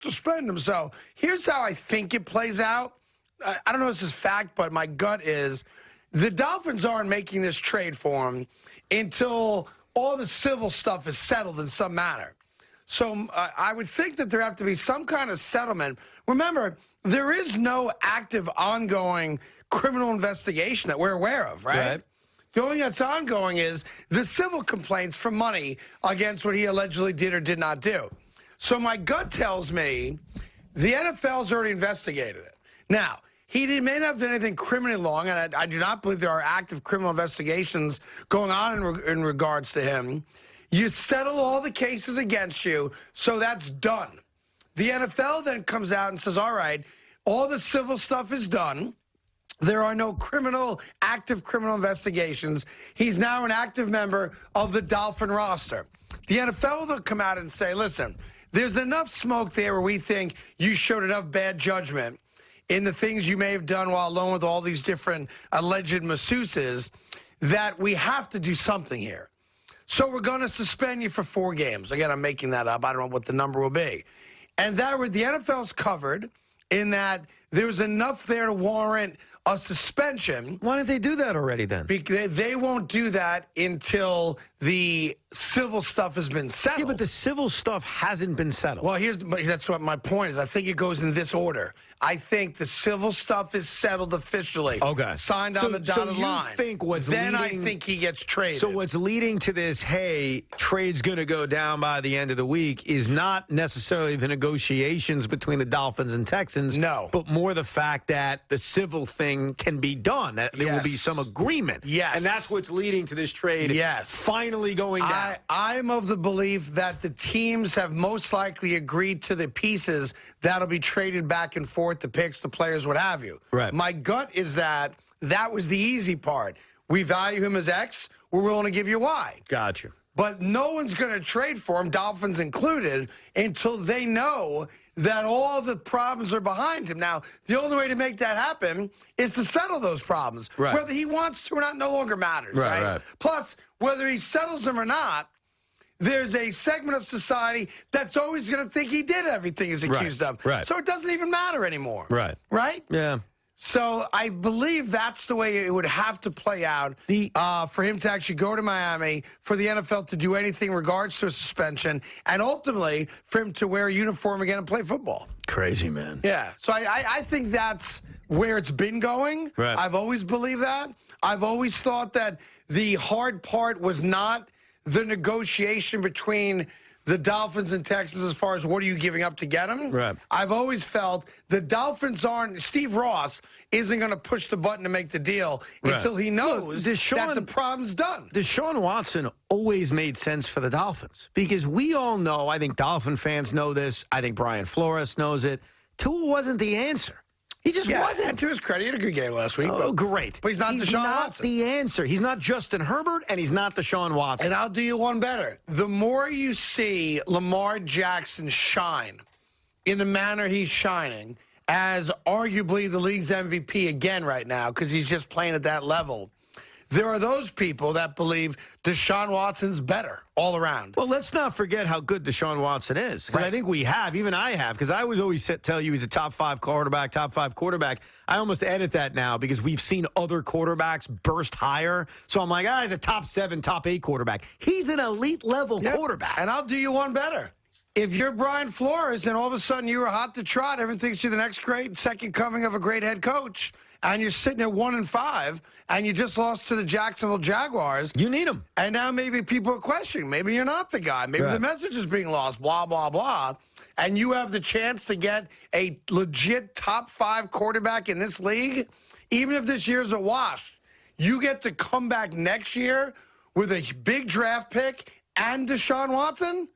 suspend him. So here's how I think it plays out. I don't know if this is fact, but my gut is the Dolphins aren't making this trade for him until all the civil stuff is settled in some manner. So I would think that there have to be some kind of settlement. Remember, there is no active, ongoing criminal investigation that we're aware of, right? The only thing that's ongoing is the civil complaints for money against what he allegedly did or did not do. So my gut tells me the NFL's already investigated it. Now, he may not have done anything criminally wrong, and I do not believe there are active criminal investigations going on in regards to him. You settle all the cases against you, so that's done. The NFL then comes out and says, all right, all the civil stuff is done. There are no active criminal investigations. He's now an active member of the Dolphin roster. The NFL will come out and say, listen, there's enough smoke there where we think you showed enough bad judgment in the things you may have done while alone with all these different alleged masseuses that we have to do something here. So we're going to suspend you for 4 games. Again, I'm making that up. I don't know what the number will be. And the NFL's covered in that there's enough there to warrant a suspension. Why didn't they do that already then? Because they won't do that until the civil stuff has been settled. Yeah, but the civil stuff hasn't been settled. Well, that's what my point is. I think it goes in this order. I think the civil stuff is settled officially. Okay. Signed on the dotted line. I think he gets traded. So what's leading to this, hey, trade's going to go down by the end of the week, is not necessarily the negotiations between the Dolphins and Texans. No. But more the fact that the civil thing can be done. That there will be some agreement. Yes. And that's what's leading to this trade finally going down. I'm of the belief that the teams have most likely agreed to the pieces that'll be traded back and forth, the picks, the players, what have you. Right. My gut is that was the easy part. We value him as X. We're willing to give you Y. Gotcha. But no one's going to trade for him, Dolphins included, until they know that all the problems are behind him. Now, the only way to make that happen is to settle those problems. Right. Whether he wants to or not no longer matters. Right. Plus, whether he settles them or not, there's a segment of society that's always going to think he did everything he's accused of. Right. So it doesn't even matter anymore. Right. Right? Yeah. So I believe that's the way it would have to play out for him to actually go to Miami, for the NFL to do anything in regards to a suspension, and ultimately for him to wear a uniform again and play football. Crazy, man. Yeah. So I think that's where it's been going. Right. I've always believed that. I've always thought that the hard part was not the negotiation between the Dolphins and Texans as far as what are you giving up to get him. Right. I've always felt the Dolphins Steve Ross isn't going to push the button to make the deal until he knows that the problem's done. Deshaun Watson always made sense for the Dolphins because we all know, I think Dolphin fans know this, I think Brian Flores knows it, Tua wasn't the answer. He just wasn't. And to his credit, he had a good game last week. Oh, great. But he's not Deshaun Watson. He's not the answer. He's not Justin Herbert, and he's not Deshaun Watson. And I'll do you one better. The more you see Lamar Jackson shine in the manner he's shining, as arguably the league's MVP again right now, because he's just playing at that level, there are those people that believe Deshaun Watson's better all around. Well, let's not forget how good Deshaun Watson is. Because I think we have, even I have, because I was always tell you he's a top 5 quarterback, top 5 quarterback. I almost edit that now because we've seen other quarterbacks burst higher. So I'm like, he's a top 7, top 8 quarterback. He's an elite level quarterback. And I'll do you one better. If you're Brian Flores and all of a sudden you were hot to trot, everyone thinks you're the next great second coming of a great head coach, and you're sitting at 1-5, and you just lost to the Jacksonville Jaguars. You need him. And now maybe people are questioning. Maybe you're not the guy. Maybe the message is being lost, blah, blah, blah. And you have the chance to get a legit top 5 quarterback in this league. Even if this year's a wash, you get to come back next year with a big draft pick and Deshaun Watson.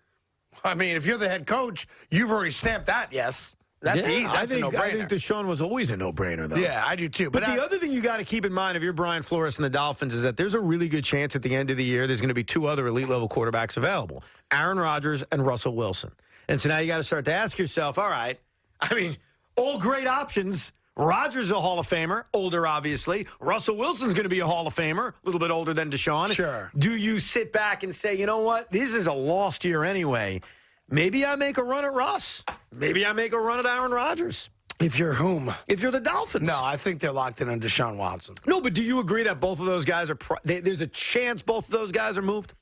I mean, if you're the head coach, you've already stamped that, yes. That's easy. That's a no-brainer. I think Deshaun was always a no-brainer, though. Yeah, I do too. But the other thing you got to keep in mind if you're Brian Flores and the Dolphins is that there's a really good chance at the end of the year there's going to be 2 other elite-level quarterbacks available, Aaron Rodgers and Russell Wilson. And so now you got to start to ask yourself, all right, I mean, all great options. Rodgers a Hall of Famer, older obviously. Russell Wilson's going to be a Hall of Famer, a little bit older than Deshaun. Sure. Do you sit back and say, you know what, this is a lost year anyway? maybe I make a run at Russ. Maybe I make a run at Aaron Rodgers. If you're whom? If you're the Dolphins. No, I think they're locked in on Deshaun Watson. No, but do you agree that both of those guys are there's a chance both of those guys are moved?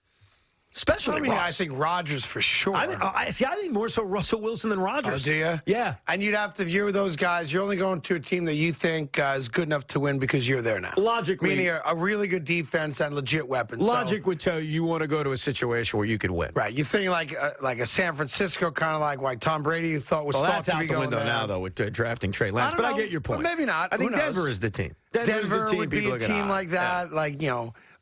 Especially Russ. I think Rodgers for sure. I think more so Russell Wilson than Rodgers. Oh, do you? Yeah. And you'd have to view those guys. You're only going to a team that you think is good enough to win because you're there now. Logically. Meaning a really good defense and legit weapons. Logic would tell you want to go to a situation where you could win. Right. You think like a San Francisco, kind of like Tom Brady, you thought was that's to out be the going window there. now, though, with drafting Trey Lance. But I get your point. But maybe not. I think Who knows? Denver is the team. Denver the team would be people a team like that. Yeah. Like,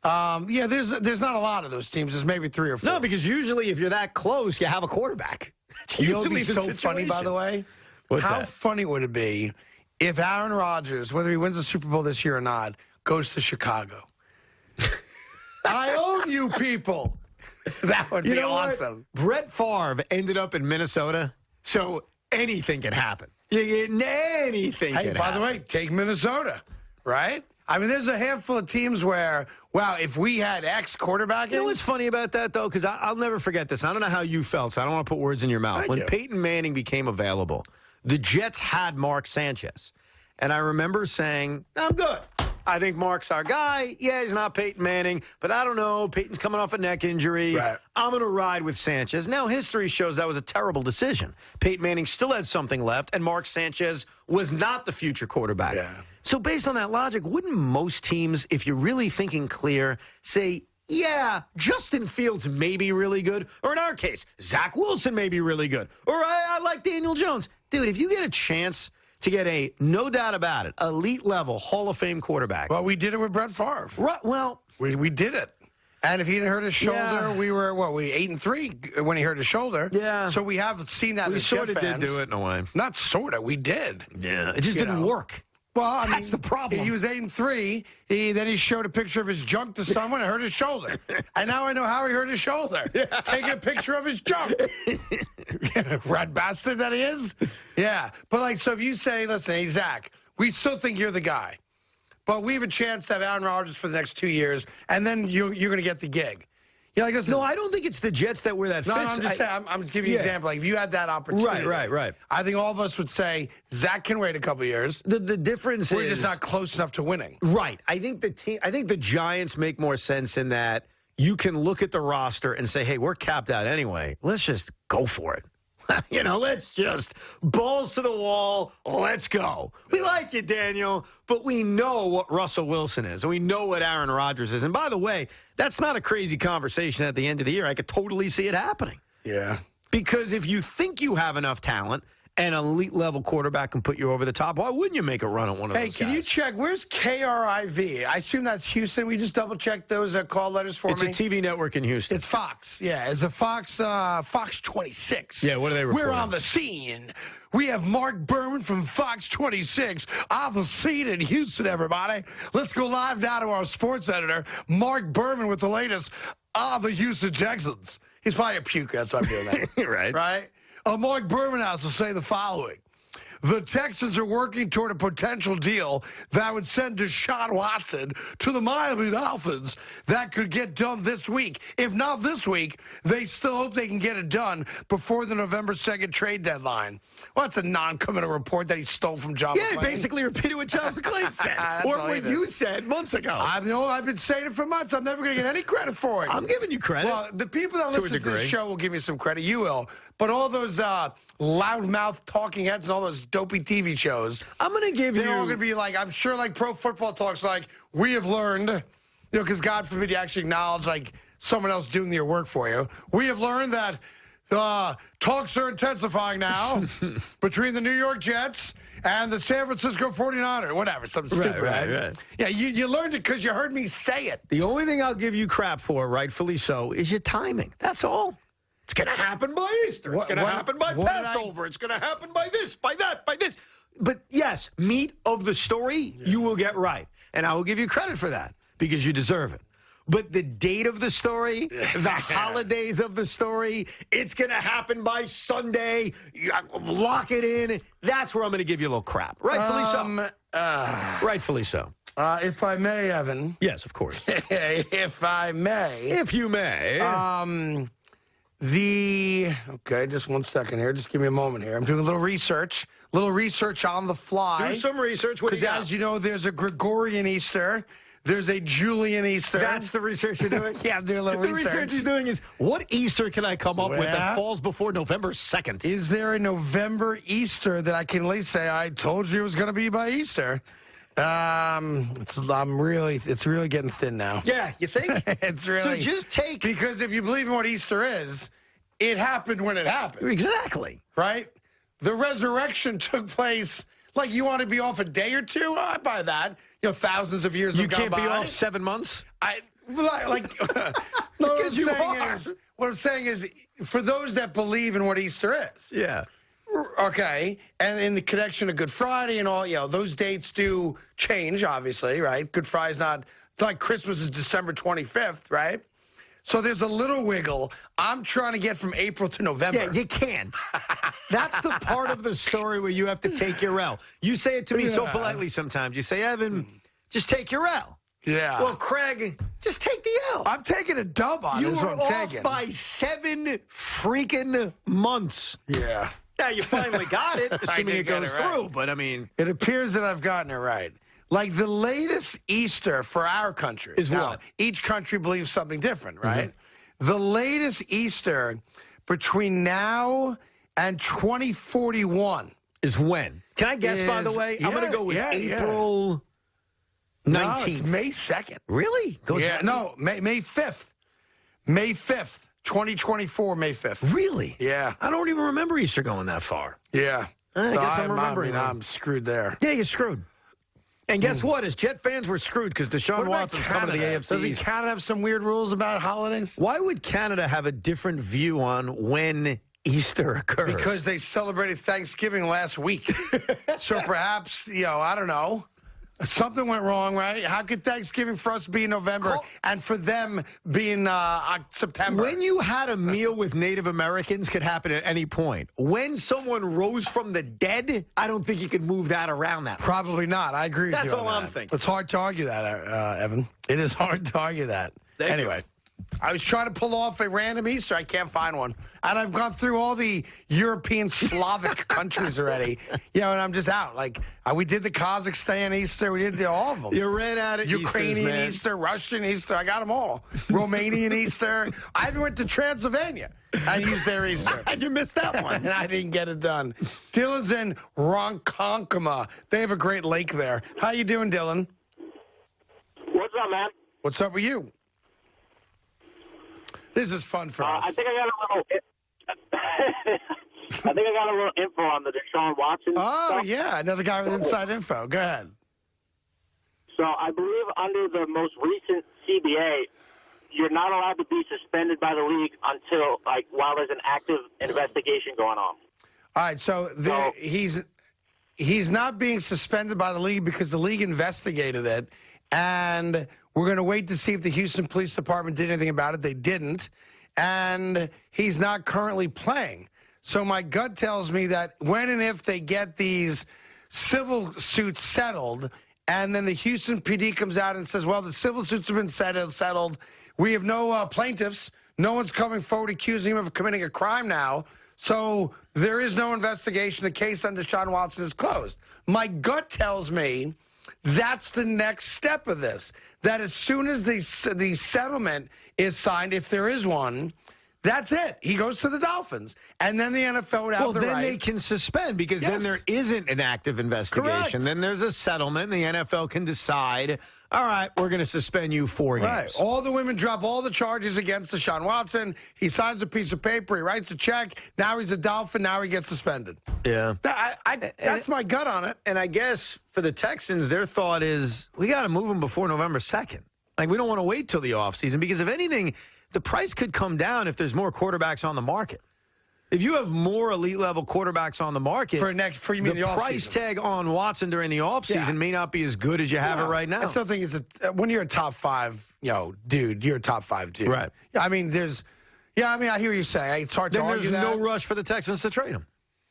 there's not a lot of those teams. There's maybe 3 or 4. No, because usually if you're that close, you have a quarterback. It's You know usually what'd be the so funny, by the way? What's How that? funny would it be if Aaron Rodgers, whether he wins the Super Bowl this year or not, goes to Chicago? I own you people. That would be awesome. What? Brett Favre ended up in Minnesota, so anything can happen. Anything Hey, can by happen. the way, take Minnesota, right? I mean, there's a handful of teams where, wow, if we had X quarterback, You know what's funny about that, though? Because I'll never forget this. I don't know how you felt, so I don't want to put words in your mouth. Thank When you. Peyton Manning became available, the Jets had Mark Sanchez. And I remember saying, I'm good. I think Mark's our guy. Yeah, he's not Peyton Manning, but I don't know. Peyton's coming off a neck injury. Right. I'm going to ride with Sanchez. Now, history shows that was a terrible decision. Peyton Manning still had something left, and Mark Sanchez was not the future quarterback. Yeah. So based on that logic, wouldn't most teams, if you're really thinking clear, say, yeah, Justin Fields may be really good, or in our case, Zach Wilson may be really good, or I like Daniel Jones. Dude, if you get a chance to get a, no doubt about it, elite level Hall of Fame quarterback. Well, we did it with Brett Favre. Right, well, We did it. And if he didn't hurt his shoulder, Yeah. we were, 8-3 when he hurt his shoulder. Yeah. So we have seen that we as sort Jet of did fans. do it in a way. Not sort of, we did. Yeah, it just You didn't know. work. Well, I mean, That's the problem. He was 8-3. Then he showed a picture of his junk to someone and hurt his shoulder. And now I know how he hurt his shoulder. Taking a picture of his junk. Rat bastard that he is. Yeah. But so if you say, listen, hey, Zach, we still think you're the guy. But we have a chance to have Aaron Rodgers for the next 2 years, and then you're going to get the gig. You're like, listen, No, I don't think it's the Jets that were that no, fits. I'm just saying, I'm giving you an example. Like, if you had that opportunity. Right. I think all of us would say, Zach can wait a couple years. The difference We're is just not close enough to winning. Right. I think the Giants make more sense in that you can look at the roster and say, hey, we're capped out anyway. Let's just go for it. Let's just balls to the wall. Let's go. We like you, Daniel, but we know what Russell Wilson is, and we know what Aaron Rodgers is. And by the way, that's not a crazy conversation at the end of the year. I could totally see it happening. Yeah. Because if you think you have enough talent, an elite level quarterback can put you over the top, why wouldn't you make a run at one of those Hey, can guys? you check? Where's KRIV? I assume that's Houston. We just double check those call letters for It's me. a TV network in Houston. It's Fox. Yeah, it's a Fox 26. Yeah, what are they We're reporting? on the scene. We have Mark Berman from Fox 26 on the scene in Houston, everybody. Let's go live now to our sports editor, Mark Berman, with the latest on the Houston Texans. He's probably a puker. That's why I'm doing that. Right. Right? Mark Berman has to say the following. The Texans are working toward a potential deal that would send Deshaun Watson to the Miami Dolphins. That could get done this week. If not this week, they still hope they can get it done before the November 2nd trade deadline. Well, that's a non-committal report that he stole from John Yeah, McClain. basically repeated what John McClain said. That's Or all he what did. you said months ago. I've been saying it for months. I'm never going to get any credit for it. I'm giving you credit. Well, the people that To a listen to degree. this show will give you some credit. You will. But all those loudmouth talking heads and all those dopey TV shows, I'm going to give you... they're all going to be like, I'm sure like Pro Football Talk's like, we have learned, because God forbid you actually acknowledge like someone else doing your work for you. We have learned that talks are intensifying now between the New York Jets and the San Francisco 49ers, whatever, something stupid, right. Yeah, you learned it because you heard me say it. The only thing I'll give you crap for, rightfully so, is your timing. That's all. It's going to happen by Easter. It's going to happen by Passover. It's going to happen by this, by that, by this. But yes, meat of the story, you will get right. And I will give you credit for that because you deserve it. But the date of the story, the holidays of the story, it's going to happen by Sunday. You lock it in. That's where I'm going to give you a little crap. Rightfully so. Rightfully so. If I may, Evan. Yes, of course. If I may. If you may. Okay, just 1 second here. Just give me a moment here. I'm doing a little research on the fly. Do some research. What do you Because got? as you know, there's a Gregorian Easter. There's a Julian Easter. That's the research you're doing? Yeah, I'm doing a little The research. research he's doing is, what Easter can I come up with that Well, falls before November 2nd? Is there a November Easter that I can at least say, I told you it was going to be by Easter? It's really getting thin now. Yeah, you think? It's really. So just take... Because if you believe in what Easter is, it happened when it happened. Exactly. Right? The resurrection took place. Like, you want to be off a day or two? I buy that. Thousands of years You have gone can't be by. off 7 months? What I'm saying is, for those that believe in what Easter is. Yeah. Okay, and in the connection to Good Friday and all, those dates do change, obviously, right? Good Friday's not, it's like Christmas is December 25th, right? So there's a little wiggle. I'm trying to get from April to November. Yeah, you can't. That's the part of the story where you have to take your L. You say it to me so politely sometimes. You say, Evan, just take your L. Yeah. Well, Craig, just take the L. I'm taking a dub on You this. were What I'm off taking. by 7 freaking months. Yeah. Yeah, you finally got it, assuming did it get goes it right. through. But, I mean... It appears that I've gotten it right. Like, the latest Easter for our country. Is now, what? Each country believes something different, right? The latest Easter between now and 2041. Is when? Can I guess, by the way? I'm going to go with April 19th. No, it's May 2nd. Really? May 5th. May 5th. 2024, May 5th. Really? Yeah. I don't even remember Easter going that far. Yeah. I guess I'm remembering that. I'm screwed there. Yeah, you're screwed. And guess what? As Jet fans, we're screwed because Deshaun Watson's coming to the AFC. Doesn't East. Canada have some weird rules about holidays? Why would Canada have a different view on when Easter occurs? Because they celebrated Thanksgiving last week. So perhaps, I don't know. Something went wrong, right? How could Thanksgiving for us be in November and for them be in September? When you had a meal with Native Americans could happen at any point. When someone rose from the dead, I don't think you could move that around that much. Probably not. I agree with you. That's all on I'm thinking. It's hard to argue that, Evan. It is hard to argue that. Anyway, I was trying to pull off a random Easter. I can't find one. And I've gone through all the European Slavic countries already. And I'm just out. Like, we did the Kazakhstan Easter. We did all of them. You ran out of Ukrainian Easters, man. Easter, Russian Easter. I got them all. Romanian Easter. I even went to Transylvania. I used their Easter. You missed that one. And I didn't get it done. Dylan's in Ronkonkoma. They have a great lake there. How you doing, Dylan? What's up, man? What's up with you? This is fun for us. I think I got a little info on the Deshaun Watson stuff. Yeah, another guy with inside info. Go ahead. So I believe under the most recent CBA, you're not allowed to be suspended by the league until, while there's an active investigation going on. All right, so he's not being suspended by the league because the league investigated it, and we're going to wait to see if the Houston Police Department did anything about it. They didn't, and he's not currently playing. So my gut tells me that when and if they get these civil suits settled, and then the Houston PD comes out and says, well, the civil suits have been settled. We have no plaintiffs. No one's coming forward accusing him of committing a crime now. So there is no investigation. The case on Deshaun Watson is closed. My gut tells me that's the next step of this, that as soon as the settlement is signed, if there is one, that's it. He goes to the Dolphins. And then the NFL would have the right. Well, then they can suspend because then there isn't an active investigation. Correct. Then there's a settlement. And the NFL can decide, all right, we're going to suspend you 4 games. Right. All the women drop all the charges against Deshaun Watson. He signs a piece of paper. He writes a check. Now he's a Dolphin. Now he gets suspended. Yeah. That's my gut on it. And I guess for the Texans, their thought is, we got to move him before November 2nd. Like, we don't want to wait till the offseason because if anything, the price could come down if there's more quarterbacks on the market. If you have more elite-level quarterbacks on the market, the price tag on Watson during the offseason may not be as good as you have it right now. I still think when you're a top five, dude, you're a top five dude. Right. I mean, I hear what you're saying. It's hard to argue there's that. no rush for the Texans to trade him.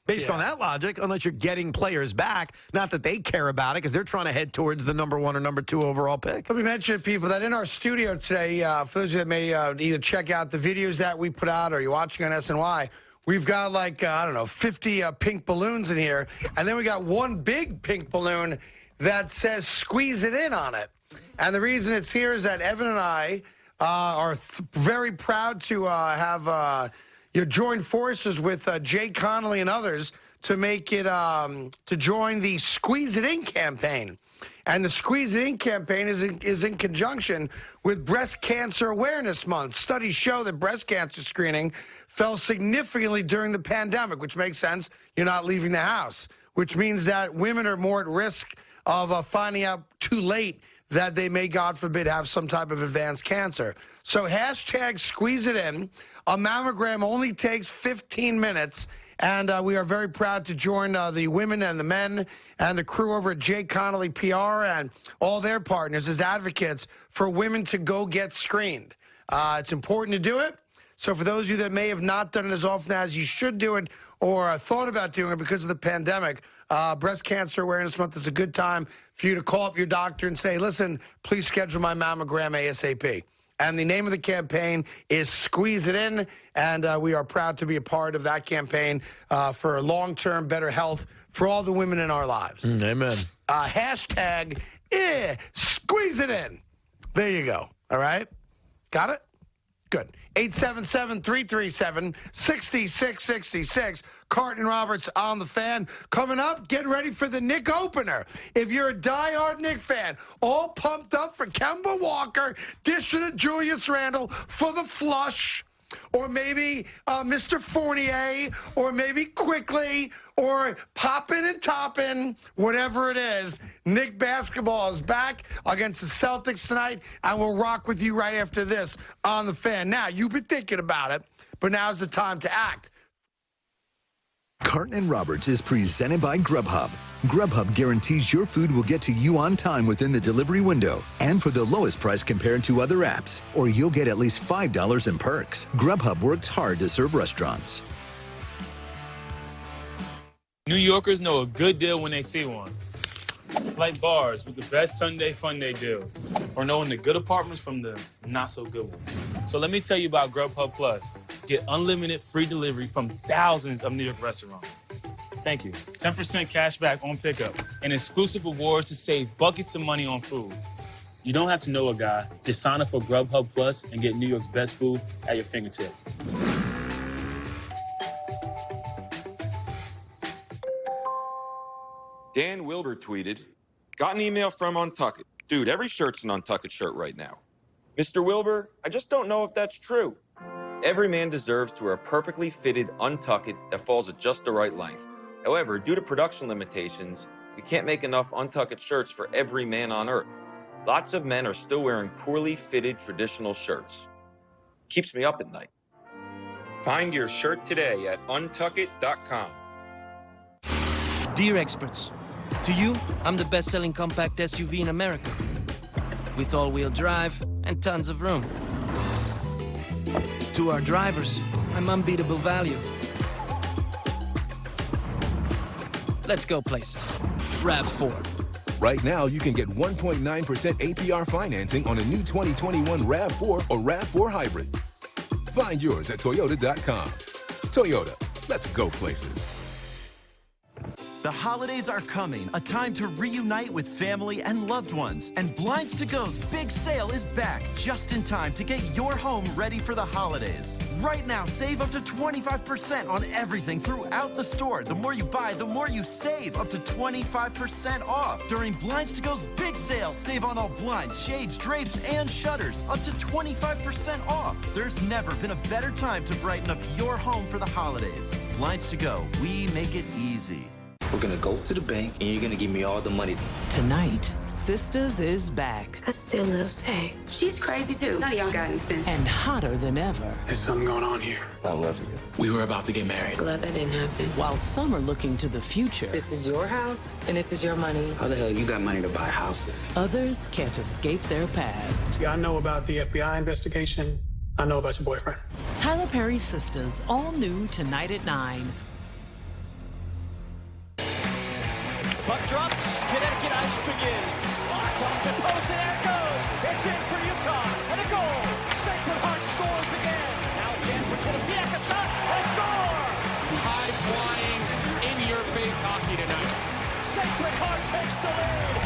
based on that logic, unless you're getting players back. Not that they care about it because they're trying to head towards the number 1 or number 2 overall pick. Let me mention to people that in our studio today, for those of you that may either check out the videos that we put out or you're watching on SNY, we've got like, 50 pink balloons in here. And then we got one big pink balloon that says squeeze it in on it. And the reason it's here is that Evan and I are very proud to have joined forces with Jay Connolly and others to make it, to join the Squeeze It In campaign. And the Squeeze It In campaign is in conjunction with Breast Cancer Awareness Month. Studies show that breast cancer screening fell significantly during the pandemic, which makes sense. You're not leaving the house, which means that women are more at risk of finding out too late that they may, God forbid, have some type of advanced cancer. So hashtag Squeeze It In. A mammogram only takes 15 minutes. And we are very proud to join the women and the men and the crew over at Jay Connolly PR and all their partners as advocates for women to go get screened. It's important to do it. So for those of you that may have not done it as often as you should do it or thought about doing it because of the pandemic, Breast Cancer Awareness Month is a good time for you to call up your doctor and say, listen, please schedule my mammogram ASAP. And the name of the campaign is Squeeze It In, and we are proud to be a part of that campaign for long-term better health for all the women in our lives. Amen. Hashtag Squeeze It In. There you go. All right? Got it? Good. 877-337-6666. Carton Roberts on the Fan. Coming up, get ready for the Knick opener. If you're a diehard Knick fan, all pumped up for Kemba Walker, dishing to Julius Randle for the flush, or maybe Mr. Fournier, or maybe Quickly, or poppin' and toppin', whatever it is. Knick basketball is back against the Celtics tonight, and we'll rock with you right after this on the Fan. Now, you've been thinking about it, but now's the time to act. Carton Roberts is presented by Grubhub. Grubhub guarantees your food will get to you on time within the delivery window and for the lowest price compared to other apps, or you'll get at least $5 in perks. Grubhub works hard to serve restaurants. New Yorkers know a good deal when they see one. Like bars with the best Sunday fun day deals, or knowing the good apartments from the not so good ones. So let me tell you about Grubhub Plus. Get unlimited free delivery from thousands of New York restaurants. Thank you. 10% cash back on pickups and exclusive rewards to save buckets of money on food. You don't have to know a guy. Just sign up for Grubhub Plus and get New York's best food at your fingertips. Dan Wilbur tweeted, got an email from Untuckit. Dude, every shirt's an Untuckit shirt right now. Mr. Wilbur, I just don't know if that's true. Every man deserves to wear a perfectly fitted Untuckit that falls at just the right length. However, due to production limitations, we can't make enough Untuckit shirts for every man on Earth. Lots of men are still wearing poorly fitted traditional shirts. Keeps me up at night. Find your shirt today at untuckit.com. Dear experts, to you, I'm the best-selling compact SUV in America, with all-wheel drive and tons of room. To our drivers, I'm unbeatable value. Let's go places. RAV4. Right now, you can get 1.9% APR financing on a new 2021 RAV4 or RAV4 Hybrid. Find yours at Toyota.com. Toyota, let's go places. The holidays are coming, a time to reunite with family and loved ones. And Blinds to Go's big sale is back, just in time to get your home ready for the holidays. Right now, save up to 25% on everything throughout the store. The more you buy, the more you save, up to 25% off. During Blinds to Go's big sale, save on all blinds, shades, drapes, and shutters, up to 25% off. There's never been a better time to brighten up your home for the holidays. Blinds to Go, we make it easy. We're gonna go to the bank and you're gonna give me all the money. Tonight, Sisters is back. I still love Zay. She's crazy too. None of y'all got any sense. And hotter than ever. There's something going on here. I love you. We were about to get married. Glad that didn't happen. While some are looking to the future. This is your house and this is your money. How the hell you got money to buy houses? Others can't escape their past. Yeah, I know about the FBI investigation. I know about your boyfriend. Tyler Perry's Sisters, all new tonight at 9. Puck drops. Connecticut ice begins. Locked off the post, and there it goes. It's in for UConn. And a goal. Sacred Heart scores again. Now jam for Quinnipiac. A shot. A score. High-flying, in-your-face hockey tonight. Sacred Heart takes the lead.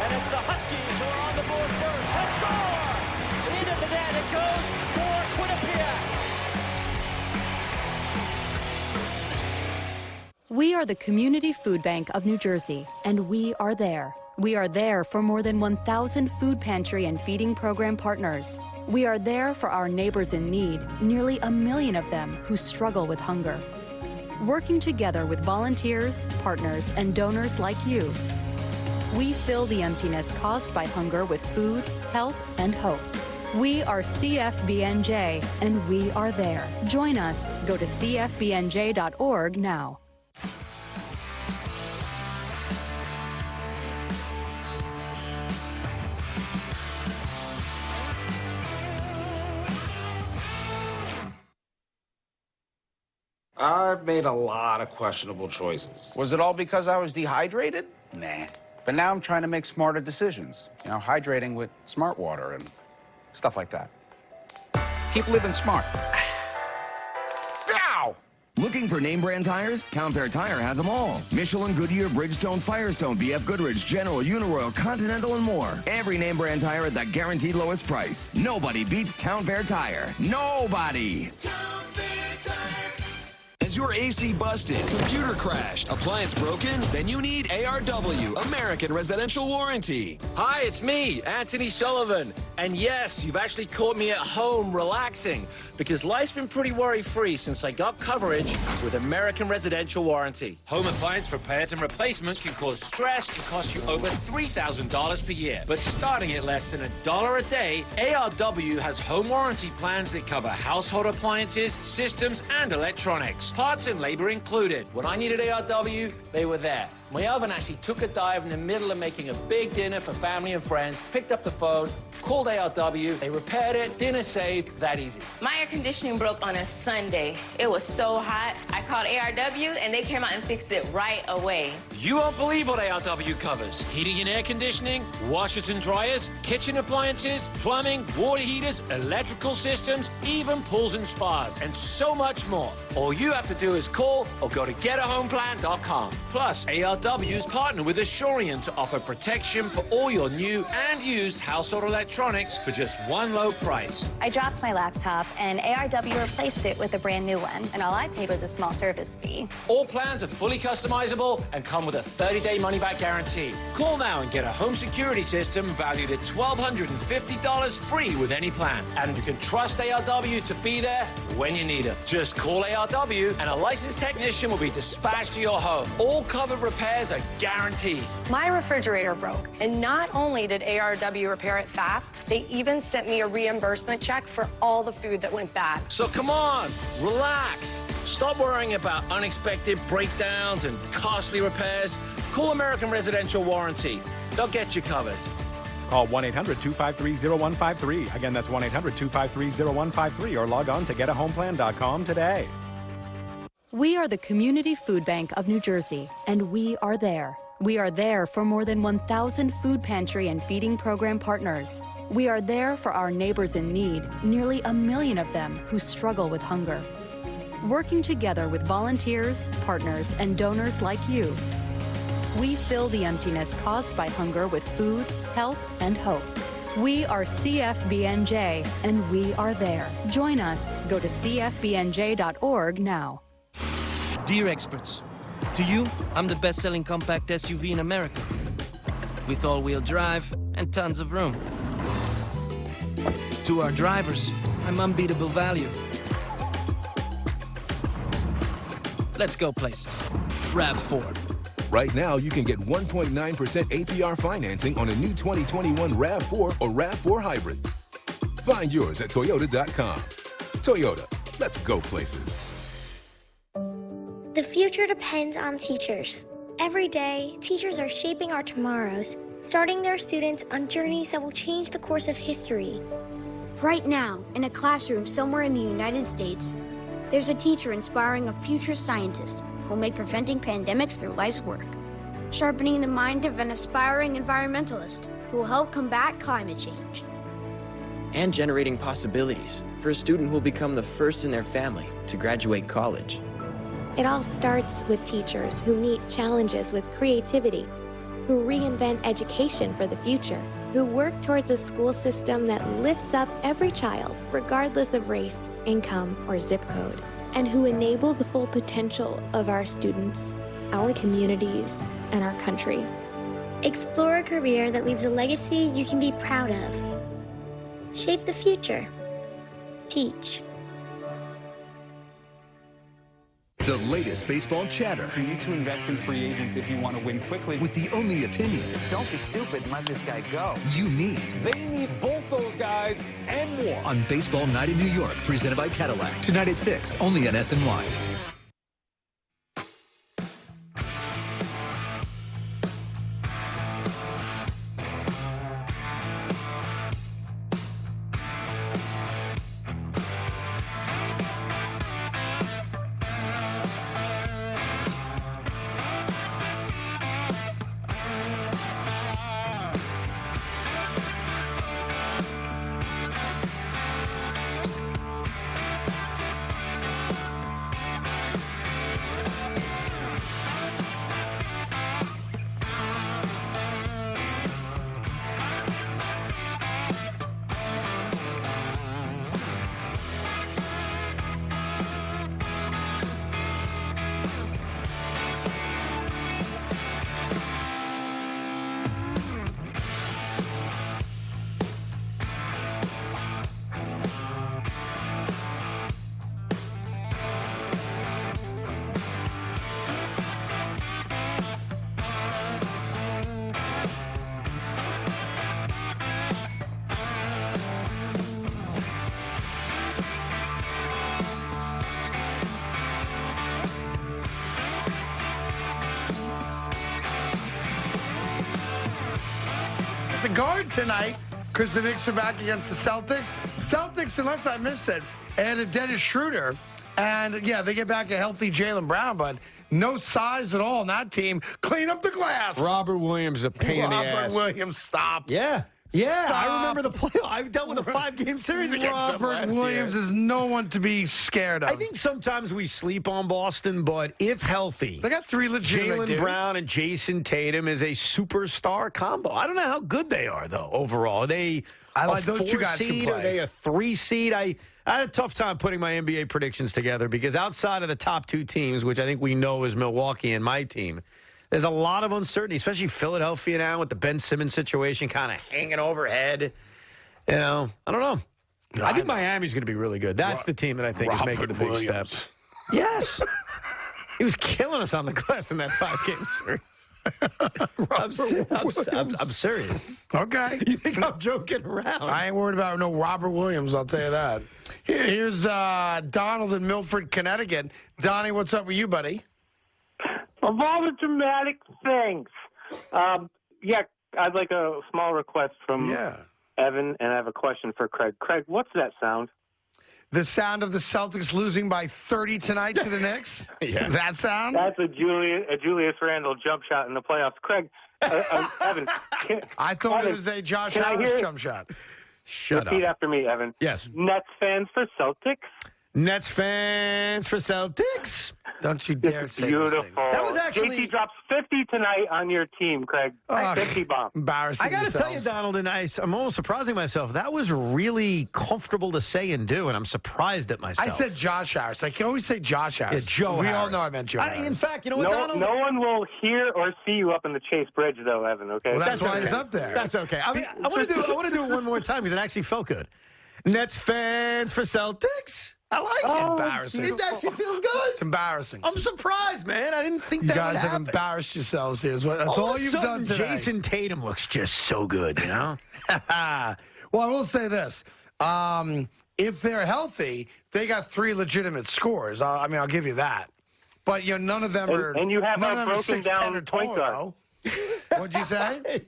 And it's the Huskies who are on the board first. A score. Into the net it goes for Quinnipiac. We are the Community Food Bank of New Jersey, and we are there. We are there for more than 1,000 food pantry and feeding program partners. We are there for our neighbors in need, nearly 1 million of them who struggle with hunger. Working together with volunteers, partners, and donors like you, we fill the emptiness caused by hunger with food, health, and hope. We are CFBNJ, and we are there. Join us. Go to cfbnj.org now. I've made a lot of questionable choices. Was it all because I was dehydrated? Nah. But now I'm trying to make smarter decisions. You know, hydrating with smart water and stuff like that. Keep living smart. Ow! Looking for name brand tires? Town Fair Tire has them all. Michelin, Goodyear, Bridgestone, Firestone, BF Goodrich, General, Uniroyal, Continental, and more. Every name brand tire at the guaranteed lowest price. Nobody beats Town Fair Tire. Nobody! Is your AC busted, computer crashed, appliance broken? Then you need ARW, American Residential Warranty. Hi, it's me, Anthony Sullivan. And yes, you've actually caught me at home relaxing because life's been pretty worry-free since I got coverage with American Residential Warranty. Home appliance repairs and replacement can cause stress and cost you over $3,000 per year. But starting at less than $1 a day, ARW has home warranty plans that cover household appliances, systems, and electronics. Parts and labor included. When I needed ARW, they were there. My oven actually took a dive in the middle of making a big dinner for family and friends, picked up the phone, called ARW, they repaired it, dinner saved, that easy. My air conditioning broke on a Sunday. It was so hot, I called ARW and they came out and fixed it right away. You won't believe what ARW covers. Heating and air conditioning, washers and dryers, kitchen appliances, plumbing, water heaters, electrical systems, even pools and spas, and so much more. All you have to do is call or go to getahomeplan.com. Plus, ARW's partner with Assurion to offer protection for all your new and used household electronics for just one low price. I dropped my laptop and ARW replaced it with a brand new one, and all I paid was a small service fee. All plans are fully customizable and come with a 30-day money-back guarantee. Call now and get a home security system valued at $1,250 free with any plan. And you can trust ARW to be there when you need it. Just call ARW and a licensed technician will be dispatched to your home. All covered repairs are guaranteed. My refrigerator broke, and not only did ARW repair it fast, they even sent me a reimbursement check for all the food that went bad. So come on, relax. Stop worrying about unexpected breakdowns and costly repairs. Call American Residential Warranty. They'll get you covered. Call 1-800-253-0153. Again, that's 1-800-253-0153 or log on to getahomeplan.com today. We are the Community Food Bank of New Jersey, and we are there. We are there for more than 1,000 food pantry and feeding program partners. We are there for our neighbors in need, nearly 1 million of them who struggle with hunger. Working together with volunteers, partners, and donors like you, we fill the emptiness caused by hunger with food, health, and hope. We are CFBNJ, and we are there. Join us. Go to cfbnj.org now. Dear experts, to you, I'm the best-selling compact SUV in America, with all-wheel drive and tons of room. To our drivers, I'm unbeatable value. Let's go places. RAV4. Right now, you can get 1.9% APR financing on a new 2021 RAV4 or RAV4 Hybrid. Find yours at Toyota.com. Toyota, let's go places. The future depends on teachers. Every day, teachers are shaping our tomorrows, starting their students on journeys that will change the course of history. Right now, in a classroom somewhere in the United States, there's a teacher inspiring a future scientist who'll make preventing pandemics through life's work. sharpening the mind of an aspiring environmentalist who will help combat climate change. And generating possibilities for a student who will become the first in their family to graduate college. It all starts with teachers who meet challenges with creativity, who reinvent education for the future, who work towards a school system that lifts up every child, regardless of race, income, or zip code, and who enable the full potential of our students, our communities, and our country. Explore a career that leaves a legacy you can be proud of. Shape the future. Teach. The latest baseball chatter. You need to invest in free agents if you want to win quickly. With the only opinion. Self is stupid and let this guy go. You need. They need both those guys and more. On Baseball Night in New York, presented by Cadillac. Tonight at 6, only on SNY. The guard tonight, because the Knicks are back against the Celtics. Celtics, unless I missed it, added Dennis Schroeder. And, yeah, they get back a healthy Jaylen Brown, but no size at all on that team. Clean up the glass. Robert Williams, a pain in the ass. Robert Williams, stop. Yeah. Stop. I remember the play. I've dealt with a 5-game series against them Robert Williams is no one to be scared of. I think sometimes we sleep on Boston, but if healthy, they got three legitimate Jaylen dudes. Brown and Jason Tatum is a superstar combo. I don't know how good they are, though, overall. Are they I like a those two guys can seed? play. Are they a 3 seed? I had a tough time putting my NBA predictions together because outside of the top 2 teams, which I think we know is Milwaukee and my team, there's a lot of uncertainty, especially Philadelphia now with the Ben Simmons situation kind of hanging overhead. You know, I don't know. I think Miami's going to be really good. That's the team that I think is making the big steps. Yes. He was killing us on the glass in that 5-game series. I'm serious. Okay. You think I'm joking around? I ain't worried about no Robert Williams, I'll tell you that. Here's Donald in Milford, Connecticut. Donnie, what's up with you, buddy? Of all the dramatic things, yeah, I'd like a small request from Evan, and I have a question for Craig. Craig, what's that sound? The sound of the Celtics losing by 30 tonight to the Knicks? Yeah. That sound? That's a Julius Randle jump shot in the playoffs. Craig, Evan. I thought Evan, it was a Josh can I Harris hear- jump shot. Shut Repeat up. after me, Evan. Yes. Nets fans for Celtics. Nets fans for Celtics. Don't you dare say those Beautiful. things. That was actually- JT drops 50 tonight on your team, Craig. 50 bomb. Embarrassing I got to tell you, yourselves. Donald, and I'm almost surprising myself. That was really comfortable to say and do, and I'm surprised at myself. I said Josh Harris. I can always say Josh Harris. Yeah, Joe We all Harris. know I meant Joe Harris. In fact, you know what, Donald? No one will hear or see you up in the Chase Bridge, though, Evan. Okay. Well, that's why okay. he's up there. That's okay. I mean, I want to do it one more time because it actually felt good. Nets fans for Celtics. I like it. Embarrassing. It actually feels good. It's embarrassing. I'm surprised, man. I didn't think You that guys would have happen. embarrassed yourselves here. That's all of a you've sudden, done today. Jason Tatum looks just so good, you know? Well, I will say this. If they're healthy, they got 3 legitimate scores. I mean, I'll give you that. But, you know, none of them are and you have none our of them are broken 6'10" down or point guard. What'd you say?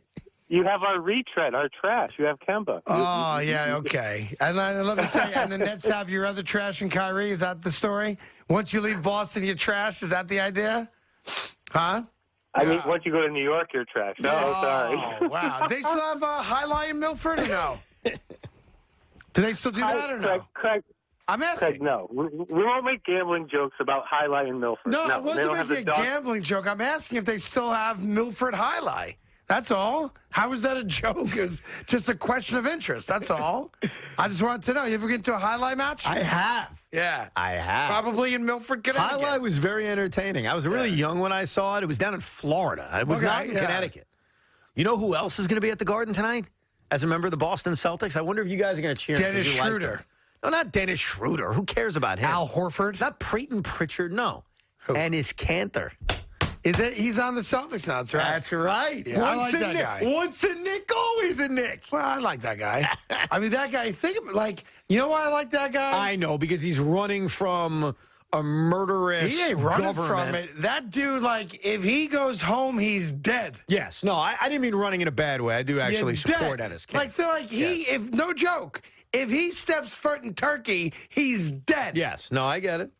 You have our retread, our trash. You have Kemba. Oh, yeah, okay. And let me say, and the Nets have your other trash and Kyrie. Is that the story? Once you leave Boston, you're trash. Is that the idea? Huh? I mean, once you go to New York, you're trash. Oh, sorry. Wow. They still have Highlight in Milford or no? Do they still do that or no? Craig, I'm asking. Craig, no. We won't make gambling jokes about Highlight in Milford. No, I they wasn't don't have making the a dog. gambling joke. I'm asking if they still have Milford Highlight. That's all. How is that a joke? It's just a question of interest. That's all. I just wanted to know. You ever get into a Highlight match? I have. Yeah. I have. Probably in Milford, Connecticut. Highlight was very entertaining. I was really young when I saw it. It was down in Florida. It was not in Connecticut. You know who else is going to be at the Garden tonight as a member of the Boston Celtics? I wonder if you guys are going to cheer. Dennis Schroeder. No, not Dennis Schroeder. Who cares about him? Al Horford. Not Peyton Pritchard. No. Who? Ennis Cantor. Is it? He's on the Celtics now. That's right. That's right. Yeah, I like that guy. Once a Nick, always a Nick. Well, I like that guy. I mean, that guy. Think of like, you know why I like that guy? I know because he's running from a murderous. He ain't running government. from it. That dude, like, if he goes home, he's dead. Yes. No, I didn't mean running in a bad way. I do actually support Ennis Cantor. Like, they're like if no joke, if he steps foot in Turkey, he's dead. Yes. No, I get it.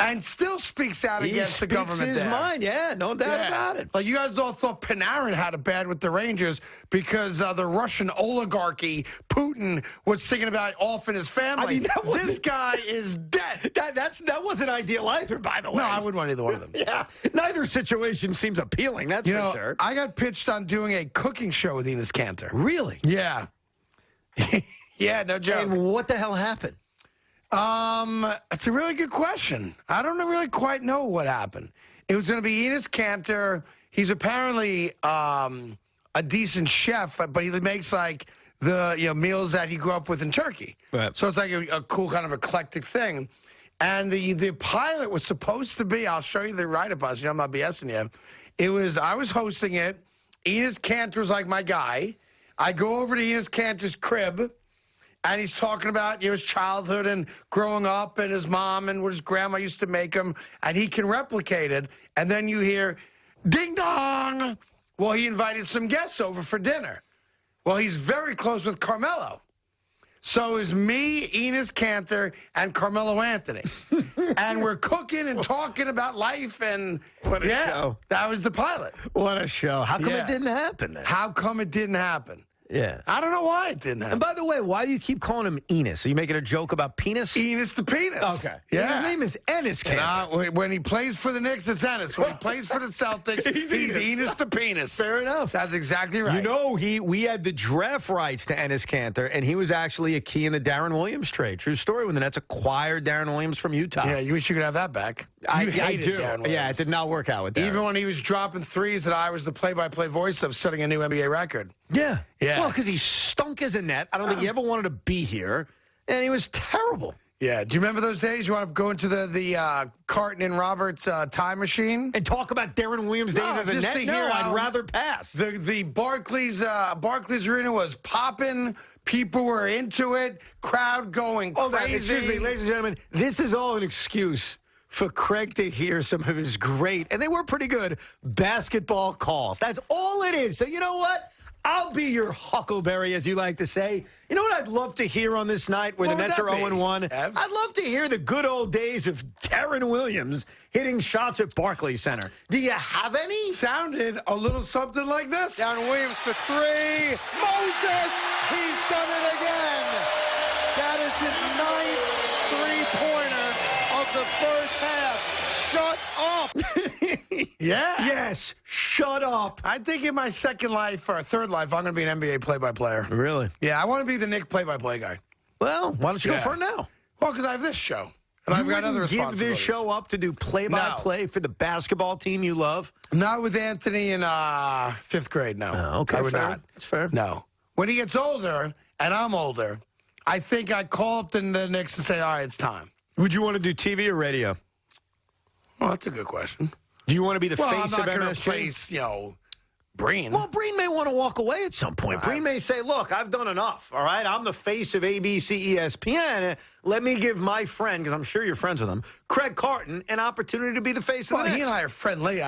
And still speaks out against the government. He speaks his there. mind, yeah, no doubt about it. Like, you guys all thought Panarin had it bad with the Rangers because the Russian oligarchy, Putin, was thinking about off in his family. I mean, this guy is dead. That wasn't ideal either, by the way. No, I wouldn't want either one of them. Yeah, neither situation seems appealing, that's for sure. I got pitched on doing a cooking show with Enos Cantor. Really? Yeah. Yeah, no joke. And what the hell happened? It's a really good question. I don't really quite know what happened. It was going to be Enos Cantor. He's apparently a decent chef, but he makes like the meals that he grew up with in Turkey. Right. So it's like a cool kind of eclectic thing. And the pilot was supposed to be, I'll show you the write-up, I'm not BSing you. I was hosting it. Enos Cantor was like my guy. I go over to Enos Cantor's crib. And he's talking about his childhood and growing up and his mom and what his grandma used to make him. And he can replicate it. And then you hear, ding dong. Well, he invited some guests over for dinner. Well, he's very close with Carmelo. So is me, Enos Cantor, and Carmelo Anthony. And we're cooking and talking about life. And what a show. That was the pilot. What a show. How come it didn't happen then? How come it didn't happen? Yeah. I don't know why it didn't happen. And by the way, why do you keep calling him Enos? Are you making a joke about penis? Enos the penis. Okay. Yeah. His name is Ennis Cantor. When he plays for the Knicks, it's Ennis. When he plays for the Celtics, he's Enos the penis. Fair enough. That's exactly right. You know, we had the draft rights to Ennis Cantor, and he was actually a key in the Darren Williams trade. True story, when the Nets acquired Darren Williams from Utah. Yeah, you wish you could have that back. I You hated do. Darren Williams. Yeah, it did not work out with Darren. Even when he was dropping threes that I was the play-by-play voice of, setting a new NBA record. Yeah. Yeah. Well, because he stunk as a net. I don't think he ever wanted to be here, and he was terrible. Yeah. Do you remember those days? You want to go into the Carton and Roberts time machine? And talk about Darren Williams' days as a just net? to No, hear I'd how rather pass. The Barclays Arena was popping. People were into it. Crowd going crazy. Excuse me, ladies and gentlemen. This is all an excuse for Craig to hear some of his great, and they were pretty good, basketball calls. That's all it is. So you know what? I'll be your huckleberry, as you like to say. You know what I'd love to hear on this night where the Nets are 0-1? I'd love to hear the good old days of Darren Williams hitting shots at Barclays Center. Do you have any? Sounded a little something like this. Darren Williams for three. Moses! He's done it again. That is his ninth three-pointer of the first half. Shut up. Yeah. Yes, shut up. I think in my second life or third life, I'm going to be an NBA play-by-player. Really? Yeah, I want to be the Knicks play-by-play guy. Well, why don't you go for it now? Well, because I have this show. And I've got other give responsibilities. this show up to do play-by-play for the basketball team you love? Not with Anthony in fifth grade, no. Okay, I would fair. not. That's fair. No. When he gets older, and I'm older, I think I call up the Knicks and say, all right, it's time. Would you want to do TV or radio? Well, that's a good question. Do you want to be the Well, face I'm not of going to MSG? replace, Breen. Well, Breen may want to walk away at some point. Breen may say, look, I've done enough, all right? I'm the face of ABC ESPN. Let me give my friend, because I'm sure you're friends with him, Craig Carton, an opportunity to be the face of the he Knicks. and I are friendly.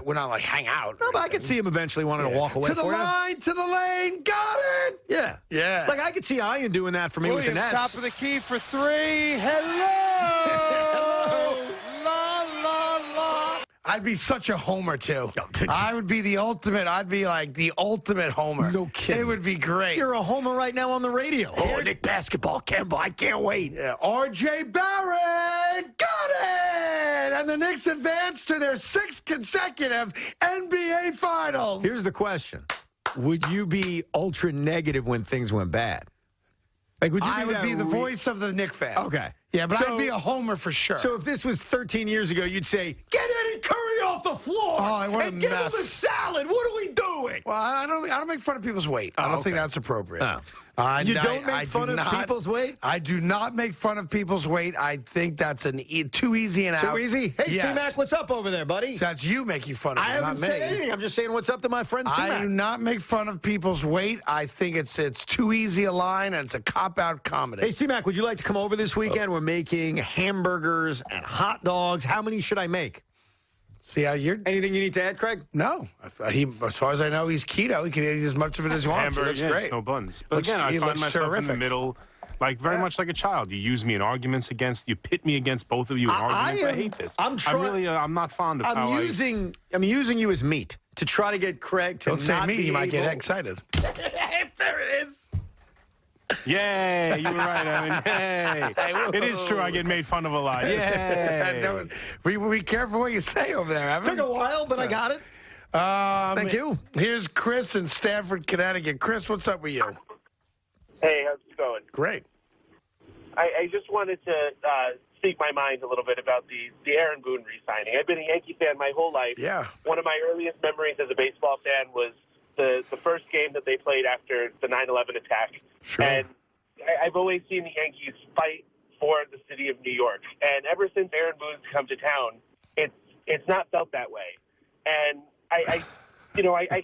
We're not like hang out. No, but I could see him eventually wanting to walk away To the for you. line, to the lane, got it. Yeah. Yeah. Like, I could see Ian doing that for me with the Williams, Nets. top of the key for three. Hello. La, la, la. I'd be such a homer, too. I would be the ultimate. I'd be like the ultimate homer. No kidding. It would be great. You're a homer right now on the radio. Oh, Nick basketball, Kemba. I can't wait. Yeah, R.J. Barrett got it! And the Knicks advance to their 6th consecutive NBA Finals. Here's the question. Would you be ultra negative when things went bad? Like, would you I would be the voice of the Knicks fan. Okay. Yeah, but I'd be a homer for sure. So if this was 13 years ago, you'd say, get Eddie Curry off the floor and give him a salad. What are we doing? Well, I don't make fun of people's weight. I don't think that's appropriate. Oh. You don't make fun of people's weight? I do not make fun of people's weight. I think that's too easy and out. Too easy? Hey, Yes. C-Mac, what's up over there, buddy? So that's you making fun of I it, not haven't me. said anything. I'm just saying what's up to my friend C-Mac. I do not make fun of people's weight. I think it's too easy a line, and it's a cop-out comedy. Hey, C-Mac, would you like to come over this weekend? We're making hamburgers and hot dogs. How many should I make? See how you're... Anything you need to add, Craig? No. As far as I know, he's keto. He can eat as much of it as he wants. It looks great. No buns. But again, I find myself in the middle, like very much like a child. You use me in arguments against, you pit me against both of you in arguments. I hate this. I'm not fond of how I'm using you as meat to try to get Craig to Don't say not meat. be He might able- get excited. There it is. Yay, you were right, Evan. Yay. It is true, I get made fun of a lot. Yay. Be careful what you say over there, Evan. Took a while, but I got it. Thank you. Here's Chris in Stamford, Connecticut. Chris, what's up with you? Hey, how's it going? Great. I just wanted to speak my mind a little bit about the Aaron Boone re-signing. I've been a Yankee fan my whole life. Yeah. One of my earliest memories as a baseball fan was the first game that they played after the 9/11 attack. Sure. And I've always seen the Yankees fight for the city of New York. And ever since Aaron Boone's come to town, it's not felt that way. And I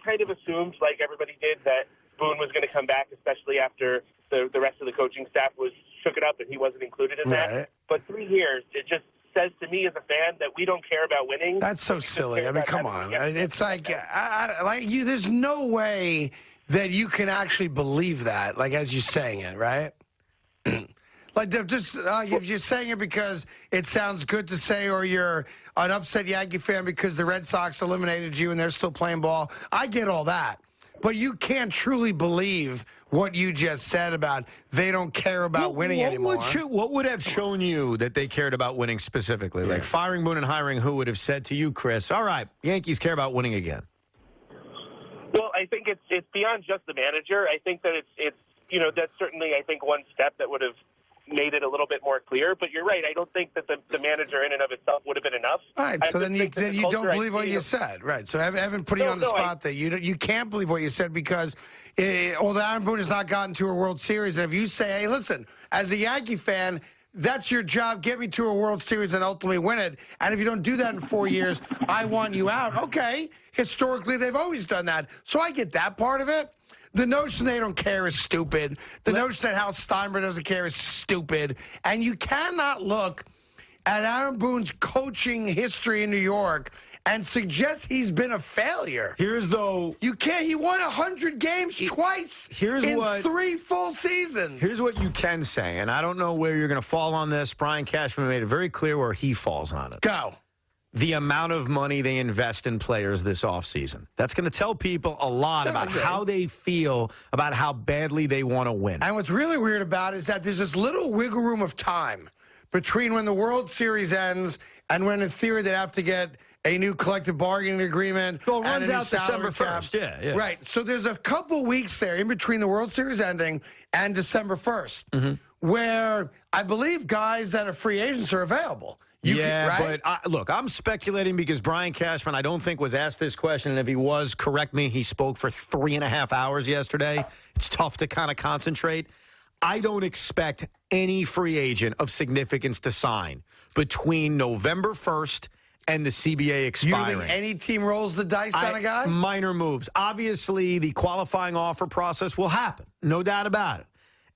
kind of assumed, like everybody did, that Boone was going to come back, especially after the rest of the coaching staff shook it up and he wasn't included in that. Right. But 3 years, it just says to me as a fan that we don't care about winning. That's so silly. I mean, come on. It's like, there's no way that you can actually believe that, like, as you're saying it, right? Like, just if you're saying it because it sounds good to say, or you're an upset Yankee fan because the Red Sox eliminated you and they're still playing ball, I get all that. But you can't truly believe what you just said about they don't care about winning anymore. What would have shown you that they cared about winning specifically? Like firing Boone and hiring who would have said to you, Chris, all right, Yankees care about winning again? Well, I think it's beyond just the manager. I think that it's that's certainly, I think, one step that would have made it a little bit more clear. But you're right. I don't think that the manager in and of itself would have been enough. All right, so then you don't believe what you said. Right, so Evan put you on the spot there. You can't believe what you said because although Aaron Boone has not gotten to a World Series, and if you say, hey, listen, as a Yankee fan, that's your job, get me to a World Series and ultimately win it, and if you don't do that in 4 years, I want you out. Okay, historically, they've always done that, so I get that part of it. The notion they don't care is stupid. The notion that Hal Steinbrenner doesn't care is stupid. And you cannot look at Aaron Boone's coaching history in New York and suggest he's been a failure. You can't. He won 100 games twice in 3 full seasons. Here's what you can say, and I don't know where you're going to fall on this. Brian Cashman made it very clear where he falls on it. Go. The amount of money they invest in players this offseason. That's going to tell people a lot about how they feel about how badly they want to win. And what's really weird about it is that there's this little wiggle room of time between when the World Series ends and when, in theory, they have to get a new collective bargaining agreement. Well, it and runs a new out December salary cap. 1st. Yeah. Right. So there's a couple weeks there in between the World Series ending and December 1st where I believe guys that are free agents are available. But look, I'm speculating because Brian Cashman, I don't think, was asked this question. And if he was, correct me, he spoke for 3.5 hours yesterday. It's tough to kind of concentrate. I don't expect any free agent of significance to sign between November 1st and the CBA expiring. You think any team rolls the dice on a guy? Minor moves. Obviously, the qualifying offer process will happen. No doubt about it.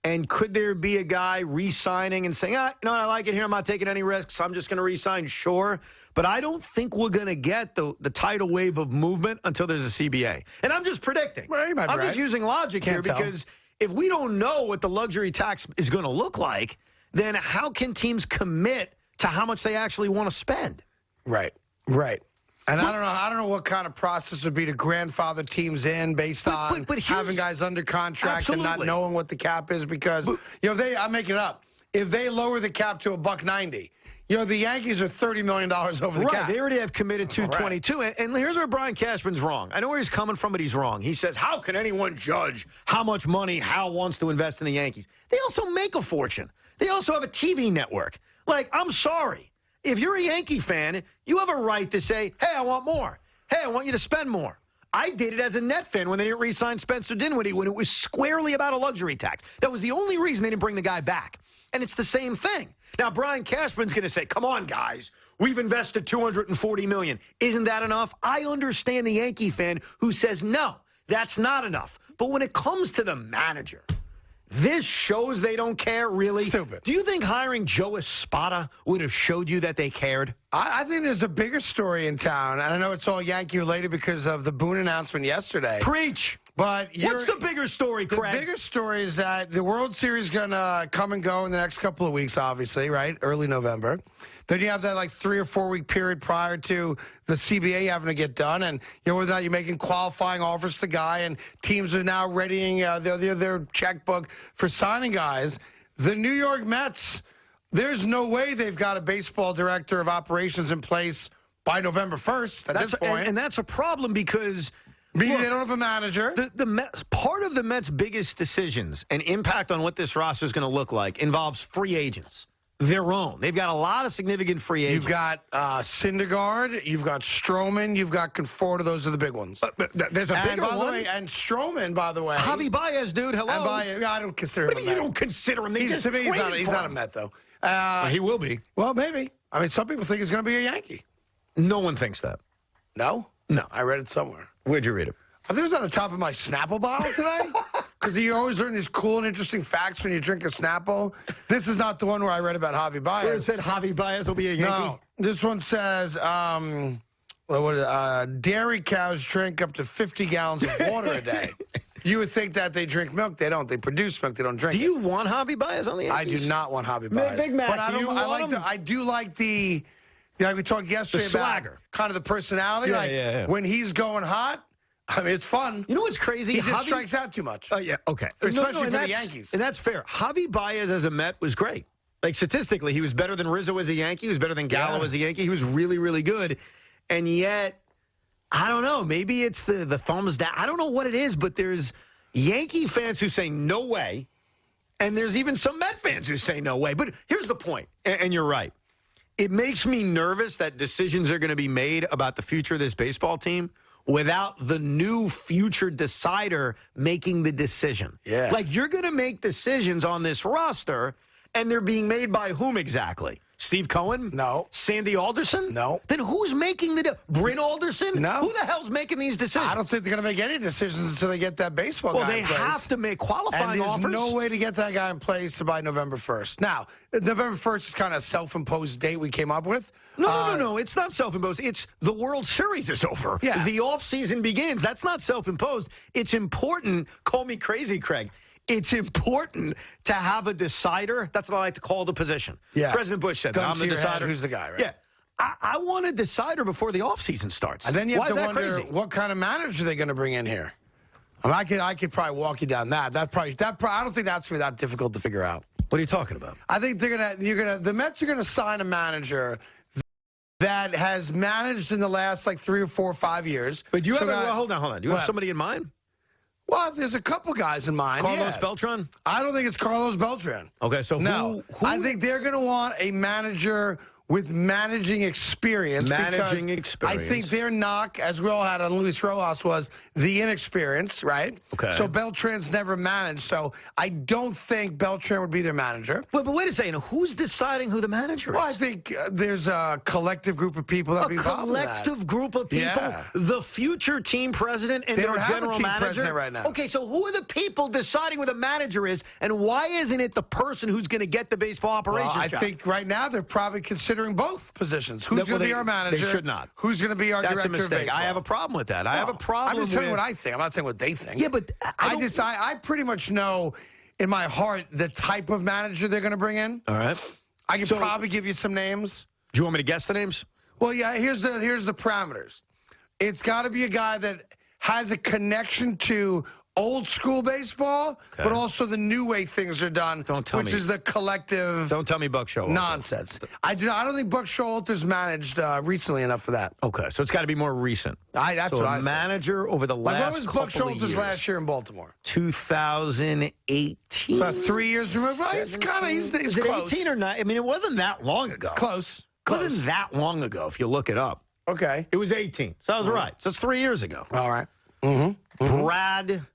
And could there be a guy re-signing and saying, you know what, I like it here, I'm not taking any risks, I'm just going to re-sign? Sure. But I don't think we're going to get the tidal wave of movement until there's a CBA. And I'm just predicting. Well, I'm just using logic here because if we don't know what the luxury tax is going to look like, then how can teams commit to how much they actually want to spend? Right, right. And I don't know what kind of process would be to grandfather teams in based on having guys under contract and not knowing what the cap is because, I'm making it up. If they lower the cap to $1.90, the Yankees are $30 million over the cap. They already have committed $222. And here's where Brian Cashman's wrong. I know where he's coming from, but he's wrong. He says, how can anyone judge how much money Hal wants to invest in the Yankees? They also make a fortune. They also have a TV network. Like, I'm sorry. If you're a Yankee fan, you have a right to say, hey, I want more. Hey, I want you to spend more. I did it as a Net fan when they didn't re-sign Spencer Dinwiddie when it was squarely about a luxury tax. That was the only reason they didn't bring the guy back. And it's the same thing. Now, Brian Cashman's going to say, come on, guys. We've invested $240 million. Isn't that enough? I understand the Yankee fan who says, no, that's not enough. But when it comes to the manager, this shows they don't care, really. Stupid. Do you think hiring Joe Espada would have showed you that they cared? I think there's a bigger story in town. And I know it's all Yankee related because of the Boone announcement yesterday. Preach. But what's the bigger story, Craig? The bigger story is that the World Series is going to come and go in the next couple of weeks, obviously, right? Early November. Then you have that 3 or 4 week period prior to the CBA having to get done. And, whether or not you're making qualifying offers to guy and teams are now readying their checkbook for signing guys. The New York Mets, there's no way they've got a baseball director of operations in place by November 1st at this point. And that's a problem because... Meaning they don't have a manager. The Mets, part of the Mets' biggest decisions and impact on what this roster is going to look like involves free agents. Their own. They've got a lot of significant free agents. You've got Syndergaard. You've got Stroman. You've got Conforto. Those are the big ones. There's a bigger one. And Stroman, by the way. Javi Baez, dude. Hello. I don't consider him. You don't consider him? To me, he's not a Met, though. He will be. Well, maybe. I mean, some people think he's going to be a Yankee. No one thinks that. No? No. I read it somewhere. Where'd you read it? I think it was on the top of my Snapple bottle today. Because you always learn these cool and interesting facts when you drink a Snapple. This is not the one where I read about Javi Baez. Where it said Javi Baez will be a Yankee? No. This one says, dairy cows drink up to 50 gallons of water a day. You would think that they drink milk. They don't. They produce milk. They don't drink it. Do you want Javi Baez on the Yankees? I do not want Javi Baez. Big Mac, but I do like the we talked yesterday about kind of the personality. Yeah. When he's going hot, I mean, it's fun. You know what's crazy? He just strikes out too much. Yeah, okay. Especially for the Yankees. And that's fair. Javi Baez as a Met was great. Like, statistically, he was better than Rizzo as a Yankee. He was better than Gallo as a Yankee. He was really, really good. And yet, I don't know. Maybe it's the thumbs down. I don't know what it is, but there's Yankee fans who say no way. And there's even some Met fans who say no way. But here's the point, and you're right. It makes me nervous that decisions are going to be made about the future of this baseball team without the new future decider making the decision. Yeah. Like, you're going to make decisions on this roster, and they're being made by whom exactly? Steve Cohen? No. Sandy Alderson? No. Then who's making Bryn Alderson? No. Who the hell's making these decisions? I don't think they're going to make any decisions until they get that baseball guy they in place. have to make qualifying offers. And there's no way to get that guy in place by November 1st. Now, November 1st is kind of a self-imposed date we came up with. No. It's not self-imposed. It's the World Series is over. Yeah. The offseason begins. That's not self-imposed. It's important. Call me crazy, Craig. It's important to have a decider. That's what I like to call the position. Yeah. President Bush said that. I'm the decider. Who's the guy, right? Yeah. I want a decider before the offseason starts. And then you have to wonder crazy? What kind of manager are they going to bring in here? I mean, I could probably walk you down that. I don't think that's going to be that difficult to figure out. What are you talking about? I think the Mets are going to sign a manager that has managed in the last 3 or 4 or 5 years. But do you have hold on. Do you have somebody in mind? Well, there's a couple guys in mind. Carlos Beltran? I don't think it's Carlos Beltran. Okay, so who? I think they're going to want a manager with managing experience. I think their knock, as we all had on Luis Rojas, was the inexperience, right? Okay. So Beltran's never managed, so I don't think Beltran would be their manager. But wait a second. Who's deciding who the manager is? Well, I think there's a collective group of people that be involved in that. A collective group of people? Yeah. The future team president and their general manager? President right now. Okay, so who are the people deciding who the manager is, and why isn't it the person who's going to get the baseball operations job? I think right now they're probably considering both positions. Who's going to be our manager? They should not. Who's going to be our director a mistake. of baseball? I have a problem with that. I have a problem I'm just telling with what I think. I'm not saying what they think. Yeah, but I pretty much know in my heart the type of manager they're going to bring in. All right. I can probably give you some names. Do you want me to guess the names? Well, yeah, here's the parameters. It's got to be a guy that has a connection to old school baseball, but also the new way things are done, which is the collective. Don't tell me Buck Showalter. Nonsense. I don't think Buck Showalter's managed recently enough for that. Okay, so it's got to be more recent. That's so what I manager over the last. Like, when was Buck Showalter's years? last year in Baltimore? 2018. So 3 years removed. Well, he's Is close. it 18 or 9? I mean, it wasn't that long ago. Close. It wasn't that long ago if you look it up. Okay. It was 18. So I was right. So it's 3 years ago. All right. Brad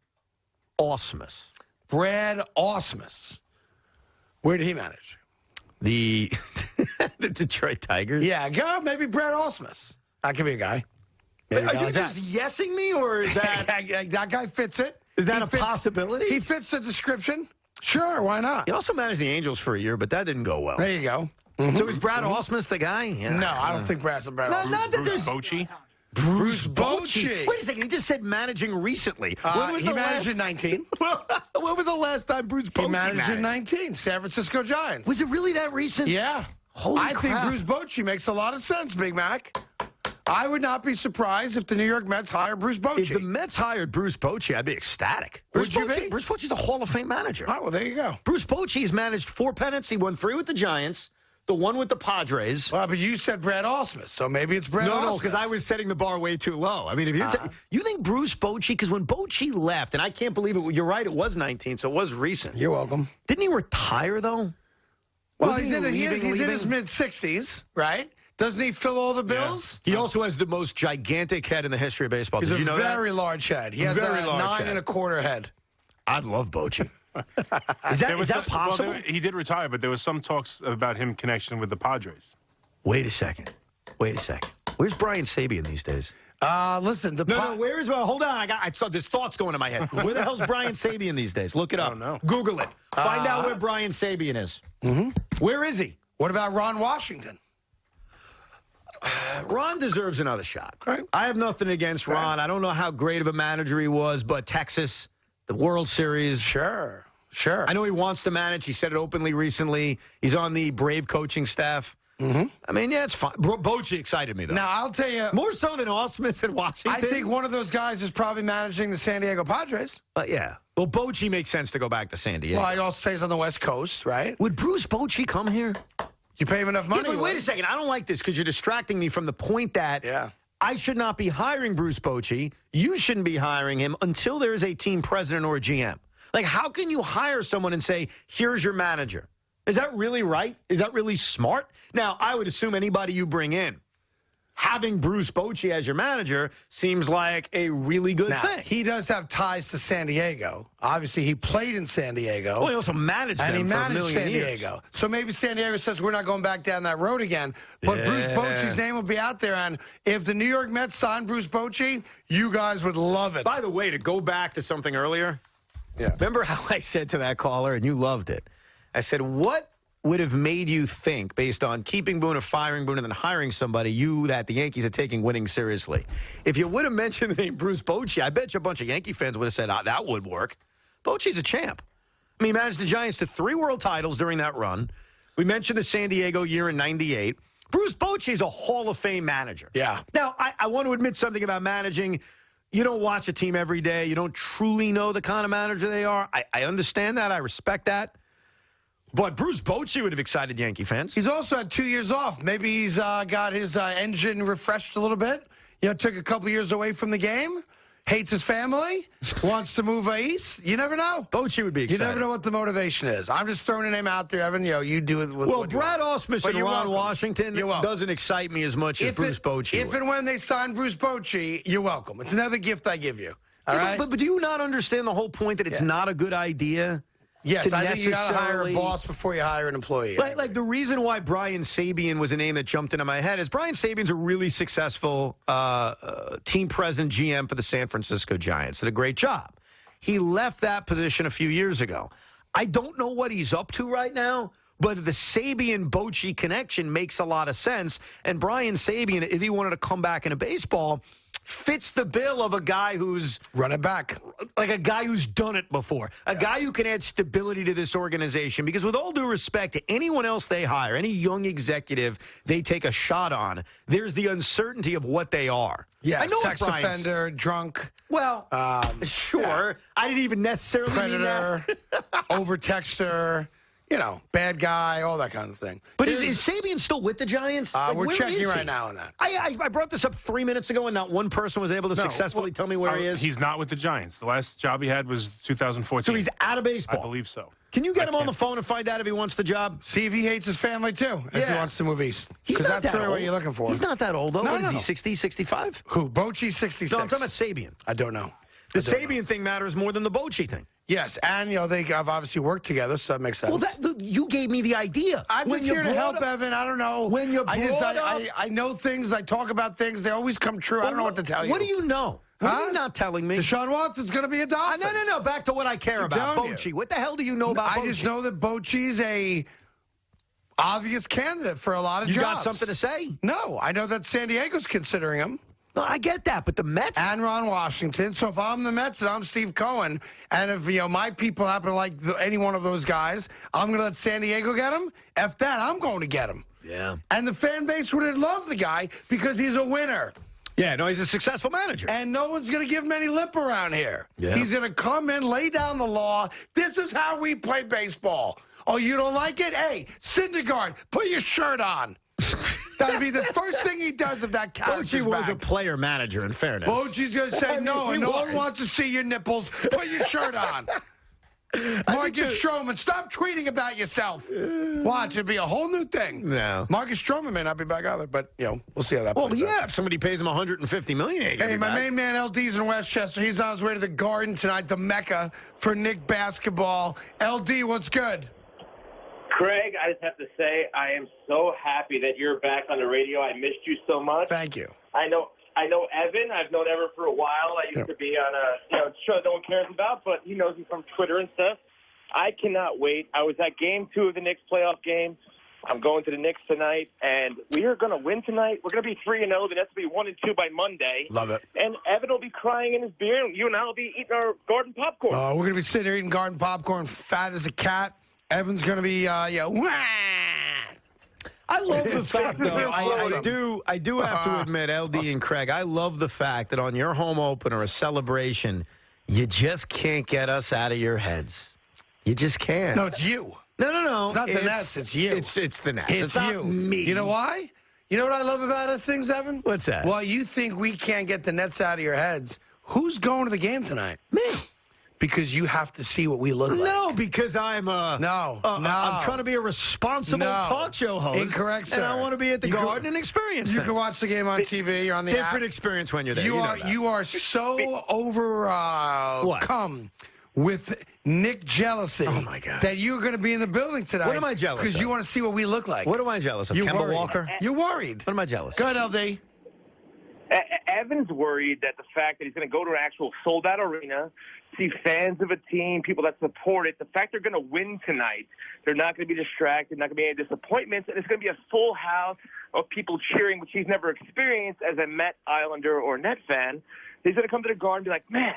Ausmus. Brad Ausmus. Where did he manage? The Detroit Tigers? Yeah, go maybe Brad Ausmus. That could be a guy. Are you just yesing me, or is that... that guy fits it. Is that a possibility? He fits the description. Sure, why not? He also managed the Angels for a year, but that didn't go well. There you go. So is Brad Ausmus the guy? Yeah. No, I don't think Brad's Brad Ausmus. Not that Bruce Bochy? Bruce Bochy. Wait a second. He just said managing recently. When was he the managed last... in 19. When was the last time Bruce Bochy He managed in 19. San Francisco Giants. Was it really that recent? Yeah. Holy I think crap. Bruce Bochy makes a lot of sense, Big Mac. I would not be surprised if the New York Mets hire Bruce Bochy. If the Mets hired Bruce Bochy, I'd be ecstatic. Would you be? Bruce Bochy's a Hall of Fame manager. Oh, well, there you go. Bruce Bochy's managed 4 pennants. He won 3 with the Giants, the 1 with the Padres. Well, but you said Brad Ausmus, so maybe it's Brad Ausmus. No, because I was setting the bar way too low. I mean, if you're you think Bruce Bochy, because when Bochy left, and I can't believe it, you're right, it was 19, so it was recent. You're welcome. Didn't he retire, though? Well, he's in his mid-60s, right? Doesn't he fill all the bills? Yeah. He also has the most gigantic head in the history of baseball. He's Did you know that? very large head. He has Very a large 9 head.1/4 head. I'd love Bochy. Is that possible? Well, he did retire, but there was some talks about him connection with the Padres. Wait a second. Where's Brian Sabian these days? Listen, where is... Well, hold on. I saw there's thoughts going in my head. Where the hell's Brian Sabian these days? Look it up. I don't know. Google it. Find out where Brian Sabian is. Where is he? What about Ron Washington? Ron deserves another shot. Okay. I have nothing against Ron. I don't know how great of a manager he was, but Texas, the World Series. Sure. I know he wants to manage. He said it openly recently. He's on the Brave coaching staff. I mean, yeah, it's fine. Bochy excited me, though. Now, I'll tell you. More so than Ausmus and Washington. I think one of those guys is probably managing the San Diego Padres. Yeah. Well, Bochy makes sense to go back to San Diego. Well, he also stays on the West Coast, right? Would Bruce Bochy come here? You pay him enough money. Yeah, but wait a second. I don't like this because you're distracting me from the point that I should not be hiring Bruce Bochy. You shouldn't be hiring him until there is a team president or a GM. Like, how can you hire someone and say, here's your manager? Is that really right? Is that really smart? Now, I would assume anybody you bring in, having Bruce Bochy as your manager seems like a really good thing. He does have ties to San Diego. Obviously, he played in San Diego. Well, he also managed them and he for managed a million San years. Diego. So maybe San Diego says, we're not going back down that road again. But Bruce Bochy's name will be out there. And if the New York Mets signed Bruce Bochy, you guys would love it. By the way, to go back to something earlier, remember how I said to that caller, and you loved it, I said, what would have made you think, based on keeping Boone or firing Boone and then hiring somebody, that the Yankees are taking winning seriously? If you would have mentioned the name Bruce Bochy, I bet you a bunch of Yankee fans would have said, that would work. Bochy's a champ. I mean, he managed the Giants to 3 world titles during that run. We mentioned the San Diego year in '98. Bruce Bochy is a Hall of Fame manager. Yeah. Now, I want to admit something about managing. You don't watch a team every day. You don't truly know the kind of manager they are. I understand that. I respect that. But Bruce Bochy would have excited Yankee fans. He's also had 2 years off. Maybe he's got his engine refreshed a little bit. Took a couple years away from the game. Hates his family. Wants to move east. You never know. Bochy would be excited. You never know what the motivation is. I'm just throwing a name out there, Evan. You do it with well, what you Brad want. Ausmus But and you're Ron welcome. Washington doesn't excite me as much as Bruce Bochy If would. and when they sign Bruce Bochy, you're welcome. It's another gift I give you. All right? But do you not understand the whole point that it's not a good idea? Yes, I think you got to hire a necessarily- boss before you hire an employee. Like the reason why Brian Sabian was a name that jumped into my head is Brian Sabian's a really successful team president, GM for the San Francisco Giants. Did a great job. He left that position a few years ago. I don't know what he's up to right now, but the Sabian-Bochy connection makes a lot of sense. And Brian Sabian, if he wanted to come back into baseball, fits the bill of a guy who's run it back, like a guy who's done it before, a guy who can add stability to this organization. Because with all due respect to anyone else they hire, any young executive they take a shot on, there's the uncertainty of what they are. Yeah, I know sex offender, drunk. Well, sure. I didn't even necessarily mean predator, over-texter, bad guy, all that kind of thing. But is Sabian still with the Giants? We're where checking is right he? now on that. I brought this up 3 minutes ago, and not one person was able to successfully tell me where he is. He's not with the Giants. The last job he had was 2014. So he's out of baseball? I believe so. Can you get him on the phone and find out if he wants the job? See if he hates his family, too, if he wants to move east. He's Because not that's that really old. what you're looking for. He's not that old, though. No, What is no. he, 60, 65? Who? Bochy's 66. No, I'm talking about Sabian. I don't know. The Sabian thing matters more than the Bochy thing. Yes, and they have obviously worked together, so that makes sense. Well, you gave me the idea. I'm just here to help, Evan. I don't know. When you I know things. I talk about things. They always come true. I don't know what to tell you. What do you know? What are you not telling me? Deshaun Watson's going to be a Dolphin. No. Back to what I care about. Bochy. What the hell do you know about Bochy? I just know that Bochy's a obvious candidate for a lot of jobs. You got something to say? No. I know that San Diego's considering him. No, I get that, but the Mets? And Ron Washington. So if I'm the Mets and I'm Steve Cohen, and if my people happen to like any one of those guys, I'm going to let San Diego get him. F that, I'm going to get him. Yeah. And the fan base would love the guy because he's a winner. Yeah, no, he's a successful manager. And no one's going to give him any lip around here. Yeah. He's going to come in, lay down the law. This is how we play baseball. Oh, you don't like it? Hey, Syndergaard, put your shirt on. That'd be the first thing he does if that couch Bochy is was back. a player manager, in fairness. Bochy's going to say, no one wants to see your nipples. Put your shirt on. Marcus Stroman, stop tweeting about yourself. Watch, it'll be a whole new thing. No. Marcus Stroman may not be back either, but, we'll see how that Well, plays out. yeah, if somebody pays him $150 million. Hey, my main man LD's in Westchester. He's on his way to the Garden tonight, the Mecca for Knick basketball. LD, what's good? Craig, I just have to say I am so happy that you're back on the radio. I missed you so much. Thank you. I know Evan. I've known Evan for a while. I used to be on a show that no one cares about, but he knows me from Twitter and stuff. I cannot wait. I was at Game 2 of the Knicks playoff game. I'm going to the Knicks tonight, and we are going to win tonight. We're going to be 3-0. The Nets will be 1-2 by Monday. Love it. And Evan will be crying in his beer, and you and I will be eating our garden popcorn. We're going to be sitting here eating garden popcorn, fat as a cat. Evan's going to be, wah! I love the fact, though, I do have to admit, LD and Craig, I love the fact that on your home opener, a celebration, you just can't get us out of your heads. You just can't. No, it's you. No. It's not the Nets, it's you. It's the Nets. It's not you. me. You know why? You know what I love about it, things, Evan? What's that? Well, you think we can't get the Nets out of your heads. Who's going to the game tonight? Me. Because you have to see what we look like. No, because I'm No. I'm trying to be a responsible talk show host. Incorrect, sir. And I want to be at the Garden and experience You things. can watch the game on TV. You're on the Different app. experience when you're there. You are so overcome with Nick jealousy that you're going to be in the building tonight. What am I jealous Because of? you want to see what we look like. What am I jealous of? You're Kemba worried. Walker? You're worried. What am I jealous Go of? ahead, LD. Evan's worried that the fact that he's going to go to an actual sold-out arena, see fans of a team, people that support it, the fact they're going to win tonight, they're not going to be distracted, not going to be any disappointments, and it's going to be a full house of people cheering, which he's never experienced as a Met, Islander, or Net fan. He's going to come to the Garden and be like, man,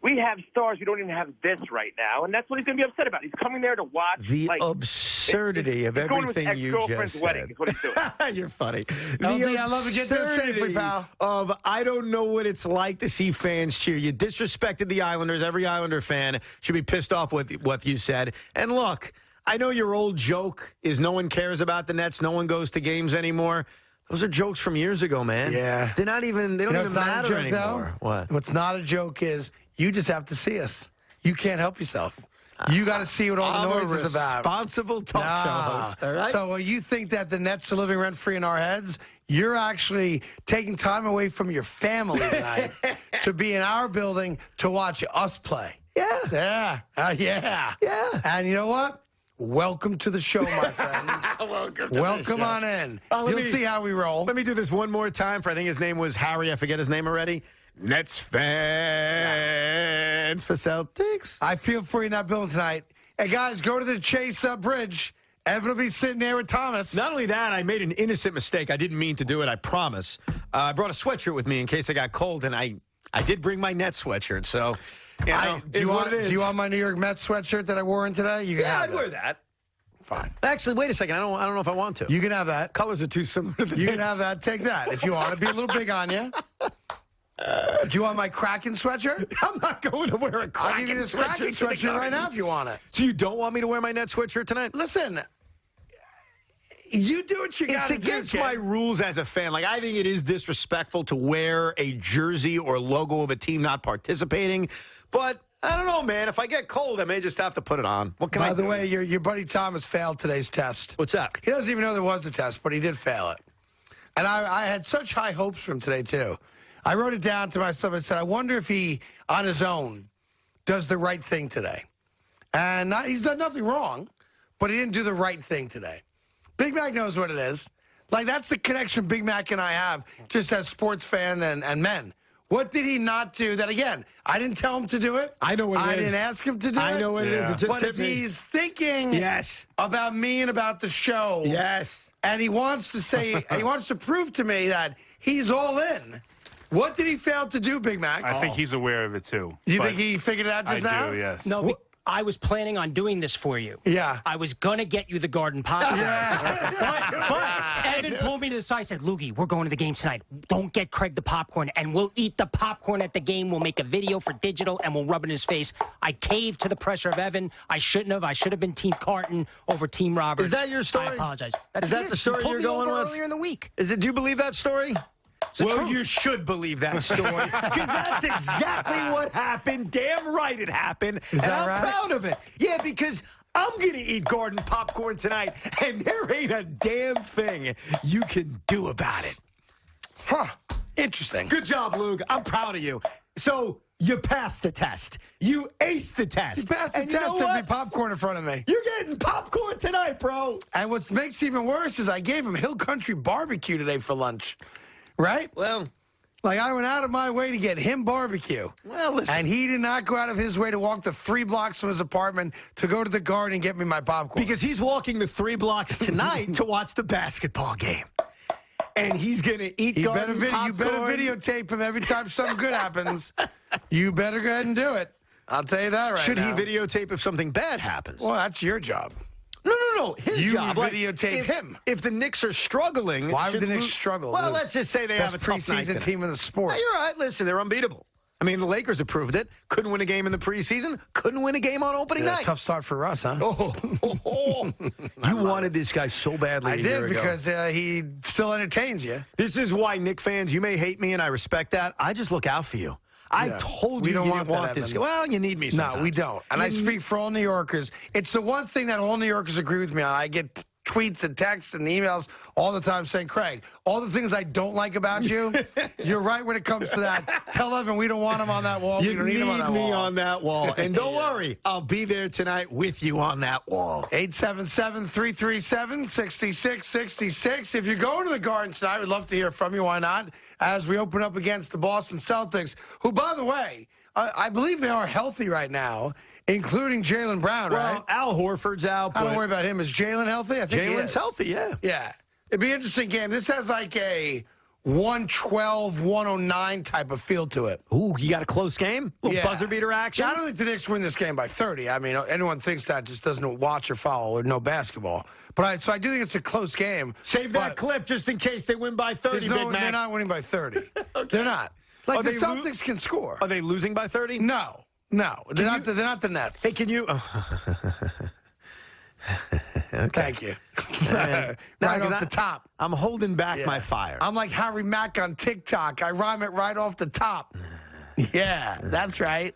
we have stars. We don't even have this right now. And that's what he's going to be upset about. He's coming there to watch. The absurdity of everything you just said. Wedding is what he's doing. You're funny. LD, I love it. Get there safely, pal. Of I don't know what it's like to see fans cheer. You disrespected the Islanders. Every Islander fan should be pissed off with what you said. And look, I know your old joke is no one cares about the Nets. No one goes to games anymore. Those are jokes from years ago, man. Yeah. They're not even, they don't even matter anymore. What? What's not a joke is you just have to see us. You can't help yourself. You got to see what all the noise is about. Responsible talk show host. All right? So you think that the Nets are living rent-free in our heads? You're actually taking time away from your family tonight to be in our building to watch us play. Yeah. Yeah. And you know what? Welcome to the show, my friends. Welcome on in. You'll see how we roll. Let me do this one more time. I think his name was Harry. I forget his name already. Nets fans for Celtics. I feel for you in that building tonight. Hey, guys, go to the Chase Bridge Evan will be sitting there with Thomas. Not only that, I made an innocent mistake. I didn't mean to do it, I promise. I brought a sweatshirt with me in case I got cold, and I did bring my Nets sweatshirt, so, you know, do you want my New York Mets sweatshirt that I wore in today? You can have I'd wear that. Fine. Actually, wait a second. I don't know if I want to. You can have that. Colors are too similar to the You can Knicks. have that. Take that if you want. It'd be a little big on you. Do you want my Kraken sweatshirt? I'm not going to wear a Kraken I'll give you this Kraken sweatshirt right now if you want it. So you don't want me to wear my Nets sweatshirt tonight? Listen, you do what you got to do. It's against my rules as a fan. Like, I think it is disrespectful to wear a jersey or logo of a team not participating. But I don't know, man. If I get cold, I may just have to put it on. What can I do? By the way, your buddy Thomas failed today's test. What's that? He doesn't even know there was a test, but he did fail it. And I had such high hopes for him today, too. I wrote it down to myself. I said, I wonder if he, on his own, does the right thing today. And he's done nothing wrong, but he didn't do the right thing today. Big Mac knows what it is. Like, that's the connection Big Mac and I have, just as sports fan and men. What did he not do that, again, I didn't tell him to do it. I know what it is. I didn't ask him to do it. I know what it is. It just but hit if me. he's thinking about me and about the show. Yes. And he wants to say, he wants to prove to me that he's all in. What did he fail to do, Big Mac? I think he's aware of it, too. You think he figured it out just now? I do, yes. No, I was planning on doing this for you. Yeah. I was going to get you the garden popcorn. Yeah. But Evan pulled me to the side and said, Loogie, we're going to the game tonight. Don't get Craig the popcorn, and we'll eat the popcorn at the game. We'll make a video for digital, and we'll rub it in his face. I caved to the pressure of Evan. I shouldn't have. I should have been Team Carton over Team Roberts. Is that your story? I apologize. Is that the story you're going with? Earlier in the week. Do you believe that story? Well, truth. you should believe that story because that's exactly what happened. Damn right it happened. Is and that I'm right? proud of it. Yeah, because I'm going to eat garden popcorn tonight, and there ain't a damn thing you can do about it. Huh. Interesting. Good job, Luke. I'm proud of you. So you passed the test. You aced the test. You passed the and test you know and what? be popcorn in front of me. You're getting popcorn tonight, bro. And what makes it even worse is I gave him Hill Country Barbecue today for lunch. Right? Well, like I went out of my way to get him barbecue. Well, listen. And he did not go out of his way to walk the 3 blocks from his apartment to go to the garden and get me my popcorn. Because he's walking the 3 blocks tonight to watch the basketball game. And he's going to eat garden popcorn. You better videotape him every time something good happens. You better go ahead and do it. I'll tell you that right Should now. he videotape if something bad happens? Well, that's your job. No. His You job. videotape him. If the Knicks are struggling. Why would the should Knicks struggle? Well, let's just say they Best have a tough night preseason today. team in the sport. No, you're right. Listen, they're unbeatable. I mean, the Lakers have proved it. Couldn't win a game in the preseason. Couldn't win a game on opening night. Tough start for us, huh? You wanted this guy so badly. I a year did ago. because he still entertains you. This is why, Knicks fans, you may hate me, and I respect that. I just look out for you. I told We you don't you want didn't that, want this. Evan. Well, you need me sometimes. No, we don't. And I speak for all New Yorkers. It's the one thing that all New Yorkers agree with me on. I get tweets and texts and emails all the time saying, Craig, all the things I don't like about you, you're right when it comes to that. Tell Evan we don't want him on that wall. You We don't need him on that me wall. on that wall. And don't worry, I'll be there tonight with you on that wall. 877-337-6666. If you're going to the Garden tonight, we'd love to hear from you. Why not? As we open up against the Boston Celtics, who, by the way, I believe they are healthy right now, including Jaylen Brown, right? Well, Al Horford's out. I don't worry about him. Is Jaylen healthy? I think he Jalen's is. healthy, yeah. Yeah. It'd be an interesting game. This has like a 112-109 type of feel to it. Ooh, you got a close game? Little buzzer beater action? Yeah, I don't think the Knicks win this game by 30. I mean, anyone thinks that just doesn't watch or follow or know basketball. But so I do think it's a close game. Save that clip just in case they win by 30, Big Mac. They're not winning by 30. Okay. They're not. Like Are the they Celtics can score. Are they losing by 30? No. They're not the Nets. Hey, can you... Okay. Thank you. No, right 'cause off the top. I'm holding back my fire. I'm like Harry Mack on TikTok. I rhyme it right off the top. Yeah, that's right.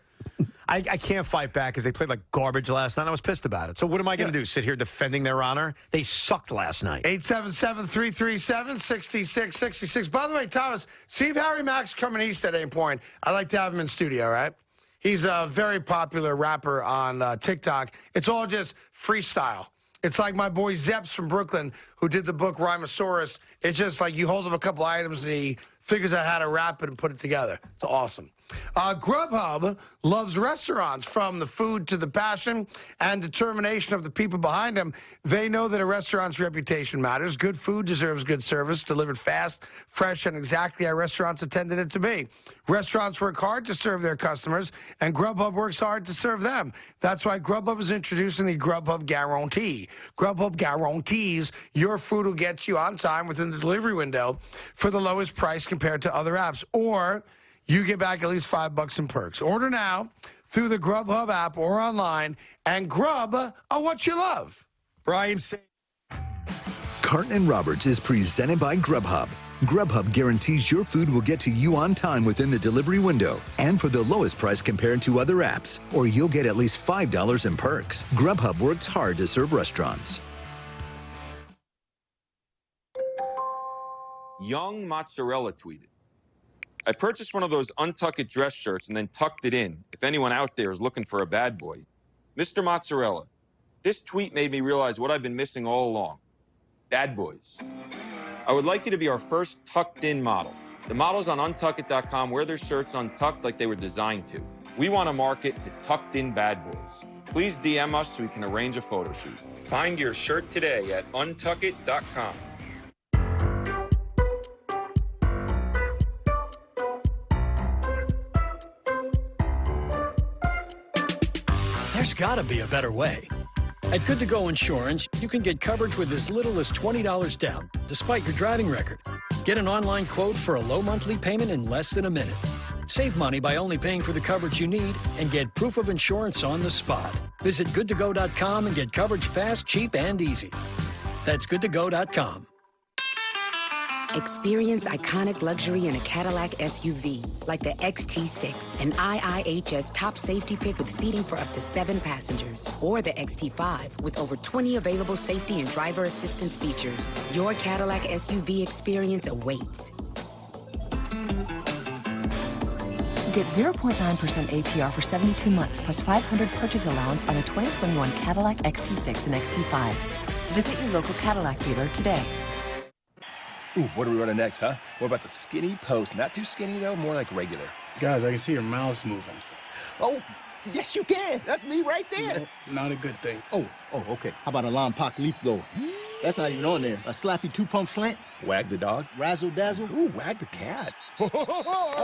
I can't fight back because they played like garbage last night. I was pissed about it. So what am I going to do? Sit here defending their honor? They sucked last night. 877-337-6666. By the way, Thomas, see if Harry Mack's coming east at any point. I'd like to have him in studio, right? He's a very popular rapper on TikTok. It's all just freestyle. It's like my boy Zeps from Brooklyn who did the book Rhymosaurus. It's just like you hold him a couple items and he figures out how to rap it and put it together. It's awesome. Grubhub loves restaurants, from the food to the passion and determination of the people behind them. They know that a restaurant's reputation matters. Good food deserves good service, delivered fast, fresh, and exactly how restaurants intended it to be. Restaurants work hard to serve their customers, and Grubhub works hard to serve them. That's why Grubhub is introducing the Grubhub Guarantee. Grubhub guarantees your food will get to you on time within the delivery window for the lowest price compared to other apps, or you get back at least $5 in perks. Order now through the Grubhub app or online, and grub on what you love. Brian, Carton Roberts is presented by Grubhub. Grubhub guarantees your food will get to you on time within the delivery window and for the lowest price compared to other apps, or you'll get at least $5 in perks. Grubhub works hard to serve restaurants. Young Mozzarella tweeted, I purchased one of those untucked dress shirts and then tucked it in. If anyone out there is looking for a bad boy. Mr. Mozzarella, this tweet made me realize what I've been missing all along. Bad boys. I would like you to be our first tucked-in model. The models on untuckit.com wear their shirts untucked like they were designed to. We want to market to tucked-in bad boys. Please DM us so we can arrange a photo shoot. Find your shirt today at untuckit.com. There's got to be a better way. At Good To Go Insurance, you can get coverage with as little as $20 down, despite your driving record. Get an online quote for a low monthly payment in less than a minute. Save money by only paying for the coverage you need and get proof of insurance on the spot. Visit goodtogo.com and get coverage fast, cheap, and easy. That's goodtogo.com. Experience iconic luxury in a Cadillac SUV, like the XT6, an IIHS top safety pick with seating for up to 7 passengers. Or the XT5, with over 20 available safety and driver assistance features. Your Cadillac SUV experience awaits. Get 0.9% APR for 72 months, plus $500 purchase allowance on a 2021 Cadillac XT6 and XT5. Visit your local Cadillac dealer today. Ooh, what are we running next, huh? What about the skinny post? Not too skinny, though, more like regular. Guys, I can see your mouth's moving. Oh, yes, you can. That's me right there. No, not a good thing. Oh, okay. How about a Lompoc leaf blower? That's not even on there. A slappy 2-pump slant? Wag the dog. Razzle dazzle? Ooh, wag the cat. All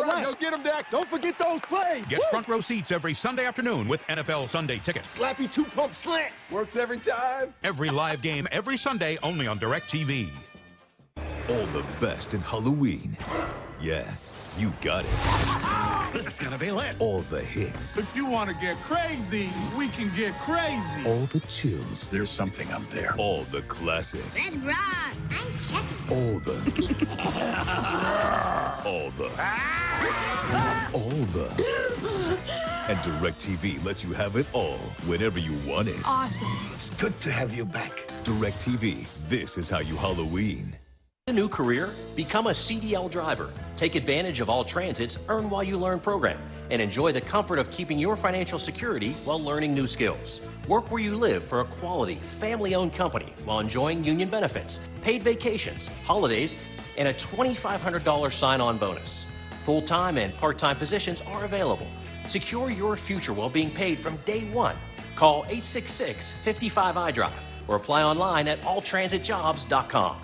right, go get him, Dak. Don't forget those plays. Get front row seats every Sunday afternoon with NFL Sunday tickets. Slappy 2-pump slant. Works every time. Every live game, every Sunday, only on DirecTV. All the best in Halloween. Yeah, you got it. This is gonna be lit. All the hits. If you want to get crazy, we can get crazy. All the chills. There's something up there. All the classics. Red Rock, I'm Chucky. All the... all the... And DirecTV lets you have it all whenever you want it. Awesome. It's good to have you back. DirecTV, this is how you Halloween. A new career? Become a CDL driver. Take advantage of All Transit's Earn While You Learn program and enjoy the comfort of keeping your financial security while learning new skills. Work where you live for a quality, family-owned company while enjoying union benefits, paid vacations, holidays, and a $2,500 sign-on bonus. Full-time and part-time positions are available. Secure your future while being paid from day one. Call 866-55-iDrive or apply online at alltransitjobs.com.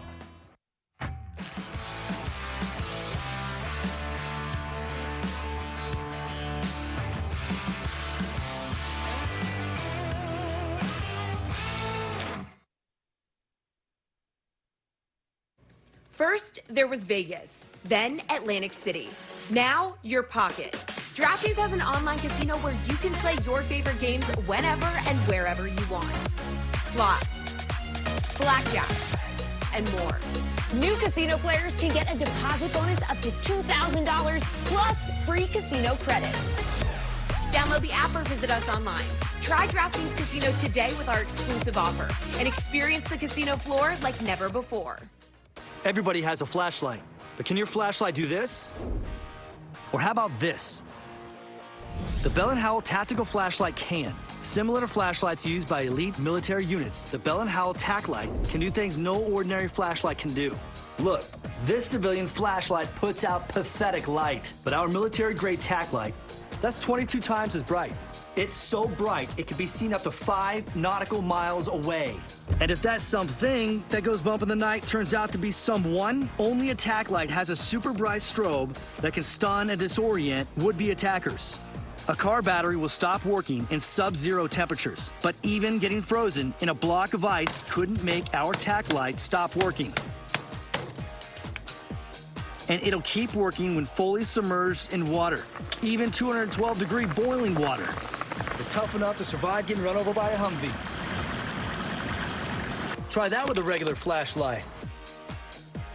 First, there was Vegas, then Atlantic City. Now, your pocket. DraftKings has an online casino where you can play your favorite games whenever and wherever you want. Slots, blackjack, and more. New casino players can get a deposit bonus up to $2,000 plus free casino credits. Download the app or visit us online. Try DraftKings Casino today with our exclusive offer and experience the casino floor like never before. Everybody has a flashlight, but can your flashlight do this? Or how about this? The Bell & Howell Tactical Flashlight can. Similar to flashlights used by elite military units, the Bell & Howell TAC Light can do things no ordinary flashlight can do. Look, This civilian flashlight puts out pathetic light, but our military-grade tack light, that's 22 times as bright. It's so bright, it can be seen up to 5 nautical miles away. And if that something that goes bump in the night turns out to be someone, only a tack light has a super bright strobe that can stun and disorient would-be attackers. A car battery will stop working in sub-zero temperatures, but even getting frozen in a block of ice couldn't make our tack light stop working. And it'll keep working when fully submerged in water, even 212-degree boiling water. It's tough enough to survive getting run over by a Humvee. Try that with a regular flashlight.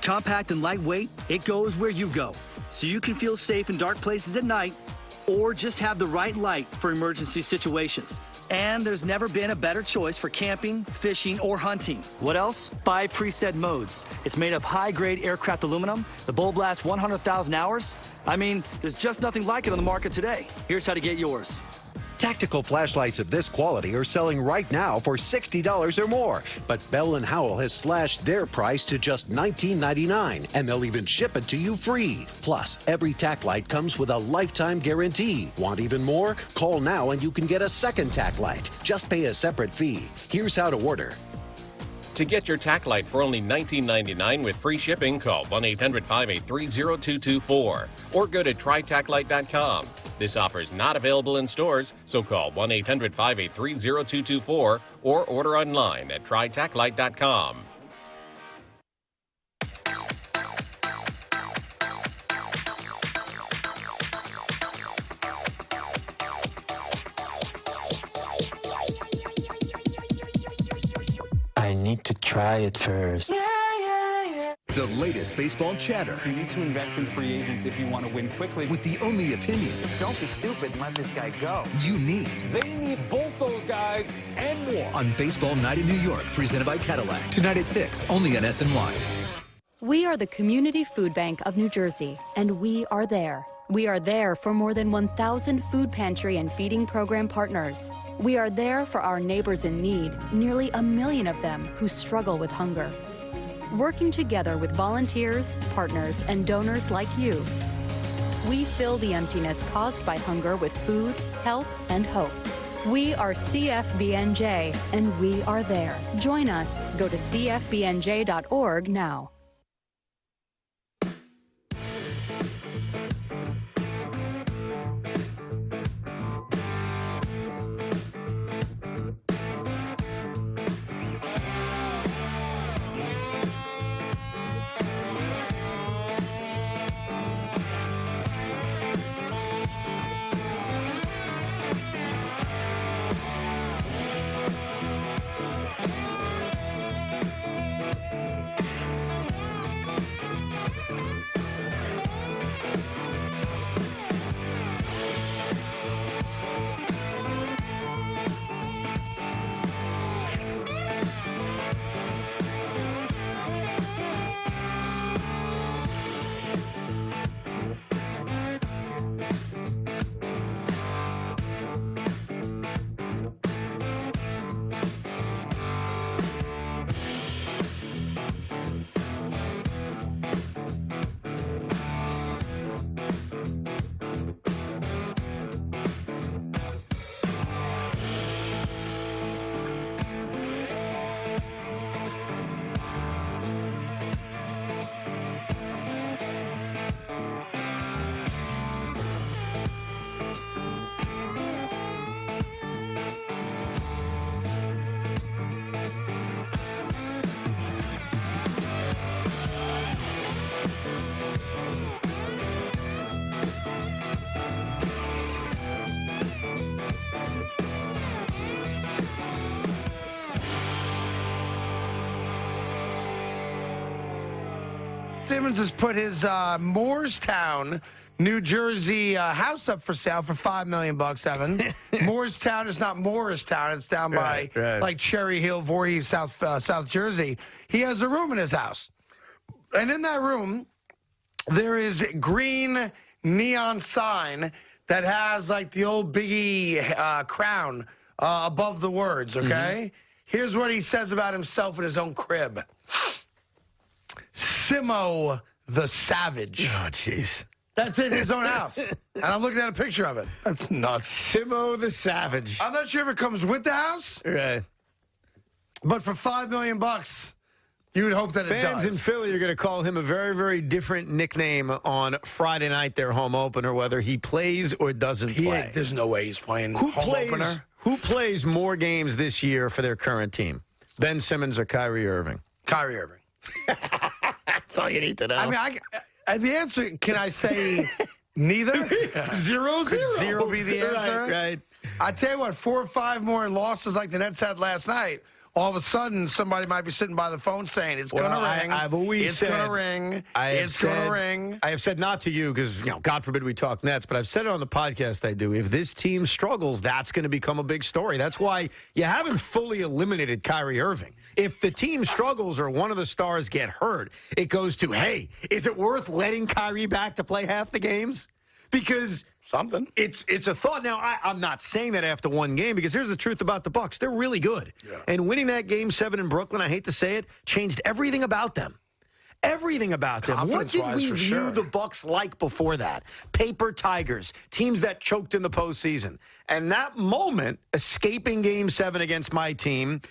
Compact and lightweight, it goes where you go, so you can feel safe in dark places at night, or just have the right light for emergency situations. And there's never been a better choice for camping, fishing, or hunting. What else? 5 preset modes. It's made of high-grade aircraft aluminum. The bulb lasts 100,000 hours. I mean, there's just nothing like it on the market today. Here's how to get yours. Tactical flashlights of this quality are selling right now for $60 or more. But Bell & Howell has slashed their price to just $19.99, and they'll even ship it to you free. Plus, every tack light comes with a lifetime guarantee. Want even more? Call now and you can get a second tack light. Just pay a separate fee. Here's how to order. To get your tack light for only $19.99 with free shipping, call 1-800-583-0224 or go to trytacklight.com. This offer is not available in stores, so call 1-800-583-0224 or order online at trytacklight.com. I need to try it first. The latest baseball chatter. You need to invest in free agents if you want to win quickly. With the only opinions. Don't be stupid and let this guy go. You need. They need both those guys and more. On Baseball Night in New York, presented by Cadillac. Tonight at 6, only on SNY. We are the Community Food Bank of New Jersey, and we are there. We are there for more than 1,000 food pantry and feeding program partners. We are there for our neighbors in need, nearly 1 million of them who struggle with hunger. Working together with volunteers, partners, and donors like you, we fill the emptiness caused by hunger with food, health, and hope. We are CFBNJ, and we are there. Join us. Go to cfbnj.org now. Simmons has put his Moorestown, New Jersey house up for sale for $5 million, Evan. Moorestown is not Morristown. It's down by like Cherry Hill, Voorhees, South Jersey. He has a room in his house. And in that room, there is green neon sign that has like the old Biggie crown above the words, okay? Here's what he says about himself in his own crib. Simo the Savage. Oh, jeez. That's in his own house. And I'm looking at a picture of it. That's nuts. Simo the Savage. I'm not sure if it comes with the house. Right. But for $5 million, you would hope that it does. Fans in Philly are going to call him a very, very different nickname on Friday night, their home opener, whether he plays or doesn't play. There's no way he's playing home opener. Who plays more games this year for their current team? Ben Simmons or Kyrie Irving? Kyrie Irving. That's all you need to know. I mean, the answer, can I say neither? 0-0. Could 0 be the answer? Right. I tell you what, 4 or 5 more losses like the Nets had last night, all of a sudden somebody might be sitting by the phone saying, it's going to ring. I've always said. It's going to ring. It's going to ring. I have said, not to you because, God forbid we talk Nets, but I've said it on the podcast I do. If this team struggles, that's going to become a big story. That's why you haven't fully eliminated Kyrie Irving. If the team struggles or one of the stars get hurt, it goes to, hey, is it worth letting Kyrie back to play half the games? Because something. It's a thought. Now, I'm not saying that after one game because here's the truth about the Bucks. They're really good. Yeah. And winning that Game 7 in Brooklyn, I hate to say it, changed everything about them. Everything about them. What did we view the Bucks like before that? Paper tigers, teams that choked in the postseason. And that moment, escaping Game 7 against my team,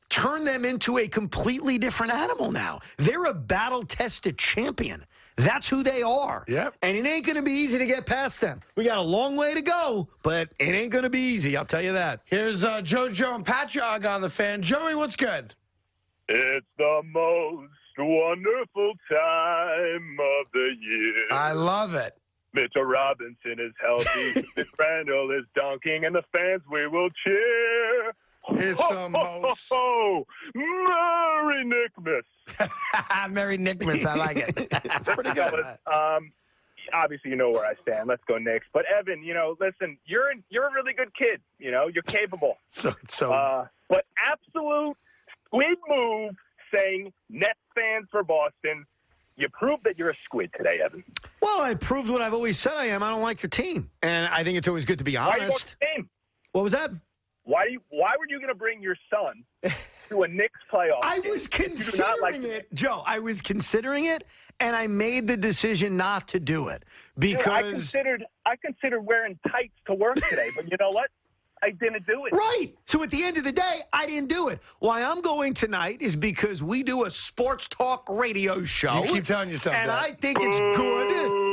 turned them into a completely different animal now. They're a battle-tested champion. That's who they are. Yep. And it ain't going to be easy to get past them. We got a long way to go, but it ain't going to be easy, I'll tell you that. Here's JoJo and Patchog on the Fan. Joey, what's good? It's the most wonderful time of the year. I love it. Mitchell Robinson is healthy. Miss Randall is dunking, and the fans, we will cheer. It's the most. Merry Nickmas. Merry Nickmas. I like it. It's pretty good. Obviously, you know where I stand. Let's go Knicks. But, Evan, listen, you're a really good kid. You're capable. But absolute squid move saying Nets fans for Boston. You proved that you're a squid today, Evan. Well, I proved what I've always said I am. I don't like your team. And I think it's always good to be honest. Why do you want the team? What was that? Why were you going to bring your son to a Knicks playoff? I was considering it, Joe. I was considering it, and I made the decision not to do it because I considered wearing tights to work today, but you know what? I didn't do it. Right. So at the end of the day, I didn't do it. Why I'm going tonight is because we do a sports talk radio show. You keep telling yourself and that. I think it's good.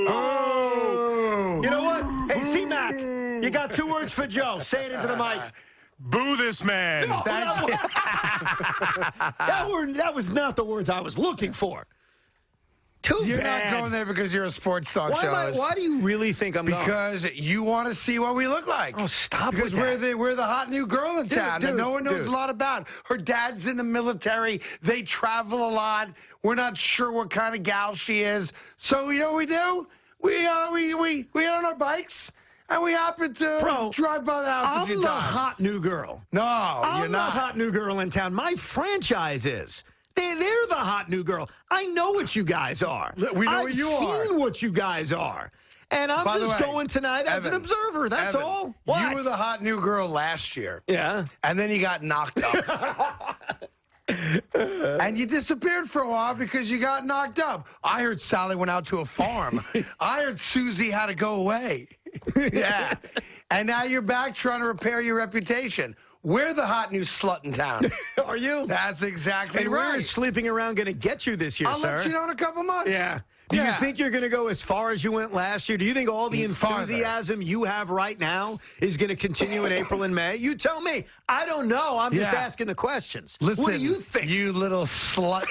Oh. You know what? Hey, C-Mac, you got 2 words for Joe. Say it into the mic. Boo this man. No, that was not the words I was looking for. You're not going there because you're a sports talk show. Why do you really think I'm going? Because you want to see what we look like. Oh, stop Because with that. we're the hot new girl in town that no one knows a lot about. Her dad's in the military. They travel a lot. We're not sure what kind of gal she is. So you know what we do? We get on our bikes. And we happen to drive by the house a few times. I'm the hot new girl. No, I'm you're not. the hot new girl in town. My franchise is. They're the hot new girl. I know what you guys are. We know what you are. I've seen what you guys are. And I'm just going tonight as an observer. That's all. What? You were the hot new girl last year. Yeah. And then you got knocked up. And you disappeared for a while because you got knocked up. I heard Sally went out to a farm. I heard Susie had to go away. Yeah. And now you're back trying to repair your reputation. We're the hot new slut in town. Are you? That's exactly and right. And where is sleeping around going to get you this year, I'll let you know in a couple months. Yeah. Do you think you're going to go as far as you went last year? Do you think all the enthusiasm you have right now is going to continue in April and May? You tell me. I don't know. I'm just asking the questions. Listen, what do you think? You little slut.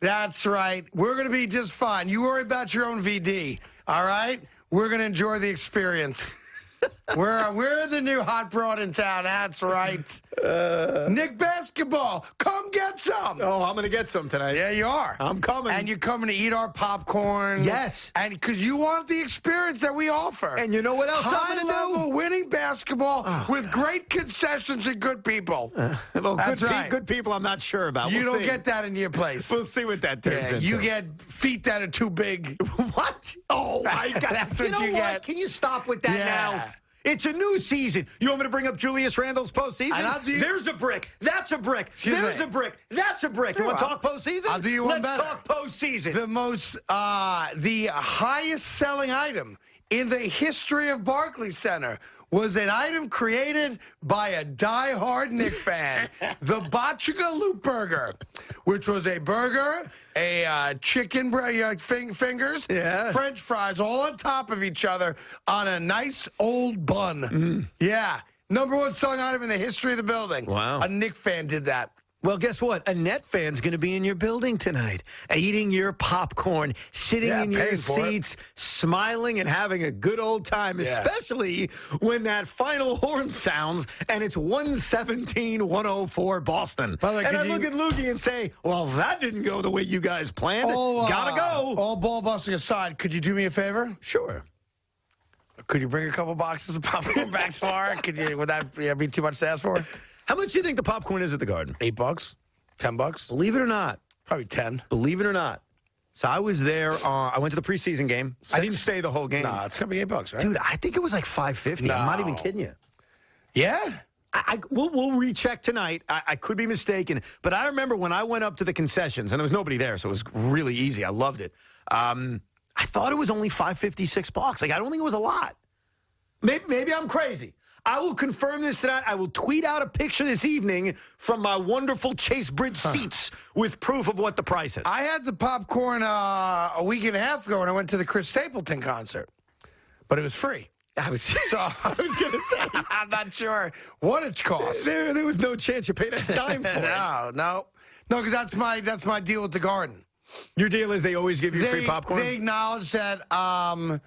That's right. We're going to be just fine. You worry about your own VD, all right? We're going to enjoy the experience. We're the new hot broad in town. That's right. Nick Basketball, come get some. Oh, I'm going to get some tonight. Yeah, you are. I'm coming. And you're coming to eat our popcorn. Yes. And because you want the experience that we offer. And you know what else I'm going to do? High-level winning basketball with great concessions and good people. Well, that's right. Good people I'm not sure about. You don't get that in your place. We'll see what that turns into. You get feet that are too big. What? Oh, my God. That's what you you get. Can you stop with that now? It's a new season. You want me to bring up Julius Randle's postseason? There's a brick. That's a brick. There's a brick. That's a brick. You want to talk postseason? I'll do you one better. Let's talk postseason. The highest selling item in the history of Barclays Center was an item created by a die-hard Knick fan, the Botchiga Loop Burger, which was a burger, a chicken fingers, French fries, all on top of each other on a nice old bun. Yeah. Number one selling item in the history of the building. Wow. A Knick fan did that. Well, guess what? A Net fan's going to be in your building tonight, eating your popcorn, sitting in your seats, smiling and having a good old time, especially when that final horn sounds and it's 117-104 Boston. And I look at Loogie and say, well, that didn't go the way you guys planned. Gotta go. All ball busting aside, could you do me a favor? Sure. Could you bring a couple boxes of popcorn back tomorrow? Would that be too much to ask for? How much do you think the popcorn is at the Garden? $8, $10. Believe it or not. Probably 10. Believe it or not. So I was there. I went to the preseason game. I didn't stay the whole game. Nah, it's going to be $8, right? Dude, I think it was like $5.50. No. I'm not even kidding you. Yeah? We'll recheck tonight. I could be mistaken. But I remember when I went up to the concessions, and there was nobody there, so it was really easy. I loved it. I thought it was only $5.56. Like, I don't think it was a lot. Maybe I'm crazy. I will confirm this tonight. I will tweet out a picture this evening from my wonderful Chase Bridge seats with proof of what the price is. I had the popcorn a week and a half ago when I went to the Chris Stapleton concert, but it was free. I was going to say, I'm not sure what it cost. There was no chance you paid a dime for it. No, because that's my deal with the Garden. Your deal is they always give you free popcorn? They acknowledge that,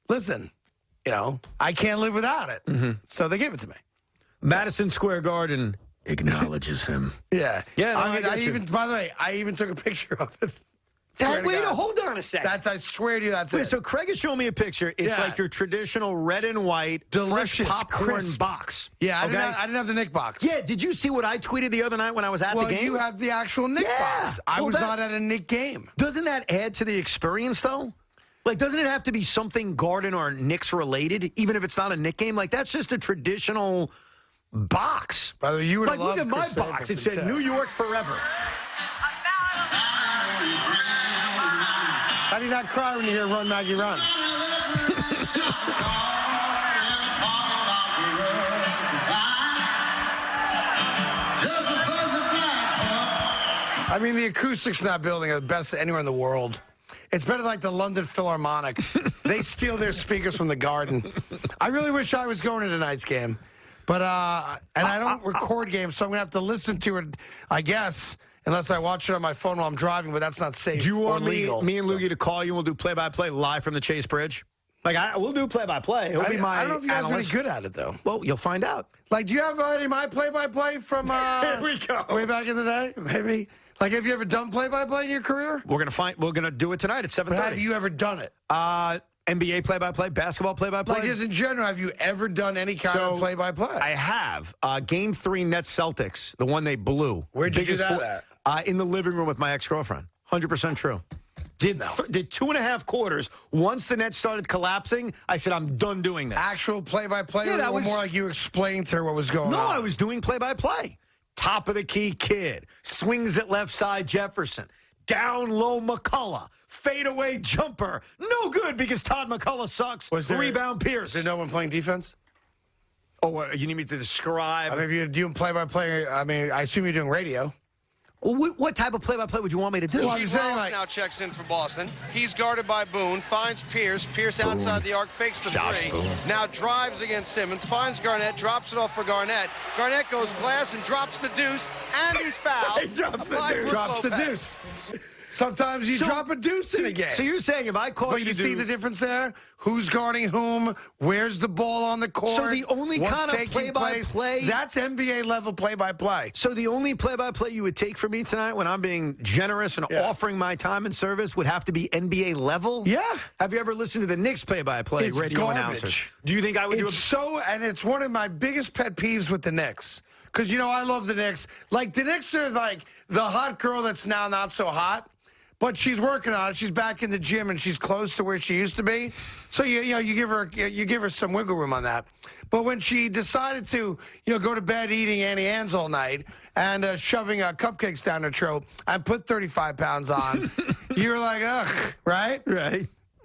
listen, I can't live without it. So they give it to me. Madison Square Garden acknowledges him. Yeah. Yeah. No, I even, by the way, I even took a picture of it. Hold on a second. I swear to you, that's it. So Craig is showing me a picture. It's like your traditional red and white, delicious fresh popcorn crisp box. Yeah, I didn't have the Knick box. Yeah, did you see what I tweeted the other night when I was at the game? Well, you had the actual Knick box. I was not at a Knick game. Doesn't that add to the experience, though? Like, doesn't it have to be something Garden or Knicks related, even if it's not a Knick game? Like, that's just a traditional box. By the way, you would have loved look at my Chris box. It said New York forever. How do you not cry when you hear Run, Maggie, Run? I mean, the acoustics in that building are the best anywhere in the world. It's better like the London Philharmonic. They steal their speakers from the Garden. I really wish I was going to tonight's game. But, and I don't record games, so I'm going to have to listen to it, I guess, unless I watch it on my phone while I'm driving, but that's not safe. Do you want me and Loogie to call you and we'll do play-by-play live from the Chase Bridge? Like, we'll do play-by-play. He'll be my I don't know if you guys analyst. are really good at it, though. Well, you'll find out. Like, do you have any of my play-by-play from Here we go. way back in the day? Maybe. Like, have you ever done play-by-play in your career? We're gonna do it tonight at 7:30. But have you ever done it? NBA play-by-play, basketball play-by-play. Like, just in general, have you ever done any kind of play-by-play? I have. Game 3 Nets Celtics, the one they blew. Where'd you do that at? In the living room with my ex-girlfriend. 100% true. Did 2.5 quarters. Once the Nets started collapsing, I said, I'm done doing this. Actual play-by-play? Yeah, that or was more like you explained to her what was going on? No, I was doing play-by-play. Top of the key kid. Swings at left side Jefferson. Down low McCullough. Fadeaway jumper. No good because Todd McCullough sucks. Rebound Pierce. Was there no one playing defense? Oh, you need me to describe? I mean, if you're doing play-by-play, I mean, I assume you're doing radio. Well, what type of play-by-play would you want me to do? Well, I'm saying, like, now checks in for Boston. He's guarded by Boone, finds Pierce. Pierce outside the arc, fakes the three. Now drives against Simmons, finds Garnett, drops it off for Garnett. Garnett goes glass and drops the deuce, and he's fouled. He drops the deuce. Drops the deuce. Sometimes you drop a deuce in a game. So you're saying if I call but you you to see do... the difference there? Who's guarding whom? Where's the ball on the court? So the only What's kind of taking play-by-play... place? That's NBA level play-by-play. So the only play-by-play you would take from me tonight when I'm being generous and offering my time and service would have to be NBA level? Yeah. Have you ever listened to the Knicks play-by-play radio garbage. announcers? Do you think I would do it? And it's one of my biggest pet peeves with the Knicks. Because, I love the Knicks. Like, the Knicks are like the hot girl that's now not so hot. but she's working on it. She's back in the gym, and she's close to where she used to be. So you give her some wiggle room on that. But when she decided to go to bed eating Annie Ann's all night and shoving cupcakes down her throat and put 35 pounds on, you're like, ugh, right?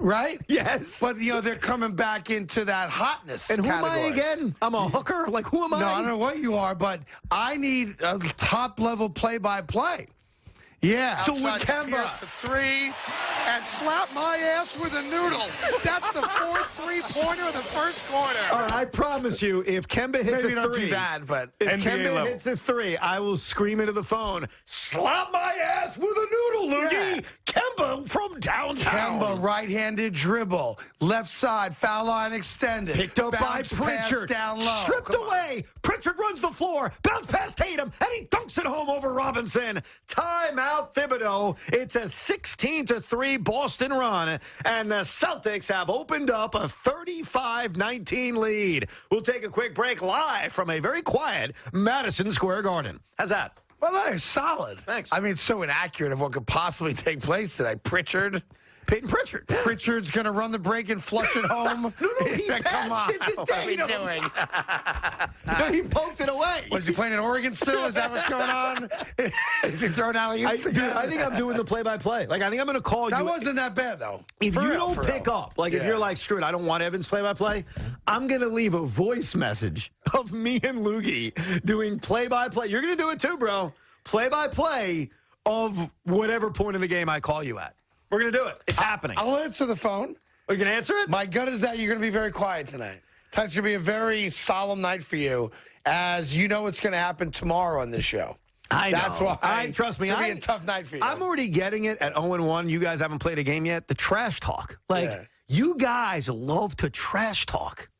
Right? Yes. But, they're coming back into that hotness And who category. am I again? I'm a hooker? Like, who am I? No, I don't know what you are, but I need a top-level play-by-play. Yeah. So with Pierce the three, and slap my ass with a noodle. That's the fourth three-pointer in the first quarter. All right, I promise you, if Kemba hits Maybe a don't three, do that, but if NBA Kemba level. hits a three, I will scream into the phone, slap my ass with a noodle, Loogie. Yeah. Kemba from downtown. Kemba, right-handed dribble, left side, foul line extended. Picked up by bounce pass Pritchard. down low. Stripped away. Pritchard runs the floor. Bounce past Tatum. And he dunks it home over Robinson. Timeout Thibodeau. It's a 16-3 Boston run. And the Celtics have opened up a 35-19 lead. We'll take a quick break live from a very quiet Madison Square Garden. How's that? Well, that is solid. Thanks. I mean, it's so inaccurate of what could possibly take place tonight. Peyton Pritchard. Pritchard's going to run the break and flush it home. No, he Come passed on. it to What are we Tatum. doing? No, he poked it away. Was he playing in Oregon still? Is that what's going on? Is he throwing alley-oops? I think I'm doing the play-by-play. Like, I think I'm going to call you. That wasn't that bad, though. If For you real, don't for pick real. up, like if you're like, screw it, I don't want Evans play-by-play, I'm going to leave a voice message of me and Loogie doing play-by-play. You're going to do it too, bro. Play-by-play of whatever point in the game I call you at. We're going to do it. It's happening. I'll answer the phone. Are you going to answer it? My gut is that you're going to be very quiet tonight. Tonight's going to be a very solemn night for you, as you know what's going to happen tomorrow on this show. I know. That's why. Trust me. It's going to be a tough night for you. I'm already getting it at 0-1. You guys haven't played a game yet. The trash talk. Like, you guys love to trash talk.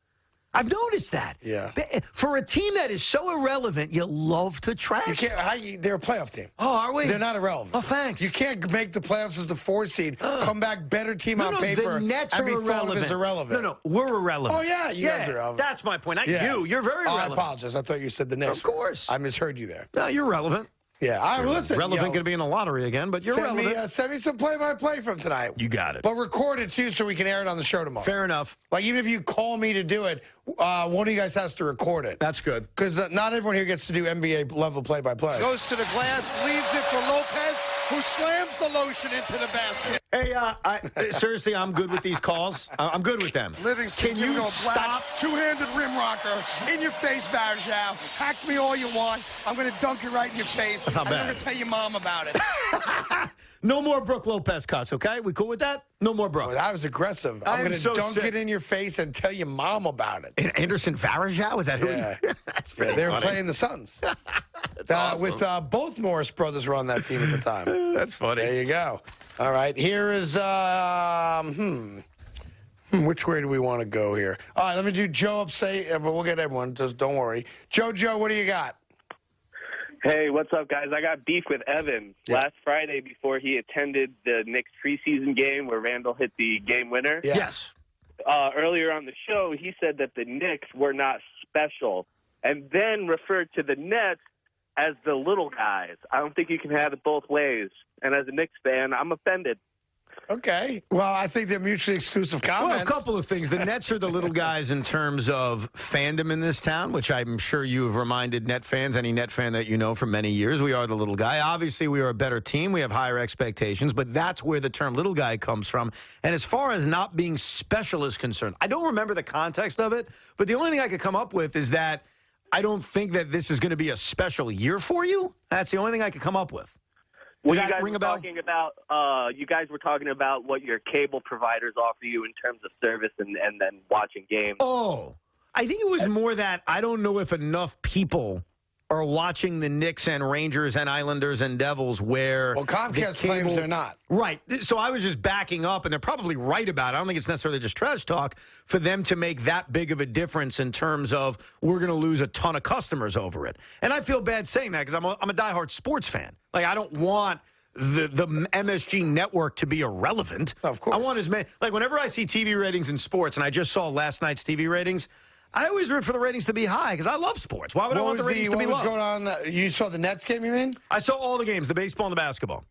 I've noticed that. Yeah. For a team that is so irrelevant, you love to trash. You can't. They're a playoff team. Oh, are we? They're not irrelevant. Oh, thanks. You can't make the playoffs as the 4 seed, come back better team on paper, the Nets and are be thought of irrelevant. as irrelevant. No, we're irrelevant. Oh, yeah, you guys are irrelevant. That's my point. Not you. You're very I relevant. apologize. I thought you said the Knicks. Of course. I misheard you there. No, you're relevant. Yeah, I listen. Relevant going to be in the lottery again, but you're relevant. Send me some play-by-play from tonight. You got it. But record it, too, so we can air it on the show tomorrow. Fair enough. Like, even if you call me to do it, one of you guys has to record it. That's good. Because not everyone here gets to do NBA-level play-by-play. Goes to the glass, leaves it for Lopez, who slams the lotion into the basket. Hey, seriously, I'm good with these calls. I'm good with them. Livingston, Can you go stop? Two-handed rim rocker in your face, Varejao. Hack me all you want. I'm going to dunk it right in your face. That's not and bad. I'm going to tell your mom about it. No more Brook Lopez cuts, okay? We cool with that? No more Brook. Well, that was aggressive. I I'm am going to so dunk sick. it in your face and tell your mom about it. And Anderson Varejao? Is that who? Yeah. That's pretty They were funny. playing the Suns. That's awesome. With both Morris brothers were on that team at the time. That's funny. There you go. All right. Here is, which way do we want to go here? All right, let me do Joe upstate, but we'll get everyone. Just don't worry. Joe, what do you got? Hey, what's up, guys? I got beef with Evan. Last Friday, before he attended the Knicks preseason game where Randall hit the game winner. Yes. Earlier on the show, he said that the Knicks were not special, and then referred to the Nets as the little guys. I don't think you can have it both ways. And as a Knicks fan, I'm offended. Okay. Well, I think they're mutually exclusive comments. Well, a couple of things. The Nets are the little guys in terms of fandom in this town, which I'm sure you have reminded Net fans, any Net fan that you know for many years. We are the little guy. Obviously, we are a better team. We have higher expectations, but that's where the term little guy comes from. And as far as not being special is concerned, I don't remember the context of it, but the only thing I could come up with is that I don't think that this is going to be a special year for you. That's the only thing I could come up with. Well, you guys were talking about what your cable providers offer you in terms of service and then watching games. Oh, I think it was more that I don't know if enough people are watching the Knicks and Rangers and Islanders and Devils where... Well, Comcast claims they're not. Right. So I was just backing up, and they're probably right about it. I don't think it's necessarily just trash talk for them to make that big of a difference in terms of we're going to lose a ton of customers over it. And I feel bad saying that because I'm a diehard sports fan. Like, I don't want the MSG network to be irrelevant. Of course. I want as many... Like, whenever I see TV ratings in sports, and I just saw last night's TV ratings... I always root for the ratings to be high because I love sports. Why would I want the ratings to be low? What was going on? You saw the Nets game, you mean? I saw all the games, the baseball and the basketball.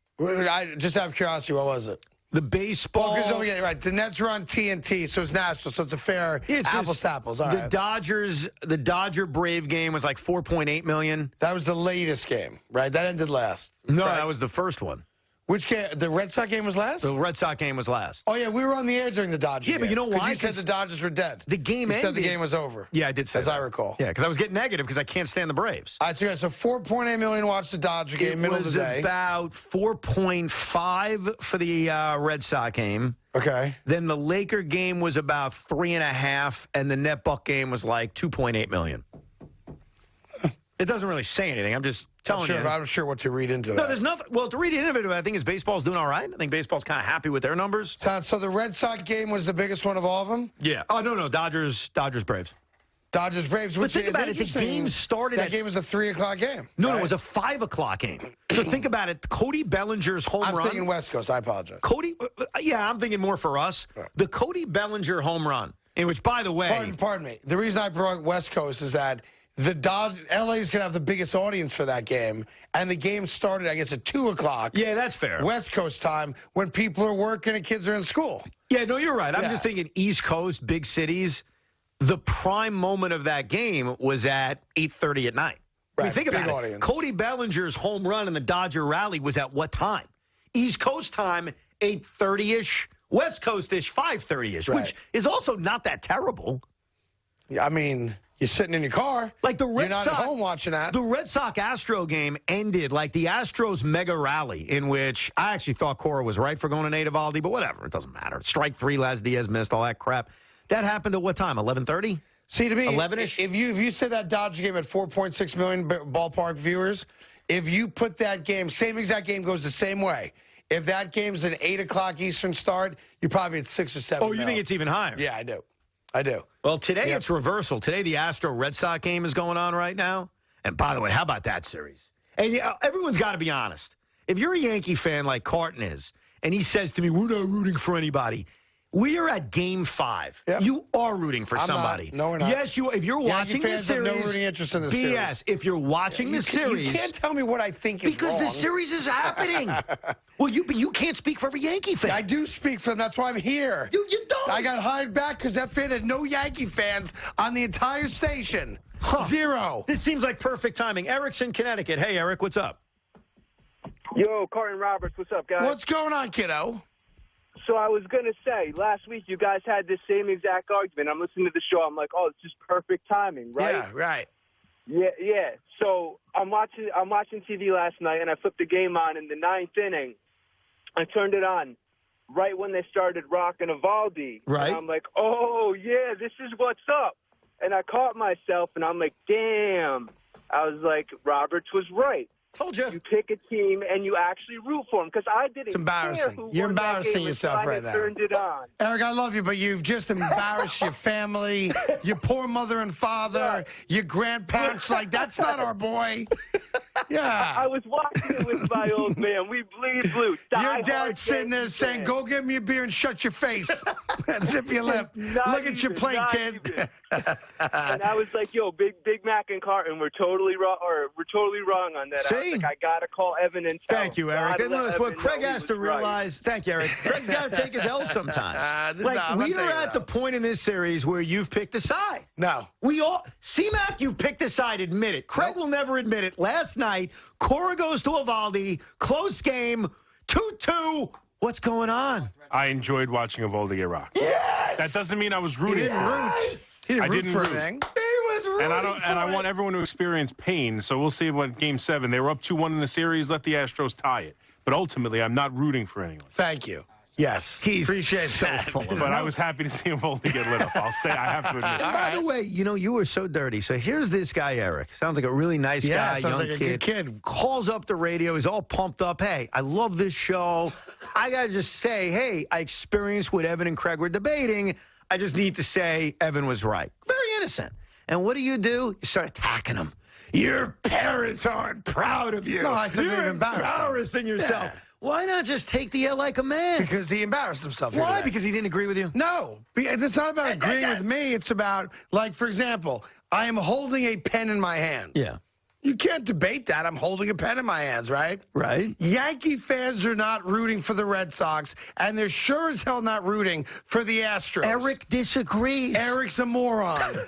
Just out of curiosity, what was it? The baseball. Right. The Nets are on TNT, so it's national, so it's a fair apples to apples. All right. The Dodger Brave game was like $4.8 million. That was the latest game, right? That ended last. No, right. that was the first one. Which game? The Red Sox game was last? The Red Sox game was last. Oh, yeah, we were on the air during the Dodgers game. Yeah, but you know why? You said the Dodgers were dead. The game ended. You said the game was over. Yeah, I did say as that. I recall. Yeah, because I was getting negative because I can't stand the Braves. All right, so 4.8 million watched the Dodger game, middle of the day. It was about 4.5 for the Red Sox game. Okay. Then the Laker game was about 3.5, and the NetBuck game was like 2.8 million. It doesn't really say anything. I'm just telling you. I'm sure what to read into that. No, there's nothing. Well, to read into it, I think is baseball's doing all right. I think baseball's kind of happy with their numbers. So the Red Sox game was the biggest one of all of them? Yeah. Oh, no. Dodgers, Braves. Dodgers, Braves. But think about it. The game started That game was a 3 o'clock game. No, it was a 5 o'clock game. So think about it. Cody Bellinger's home run. I'm thinking West Coast. I apologize. I'm thining more for us. The Cody Bellinger home run, in which, by the way. Pardon me. The reason I brought West Coast is that LA is going to have the biggest audience for that game, and the game started, I guess, at 2 o'clock. Yeah, that's fair. West Coast time when people are working and kids are in school. Yeah, no, you're right. I'm just thinking East Coast, big cities. The prime moment of that game was at 8:30 at night. Right, I mean, think about it. Audience. Cody Bellinger's home run in the Dodger rally was at what time? East Coast time, 8:30-ish. West Coast-ish, 5:30-ish, which is also not that terrible. Yeah, I mean, you're sitting in your car. Like the Red Sox, Sox, at home watching that. The Red Sox-Astro game ended like the Astros mega rally, in which I actually thought Cora was right for going to Nate Eovaldi, but whatever. It doesn't matter. Strike 3, Laz Diaz missed, all that crap. That happened at what time? 11:30? See, to me, 11-ish? If you said that Dodger game at 4.6 million ballpark viewers, if you put that game, same exact game goes the same way. If that game's an 8 o'clock Eastern start, you're probably at 6 or 7. Oh, you think it's even higher? Yeah, I do. Well, today it's reversal. Today the Astro-Red Sox game is going on right now. And by the way, how about that series? And everyone's got to be honest. If you're a Yankee fan like Carton is, and he says to me, we're not rooting for anybody, we are at Game 5. Yep. You are rooting for somebody. No, we're not. Yes, you. If you're watching fans the series, have no rooting interest in the BS. series. If you're watching the series, you can't tell me what I think is because wrong. the series is happening. Well, you can't speak for every Yankee fan. I do speak for them. That's why I'm here. You don't. I got hired back because that fan had no Yankee fans on the entire station. Huh. 0. This seems like perfect timing. Eric's in Connecticut. Hey, Eric, what's up? Yo, Carton Roberts, what's up, guys? What's going on, kiddo? So I was going to say, last week you guys had this same exact argument. I'm listening to the show. I'm like, oh, it's just perfect timing, right? Yeah, right. Yeah. So I'm watching TV last night, and I flipped the game on in the 9th inning. I turned it on right when they started rocking Eovaldi. Right. And I'm like, oh, yeah, this is what's up. And I caught myself, and I'm like, damn. I was like, Roberts was right. Told you. You pick a team and you actually root for them because I didn't. It's embarrassing. Care who You're won that embarrassing game yourself until I right now. Turned it on. Eric, I love you, but you've just embarrassed your family, your poor mother and father, your grandparents. Like, that's not our boy. Yeah. I was watching it with my old man. We bleed blue. Your dad's sitting there saying, go get me a beer and shut your face. And zip your lip. Look at your plate, kid. And I was like, yo, Big Mac and Carton, we're totally wrong on that. See? I was like, I got to call Evan and tell Thank you, Eric. And notice what Craig has to realize. Right. Thank you, Eric. Craig's got to take his L sometimes. We are at the point in this series where you've picked a side. No. C-Mac, you've picked a side. Admit it. Craig will never admit it. Last night, Cora goes to Eovaldi. Close game. 2-2. What's going on? I enjoyed watching Eovaldi get rocked. Yes! That doesn't mean I was rooting for him. He didn't I root didn't for root. anything. And I want everyone to experience pain. So we'll see what Game 7. They were up 2-1 in the series. Let the Astros tie it. But ultimately, I'm not rooting for anyone. Thank you. Yes, appreciate that. But I was happy to see Eovaldi get lit up. I'll say I have to admit. And by the way, you were so dirty. So here's this guy, Eric. Sounds like a really nice guy, young like a good kid. Calls up the radio. He's all pumped up. Hey, I love this show. I got to just say, hey, I experienced what Evan and Craig were debating. I just need to say Evan was right. Very innocent. And what do? You start attacking him. Your parents aren't proud of you. No, I think You're they've embarrassing yourself. Yeah. Why not just take the L like a man? Because he embarrassed himself. Why? Because he didn't agree with you? No. It's not about agreeing with me. It's about, like, for example, I am holding a pen in my hand. Yeah. You can't debate that. I'm holding a pen in my hands, right? Right. Yankee fans are not rooting for the Red Sox, and they're sure as hell not rooting for the Astros. Eric disagrees. Eric's a moron.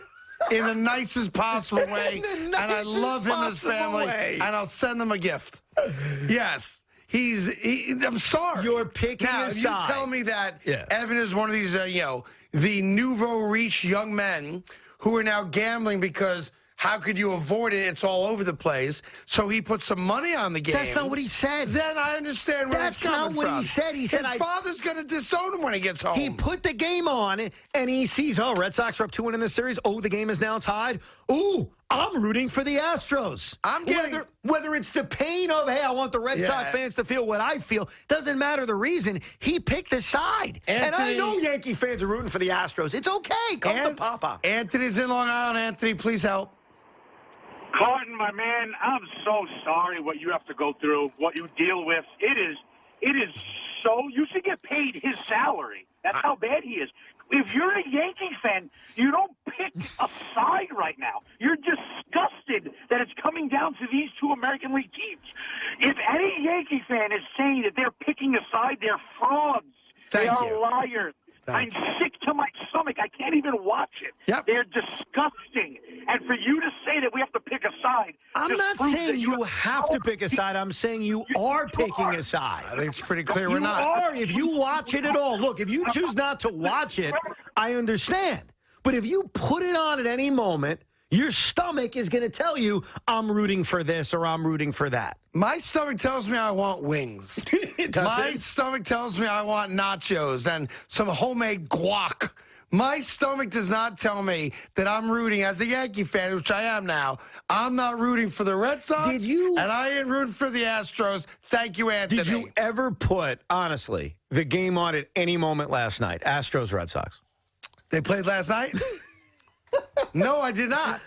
In the nicest possible way. And I love him and his family. And I'll send them a gift. Yes. I'm sorry. You're picking now, a if side. you tell me that Evan is one of these, the nouveau riche young men who are now gambling because how could you avoid it? It's all over the place. So he put some money on the game. That's not what he said. Then I understand where That's he's coming not what from. he said. He said his father's going to disown him when he gets home. He put the game on, and he sees, Red Sox are up 2-1 in this series. Oh, the game is now tied. Ooh, I'm rooting for the Astros. Whether it's the pain of, hey, I want the Red Sox fans to feel what I feel, doesn't matter the reason. He picked a side. And I know Yankee fans are rooting for the Astros. It's okay. Come to Papa. Anthony's in Long Island. Anthony, please help. Carton, my man, I'm so sorry what you have to go through, what you deal with. It is so, you should get paid his salary. That's how bad he is. If you're a Yankee fan, you don't pick a side right now. You're disgusted that it's coming down to these two American League teams. If any Yankee fan is saying that they're picking a side, they're frauds. They are liars. I'm sick to my stomach. I can't even watch it. They're disgusting. And for you to say that we have to pick a side. I'm not saying you have to pick a side. I'm saying you are picking a side. I think it's pretty clear we're not. You are if you watch it at all. Look, if you choose not to watch it, I understand. But if you put it on at any moment, your stomach is going to tell you, I'm rooting for this or I'm rooting for that. My stomach tells me I want wings. My stomach tells me I want nachos and some homemade guac. My stomach does not tell me that I'm rooting, as a Yankee fan, which I am now, I'm not rooting for the Red Sox. And I ain't rooting for the Astros. Thank you, Anthony. Did you ever put, honestly, the game on at any moment last night? Astros, Red Sox. They played last night? No, I did not.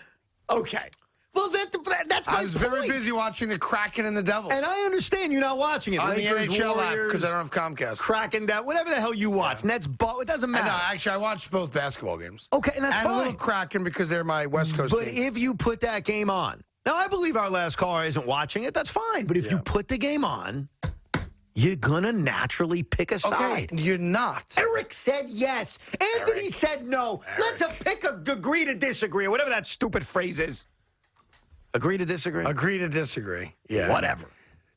Okay. Well, that's my I was very busy watching the Kraken and the Devils. And I understand you're not watching it. On Lakers, the NHL app, Warriors, because I don't have Comcast. Kraken, whatever the hell you watch. And that's it doesn't matter. No, actually, I watched both basketball games. Okay, and that's fine. fine. A little Kraken because they're my West Coast But team. if you put that game on, now I believe our last caller isn't watching it, that's fine. But if you put the game on, you're going to naturally pick a side. Okay, you're not. Eric said yes. Anthony said no. Let's agree to disagree, or whatever that stupid phrase is. Agree to disagree? Agree to disagree. Yeah. Whatever.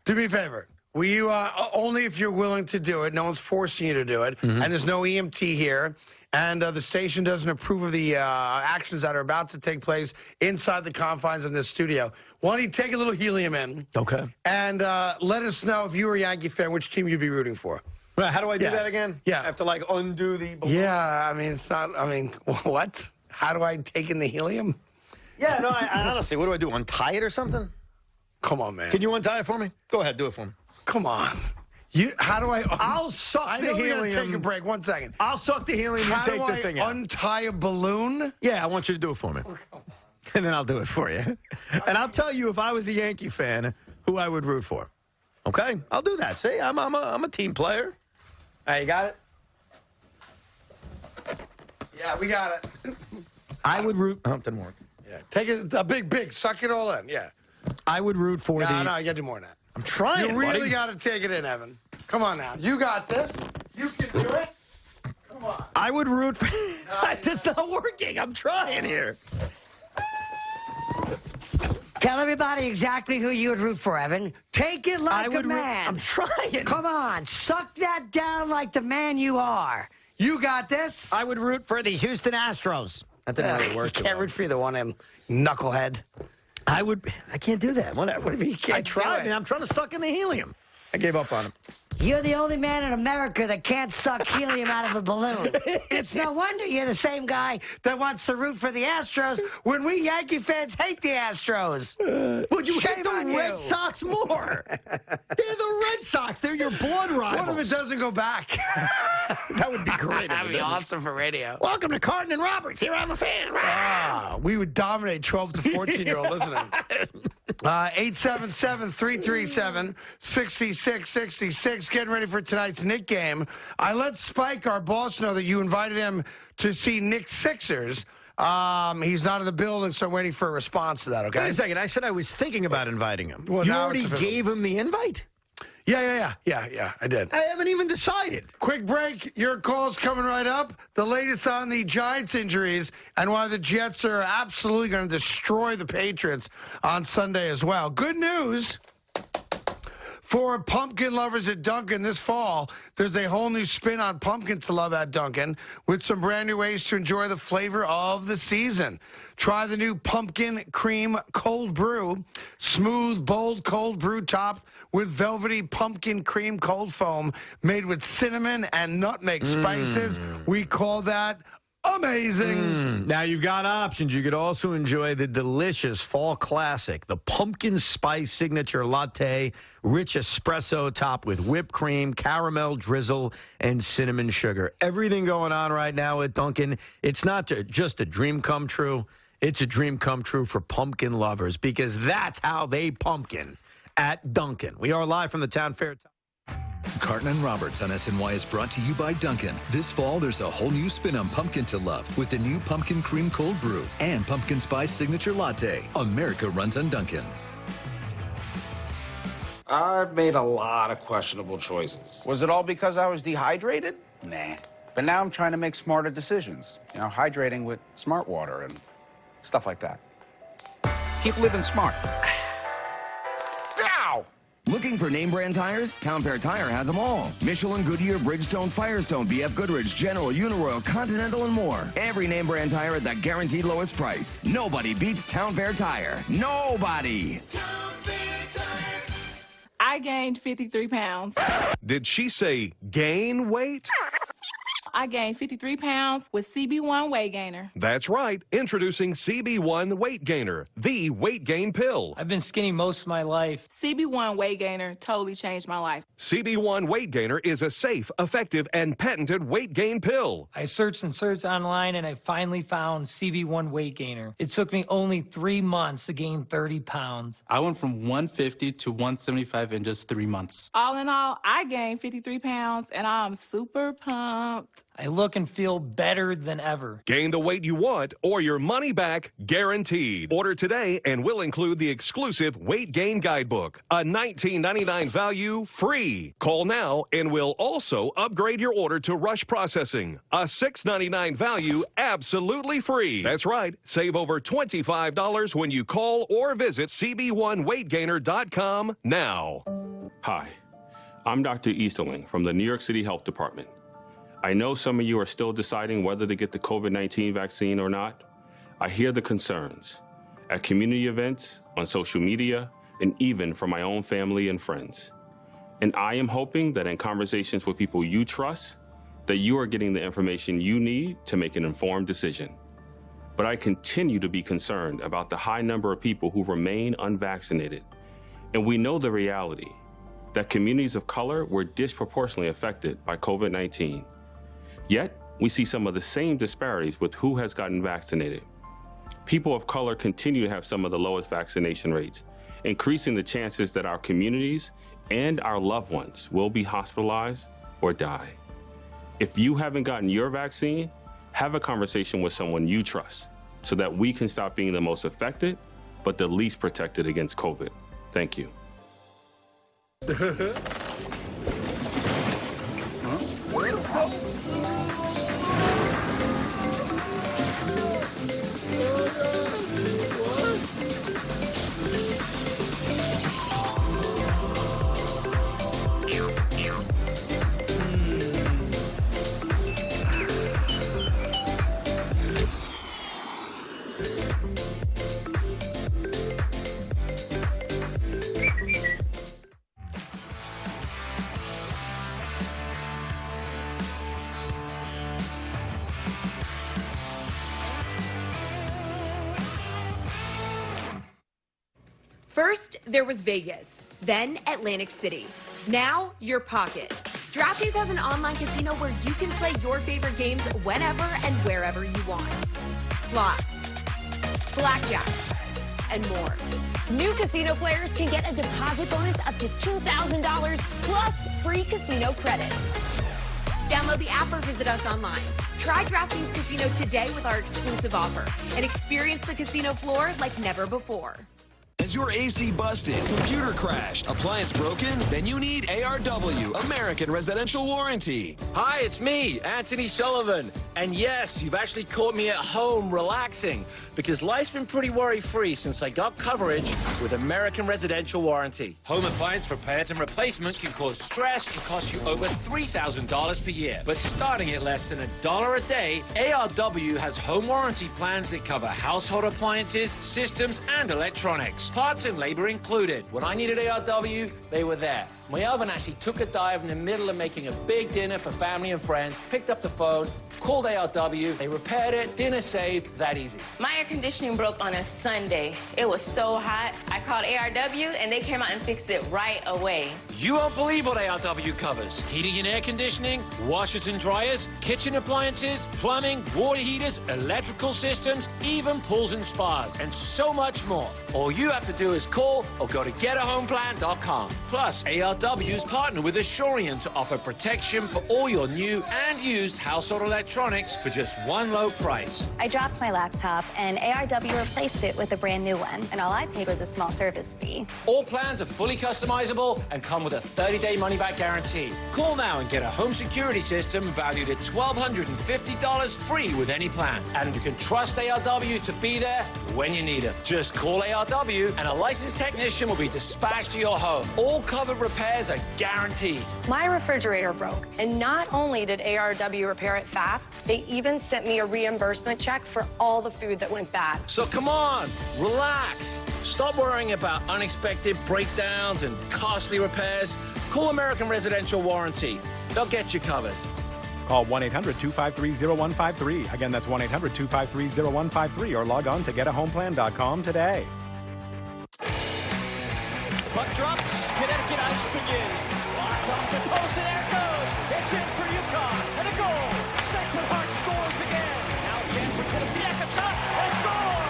Do me a favor. Will you, only if you're willing to do it, no one's forcing you to do it, and there's no EMT here, and the station doesn't approve of the actions that are about to take place inside the confines of this studio. Why don't you take a little helium in? Okay. And let us know, if you were a Yankee fan, which team you'd be rooting for. Well, how do I do that again? Yeah. I have to, undo the balloon? Yeah, what? How do I take in the helium? Yeah, no, I honestly, what do I do? Untie it or something? Come on, man. Can you untie it for me? Go ahead, do it for me. Come on. How do I? I'll suck the helium. I know we gotta take a break. 1 second. I'll suck the helium and take the thing out. How do I untie a balloon? Yeah, I want you to do it for me. And then I'll do it for you. And I'll tell you, if I was a Yankee fan, who I would root for. Okay? I'll do that. See, I'm a team player. All right, you got it? Yeah, we got it. I would root. Oh, it didn't work. Yeah, take it a big, suck it all in. Yeah. I would root for No, you got to do more than that. I'm trying. You really got to take it in, Evan. Come on now. You got this. You can do it. Come on. I would root for. It's not working. I'm trying here. Tell everybody exactly who you would root for, Evan. Take it like a man. I'm trying. Come on. Suck that down like the man you are. You got this. I would root for the Houston Astros. That didn't really work. Can't root for either one of them, knucklehead. I can't do that. Whatever you can't. I tried, man. I'm trying to suck in the helium. I gave up on him. You're the only man in America that can't suck helium out of a balloon. It's no wonder you're the same guy that wants to root for the Astros when we Yankee fans hate the Astros. Well, you hate the Red Sox more. They're the Red Sox. They're your blood rivals. What if it doesn't go back? That would be great. That would be awesome for radio. Welcome to Carton and Roberts. Here on the Fan. We would dominate 12 to 14-year-old listening. 877-337-6666. Getting ready for tonight's Knick game. I let Spike, our boss, know that you invited him to see Knicks Sixers. He's not in the building, so I'm waiting for a response to that, okay? Wait a second. I said I was thinking about inviting him. Well, you now already it's gave him the invite? Yeah, I did. I haven't even decided. Quick break. Your call's coming right up. The latest on the Giants injuries and why the Jets are absolutely going to destroy the Patriots on Sunday as well. Good news for pumpkin lovers at Dunkin' this fall. There's a whole new spin on pumpkin to love at Dunkin' with some brand new ways to enjoy the flavor of the season. Try the new pumpkin cream cold brew, smooth, bold cold brew top with velvety pumpkin cream cold foam made with cinnamon and nutmeg spices. We call that amazing. Now, you've got options. You could also enjoy the delicious fall classic, the pumpkin spice signature latte, rich espresso topped with whipped cream, caramel drizzle, and cinnamon sugar. Everything going on right now at Dunkin'. It's not just a dream come true. It's a dream come true for pumpkin lovers because that's how they pumpkin at Dunkin'. We are live from the Town Fair. Carton Roberts on SNY is brought to you by Dunkin'. This fall, there's a whole new spin on pumpkin to love with the new pumpkin cream cold brew and pumpkin spice signature latte. America runs on Dunkin'. I've made a lot of questionable choices. Was it all because I was dehydrated? Nah. But now I'm trying to make smarter decisions. You know, hydrating with smart water and stuff like that. Keep living smart. Ow! Looking for name brand tires? Town Fair Tire has them all. Michelin, Goodyear, Bridgestone, Firestone, BF Goodrich, General, Uniroyal, Continental, and more. Every name brand tire at the guaranteed lowest price. Nobody beats Town Fair Tire. Nobody! Town Fair Tire. I gained 53 pounds. Did she say gain weight? I gained 53 pounds with CB1 Weight Gainer. That's right. Introducing CB1 Weight Gainer, the weight gain pill. I've been skinny most of my life. CB1 Weight Gainer totally changed my life. CB1 Weight Gainer is a safe, effective, and patented weight gain pill. I searched and searched online, and I finally found CB1 Weight Gainer. It took me only 3 months to gain 30 pounds. I went from 150 to 175 in just 3 months. All in all, I gained 53 pounds, and I'm super pumped. I look and feel better than ever. Gain the weight you want or your money back guaranteed. Order today and we'll include the exclusive Weight Gain Guidebook, a $19.99 value free. Call now and we'll also upgrade your order to rush processing, a $6.99 value absolutely free. That's right. Save over $25 when you call or visit cb1weightgainer.com now. Hi, I'm Dr. Easterling from the New York City Health Department. I know some of you are still deciding whether to get the COVID-19 vaccine or not. I hear the concerns at community events, on social media, and even from my own family and friends. And I am hoping that in conversations with people you trust, that you are getting the information you need to make an informed decision. But I continue to be concerned about the high number of people who remain unvaccinated. And we know the reality that communities of color were disproportionately affected by COVID-19. Yet, we see some of the same disparities with who has gotten vaccinated. People of color continue to have some of the lowest vaccination rates, increasing the chances that our communities and our loved ones will be hospitalized or die. If you haven't gotten your vaccine, have a conversation with someone you trust so that we can stop being the most affected, but the least protected against COVID. Thank you. First, there was Vegas, then Atlantic City. Now, your pocket. DraftKings has an online casino where you can play your favorite games whenever and wherever you want. Slots, blackjack, and more. New casino players can get a deposit bonus up to $2,000 plus free casino credits. Download the app or visit us online. Try DraftKings Casino today with our exclusive offer and experience the casino floor like never before. Is your AC busted, computer crashed, appliance broken? Then you need ARW, American Residential Warranty. Hi, it's me, Anthony Sullivan. And yes, you've actually caught me at home relaxing because life's been pretty worry-free since I got coverage with American Residential Warranty. Home appliance repairs and replacement can cause stress and cost you over $3,000 per year. But starting at less than $1 a day, ARW has home warranty plans that cover household appliances, systems, and electronics. Parts and labor included. When I needed ARW, they were there. My oven actually took a dive in the middle of making a big dinner for family and friends, picked up the phone, called ARW, they repaired it, dinner saved, that easy. My air conditioning broke on a Sunday. It was so hot. I called ARW and they came out and fixed it right away. You won't believe what ARW covers. Heating and air conditioning, washers and dryers, kitchen appliances, plumbing, water heaters, electrical systems, even pools and spas, and so much more. All you have to do is call or go to getahomeplan.com. Plus, ARW's partnered with Assurant to offer protection for all your new and used household electronics for just one low price. I dropped my laptop and ARW replaced it with a brand new one, and all I paid was a small service fee. All plans are fully customizable and come with a 30-day money-back guarantee. Call now and get a home security system valued at $1,250 free with any plan. And you can trust ARW to be there when you need them. Just call ARW and a licensed technician will be dispatched to your home. All covered repairs are guaranteed. My refrigerator broke, and not only did ARW repair it fast, they even sent me a reimbursement check for all the food that went bad. So come on, relax. Stop worrying about unexpected breakdowns and costly repairs. Call American Residential Warranty. They'll get you covered. Call 1-800-253-0153. Again, that's 1-800-253-0153 or log on to getahomeplan.com today. Puck drops, Connecticut ice begins. Locked off the post, and there it goes. It's in for UConn, and a goal. Sacred Heart scores again. Now a chance for Quinnipiac, a shot, a score!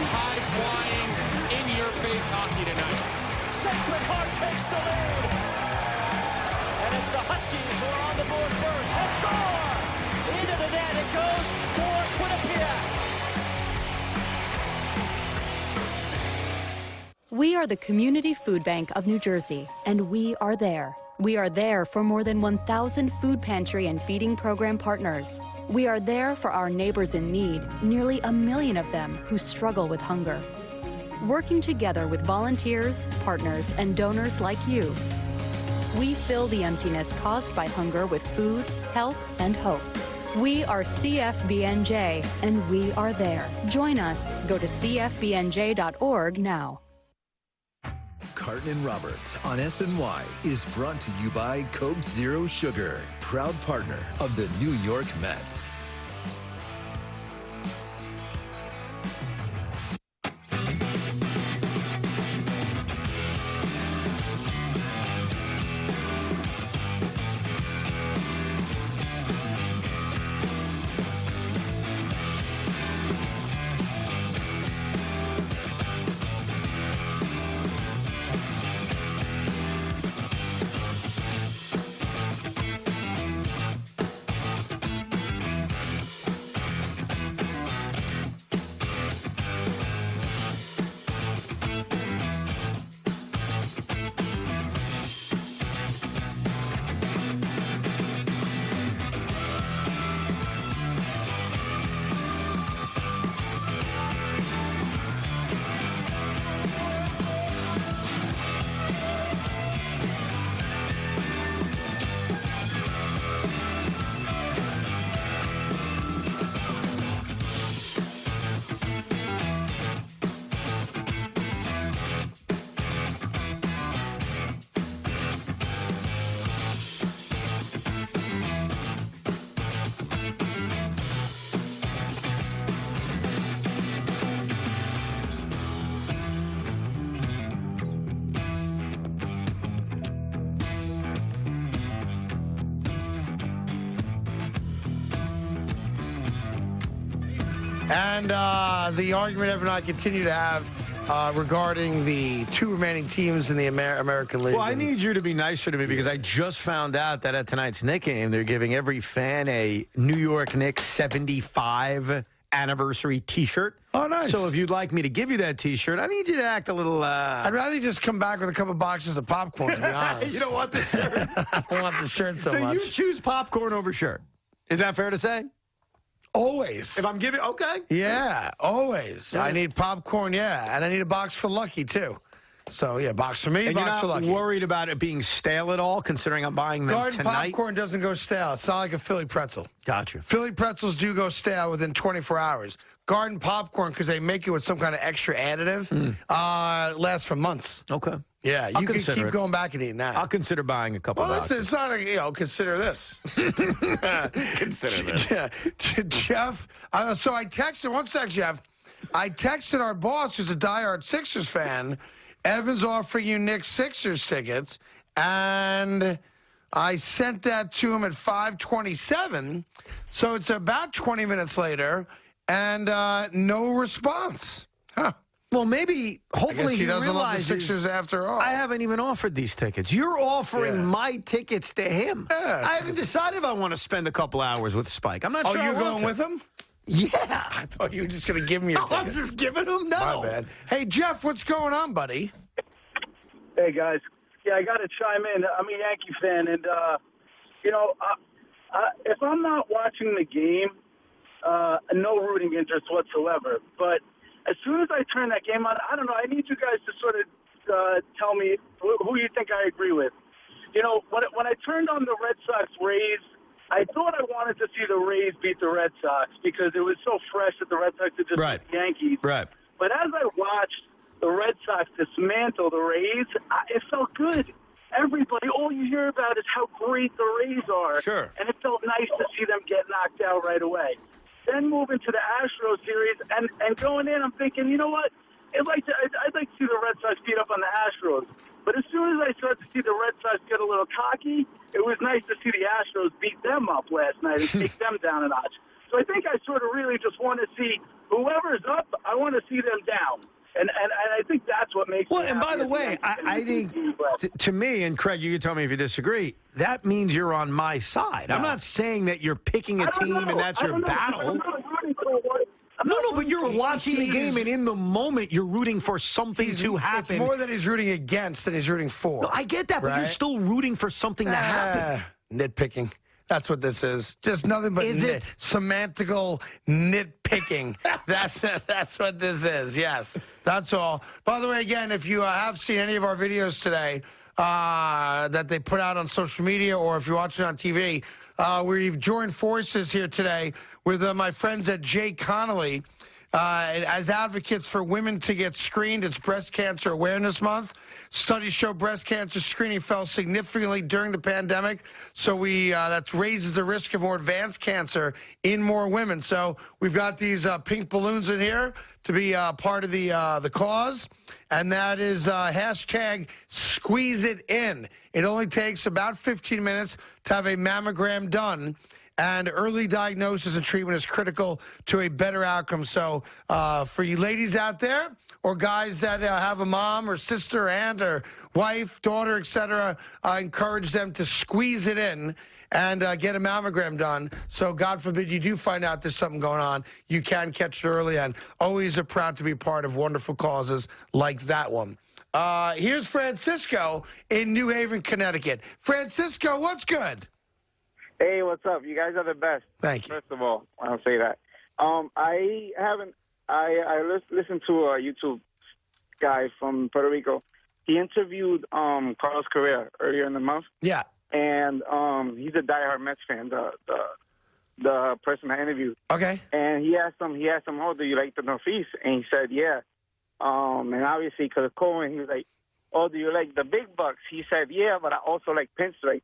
High-flying, in-your-face hockey tonight. Sacred Heart takes the lead. And it's the Huskies who are on the board first. A score! Into the net it goes for Quinnipiac. We are the Community Food Bank of New Jersey, and we are there. We are there for more than 1,000 food pantry and feeding program partners. We are there for our neighbors in need, nearly 1 million of them who struggle with hunger. Working together with volunteers, partners, and donors like you, we fill the emptiness caused by hunger with food, health, and hope. We are CFBNJ, and we are there. Join us. Go to cfbnj.org now. Carton Roberts on SNY is brought to you by Coke Zero Sugar, proud partner of the New York Mets. And the argument Evan and I continue to have regarding the 2 remaining teams in the American League. Well, I need you to be nicer to me because I just found out that at tonight's Knicks game, they're giving every fan a New York Knicks 75 anniversary T-shirt. Oh, nice. So if you'd like me to give you that T-shirt, I need you to act a little... I'd rather you just come back with a couple boxes of popcorn, to be honest. You don't want the shirt? I don't want the shirt so much. So you choose popcorn over shirt. Is that fair to say? Always. If I'm giving... Okay. Yeah, always. Yeah. I need popcorn, yeah. And I need a box for Lucky, too. So, yeah, box for me, And box you're for not Lucky. worried about it being stale at all, considering I'm buying them Garden tonight? popcorn doesn't go stale. It's not like a Philly pretzel. Gotcha. Philly pretzels do go stale within 24 hours. Garden popcorn, because they make it with some kind of extra additive, lasts for months. Okay. Yeah, I'll you can consider keep it. going back and eating that. I'll consider buying a couple Well, boxes. listen, it's not a, consider this. Consider this. Yeah. Jeff, so I texted, one sec, Jeff. I texted our boss, who's a diehard Sixers fan. Evan's offering you Knicks Sixers tickets, and I sent that to him at 5:27. So it's about 20 minutes later, and no response. Huh. Well, maybe, hopefully he doesn't love the realizes Sixers after all. I haven't even offered these tickets. You're offering my tickets to him. Yeah, I haven't decided if I want to spend a couple hours with Spike. I'm not sure. Oh, you're I want going to. with him? Yeah. I thought you were just going to give me your No, I'm tickets. just giving him. No. My bad. Hey, Jeff, what's going on, buddy? Hey, guys. Yeah, I got to chime in. I'm a Yankee fan, and, if I'm not watching the game, no rooting interest whatsoever. But as soon as I turn that game on, I don't know, I need you guys to sort of tell me who you think I agree with. You know, when I turned on the Red Sox-Rays, I thought I wanted to see the Rays beat the Red Sox because it was so fresh that the Red Sox had just beat the Yankees. Right. But as I watched the Red Sox dismantle the Rays, it felt good. Everybody, all you hear about is how great the Rays are. Sure. And it felt nice to see them get knocked out right away. Then moving to the Astros series and going in, I'm thinking, you know what? I'd like to see the Red Sox beat up on the Astros. But as soon as I started to see the Red Sox get a little cocky, it was nice to see the Astros beat them up last night and take them down a notch. So I think I sort of really just want to see whoever's up, I want to see them down. And I think that's what makes Well, me and by happy the way, I think, to me, and Craig, you can tell me if you disagree, that means you're on my side. No. I'm not saying that you're picking a team and that's your battle. No, but you're watching the game, and in the moment, you're rooting for something to happen. It's more that he's rooting against than he's rooting for. No, I get that, but you're still rooting for something to happen. Nitpicking. That's what this is. Just nothing but semantical nitpicking. That's what this is. Yes, that's all. By the way, again, if you have seen any of our videos today that they put out on social media, or if you're watching on TV, we've joined forces here today with my friends at Jay Connolly as advocates for women to get screened. It's Breast Cancer Awareness Month. Studies show breast cancer screening fell significantly during the pandemic, so that raises the risk of more advanced cancer in more women. So we've got these pink balloons in here to be part of the cause, and that is hashtag squeeze it in. It only takes about 15 minutes to have a mammogram done. And early diagnosis and treatment is critical to a better outcome. So for you ladies out there, or guys that have a mom or sister, aunt or wife, daughter, etc., I encourage them to squeeze it in and get a mammogram done. So God forbid you do find out there's something going on, you can catch it early, and always are proud to be part of wonderful causes like that one. Here's Francisco in New Haven, Connecticut. Francisco, what's good? Hey, what's up? You guys are the best. Thank you. First of all, I'll say that. I listened to a YouTube guy from Puerto Rico. He interviewed Carlos Correa earlier in the month. Yeah. And he's a diehard Mets fan, the person I interviewed. Okay. And he asked him, oh, do you like the Northeast? And he said, yeah. And obviously, because of Cohen, he was like, oh, do you like the big bucks? He said, yeah, but I also like pinstripe.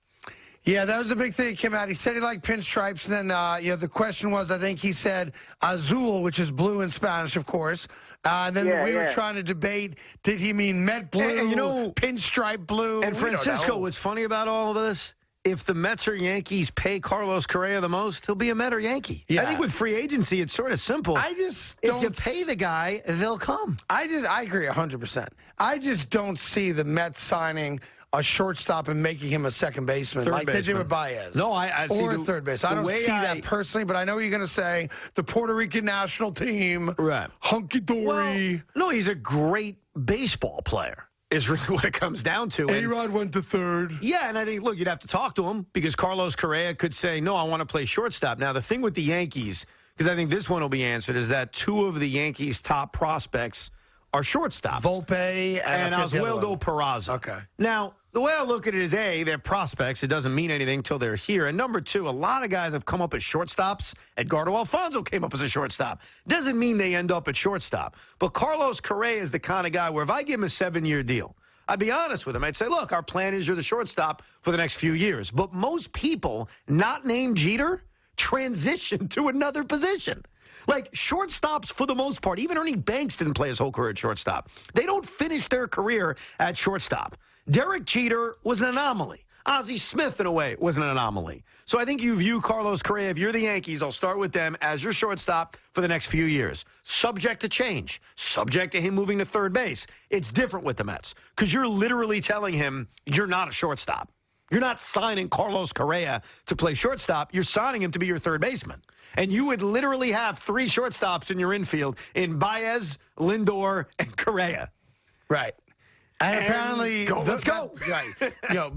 Yeah, that was a big thing that came out. He said he liked pinstripes, and then the question was, I think he said azul, which is blue in Spanish, of course. And then we were trying to debate, did he mean Met blue, and pinstripe blue? And Francisco, what's funny about all of this if the Mets or Yankees pay Carlos Correa the most, he'll be a Met or Yankee. Yeah. I think with free agency, it's sort of simple. If you pay the guy, they'll come. I agree 100%. I just don't see the Mets signing a shortstop and making him a second baseman they did with Baez. No, I see or a third base. I don't see that personally, but I know what you're going to say. The Puerto Rican national team, right? Hunky-dory. No, he's a great baseball player. Is really what it comes down to. A-Rod went to third. Yeah, and I think, look, you'd have to talk to him because Carlos Correa could say, no, I want to play shortstop. Now, the thing with the Yankees, because I think this one will be answered, is that two of the Yankees' top prospects are shortstops. Volpe and Oswaldo Peraza. Okay. Now, the way I look at it is, A, they're prospects. It doesn't mean anything until they're here. And number two, a lot of guys have come up as shortstops. Edgardo Alfonso came up as a shortstop. Doesn't mean they end up at shortstop. But Carlos Correa is the kind of guy where if I give him a 7-year deal, I'd be honest with him. I'd say, look, our plan is you're the shortstop for the next few years. But most people, not named Jeter, transition to another position. Like, shortstops, for the most part, even Ernie Banks didn't play his whole career at shortstop. They don't finish their career at shortstop. Derek Jeter was an anomaly. Ozzie Smith, in a way, was an anomaly. So I think you view Carlos Correa, if you're the Yankees, I'll start with them as your shortstop for the next few years. Subject to change. Subject to him moving to third base. It's different with the Mets because you're literally telling him you're not a shortstop. You're not signing Carlos Correa to play shortstop. You're signing him to be your third baseman. And you would literally have 3 shortstops in your infield in Baez, Lindor, and Correa. Right. And apparently, let's go. Right.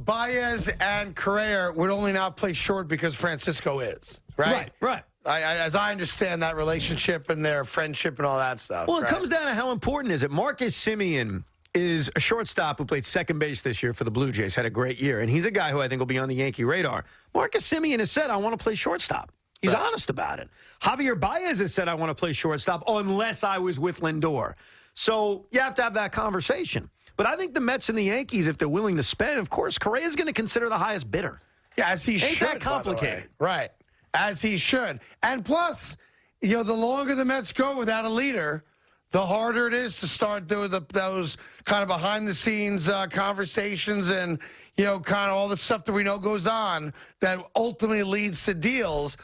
Baez and Correa would only not play short because Francisco is. Right. Right. As I understand that relationship and their friendship and all that stuff. Well, it comes down to how important is it. Marcus Semien is a shortstop who played second base this year for the Blue Jays, had a great year, and he's a guy who I think will be on the Yankee radar. Marcus Semien has said, I want to play shortstop. He's honest about it. Javier Baez has said, I want to play shortstop unless I was with Lindor. So you have to have that conversation. But I think the Mets and the Yankees, if they're willing to spend, of course, Correa's going to consider the highest bidder. Yeah, as he should. Ain't that complicated? Right. As he should. And plus, the longer the Mets go without a leader, the harder it is to start doing those kind of behind-the-scenes conversations and, kind of all the stuff that we know goes on that ultimately leads to deals.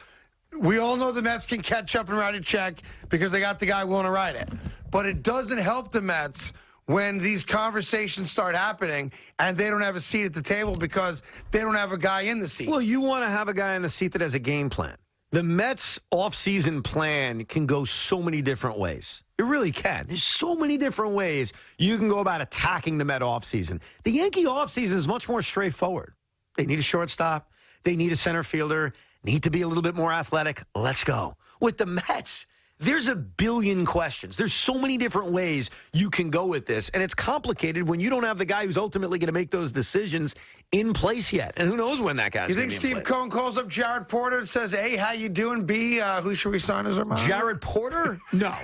We all know the Mets can catch up and write a check because they got the guy willing to write it. But it doesn't help the Mets when these conversations start happening and they don't have a seat at the table because they don't have a guy in the seat. Well, you want to have a guy in the seat that has a game plan. The Mets' offseason plan can go so many different ways. It really can. There's so many different ways you can go about attacking the Met offseason. The Yankee offseason is much more straightforward. They need a shortstop. They need a center fielder. Need to be a little bit more athletic. Let's go. With the Mets, there's a billion questions. There's so many different ways you can go with this, and it's complicated when you don't have the guy who's ultimately going to make those decisions in place yet. And who knows when that guy's going to be in place. You think Steve Cohen calls up Jared Porter and says, hey, how you doing, B? Who should we sign as our manager? Jared Porter? No.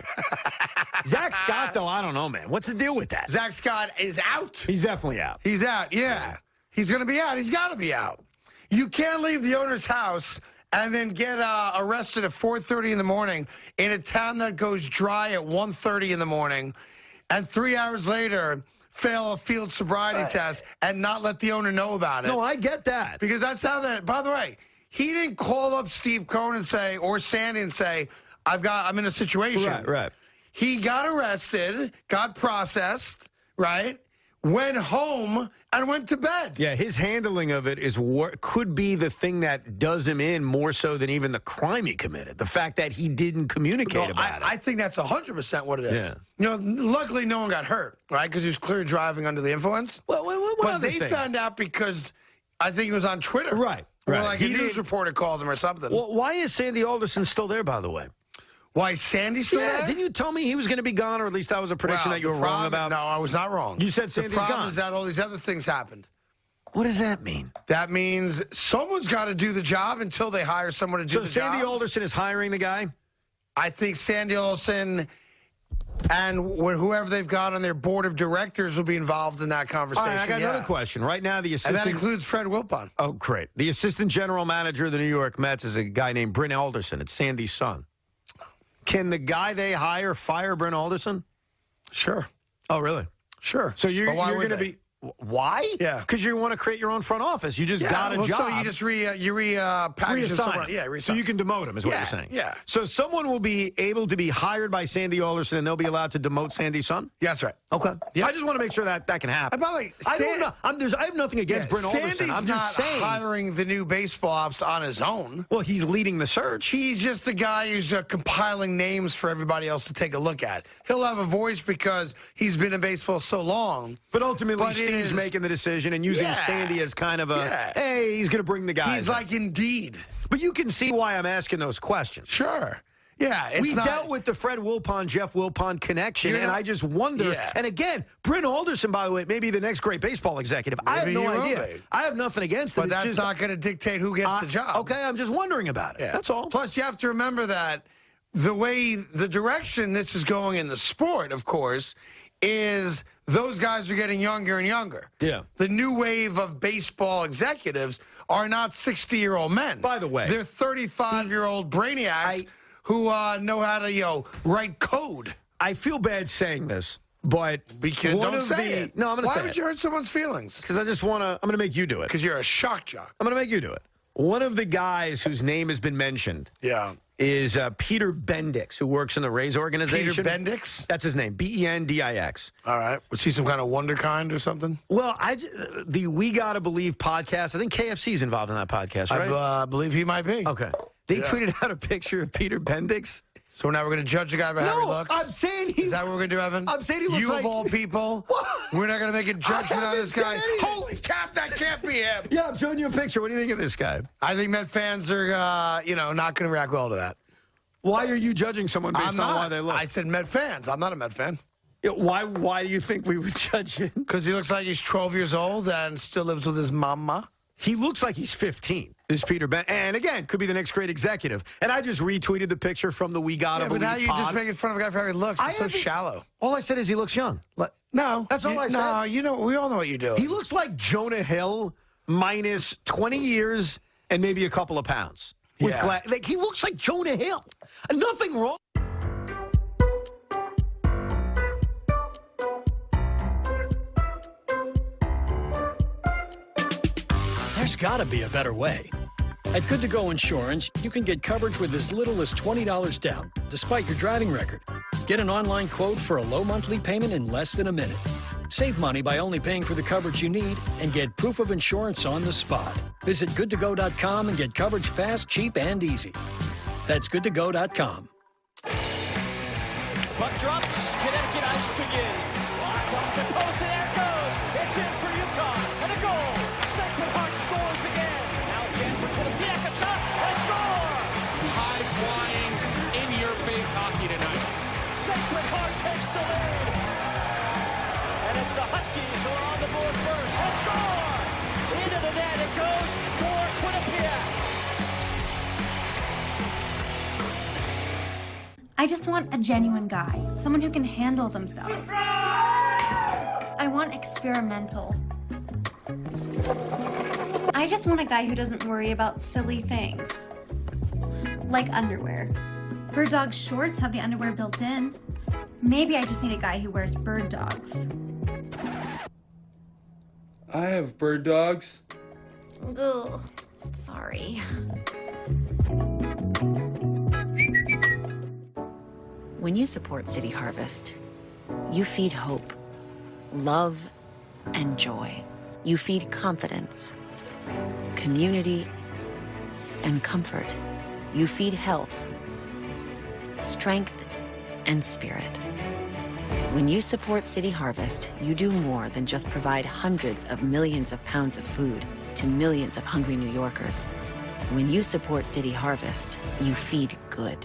Zach Scott, though, I don't know, man. What's the deal with that? Zach Scott is out. He's definitely out. He's out, yeah. He's going to be out. He's got to be out. You can't leave the owner's house and then get arrested at 4:30 in the morning in a town that goes dry at 1:30 in the morning, and 3 hours later fail a field sobriety test and not let the owner know about it. No, I get that. Because that's how that, by the way, he didn't call up Steve Cohen and say, or Sandy and say, I'm in a situation. Right. He got arrested, got processed, right? Went home and went to bed. Yeah, his handling of it is what could be the thing that does him in more so than even the crime he committed. The fact that he didn't communicate about it. I think that's 100% what it is. Yeah. Luckily no one got hurt, right? Because he was clearly driving under the influence. Well, but they found out because I think it was on Twitter. Right. Or like a news reporter called him or something. Well, why is Sandy Alderson still there, by the way? Why Sandy's still there? Didn't you tell me he was going to be gone, or at least that was a prediction that you were wrong about? No, I was not wrong. You said Sandy's gone. The problem is that all these other things happened. What does that mean? That means someone's got to do the job until they hire someone to do the job. So Sandy Alderson is hiring the guy? I think Sandy Alderson and whoever they've got on their board of directors will be involved in that conversation. All right, I got another question. Right now, the assistant... And that includes Fred Wilpon. Oh, great. The assistant general manager of the New York Mets is a guy named Bryn Alderson. It's Sandy's son. Can the guy they hire fire Bryn Alderson? Sure. Oh, really? Sure. So you're going to be... Why? Yeah. Because you want to create your own front office. You just got a job. So you just package reassign. Yeah, so you can demote him, is what you're saying. Yeah. So someone will be able to be hired by Sandy Alderson, and they'll be allowed to demote Sandy's son? Yeah, that's right. Okay. Yep. I just want to make sure that can happen. And by the way, I have nothing against Brent Alderson. Sandy's I'm just not saying. hiring the new baseball ops on his own. Well, he's leading the search. He's just the guy who's compiling names for everybody else to take a look at. He'll have a voice because he's been in baseball so long. But ultimately, Steve's making the decision and using Sandy as kind of hey, he's going to bring the guys. He's like Indeed. But you can see why I'm asking those questions. Sure. Yeah, we dealt with the Fred Wilpon, Jeff Wilpon connection, and I just wonder. Yeah. And again, Brent Alderson, by the way, may be the next great baseball executive. I have no idea. I have nothing against him. But that's not going to dictate who gets the job. Okay, I'm just wondering about it. Yeah. That's all. Plus, you have to remember that the direction this is going in the sport, of course, is those guys are getting younger and younger. Yeah. The new wave of baseball executives are not 60-year-old men. By the way, they're 35-year-old brainiacs who know how to write code. I feel bad saying this, but because one don't of say the it. no, I'm going to say Why would you hurt someone's feelings? Because I just want to. I'm going to make you do it. Because you're a shock jock. I'm going to make you do it. One of the guys whose name has been mentioned. Yeah. Is Peter Bendix, who works in the Rays organization. Peter Bendix? That's his name, Bendix. All right. Was he some kind of wonderkind or something? Well, the We Gotta Believe podcast, I think KFC's involved in that podcast, right? I believe he might be. Okay. They tweeted out a picture of Peter Bendix. So now we're going to judge the guy by how he looks? I'm saying Is that what we're going to do, Evan? I'm saying he looks You of all people, we're not going to make a judgment on this guy. Holy cap, that can't be him. Yeah, I'm showing you a picture. What do you think of this guy? I think Met fans are, not going to react well to that. Why are you judging someone based on why they look? I said Met fans. I'm not a Met fan. Yeah, why do you think we would judge him? Because he looks like he's 12 years old and still lives with his mama. He looks like he's 15, this Peter Ben. And again, could be the next great executive. And I just retweeted the picture from the We Gotta Believe but now you're pod. just making fun of a guy for how he looks. It's so shallow. All I said is he looks young. No. That's all I said. No, we all know what you're doing. He looks like Jonah Hill minus 20 years and maybe a couple of pounds. He looks like Jonah Hill. Nothing wrong. There's got to be a better way. At Good To Go Insurance, you can get coverage with as little as $20 down, despite your driving record. Get an online quote for a low monthly payment in less than a minute. Save money by only paying for the coverage you need and get proof of insurance on the spot. Visit goodtogo.com and get coverage fast, cheap, and easy. That's goodtogo.com. Puck drops. Connecticut ice begins. Locked off the post, and there it goes. It's in for UConn. And a goal. Sacred Heart scores again. Now Jansen for the Piaka shot. And a score. High-flying, in-your-face hockey tonight. Sacred Heart takes the lead. And it's the Huskies who are on the board first. A score. Into the net it goes for Quinnipiac. I just want a genuine guy, someone who can handle themselves. I want experimental. I just want a guy who doesn't worry about silly things, like underwear. Bird Dog shorts have the underwear built in. Maybe I just need a guy who wears bird dogs. I have bird dogs. Ugh, sorry. When you support City Harvest, you feed hope, love, and joy. You feed confidence, community, and comfort. You feed health, strength, and spirit. When you support City Harvest, you do more than just provide hundreds of millions of pounds of food to millions of hungry New Yorkers. When you support City Harvest, you feed good.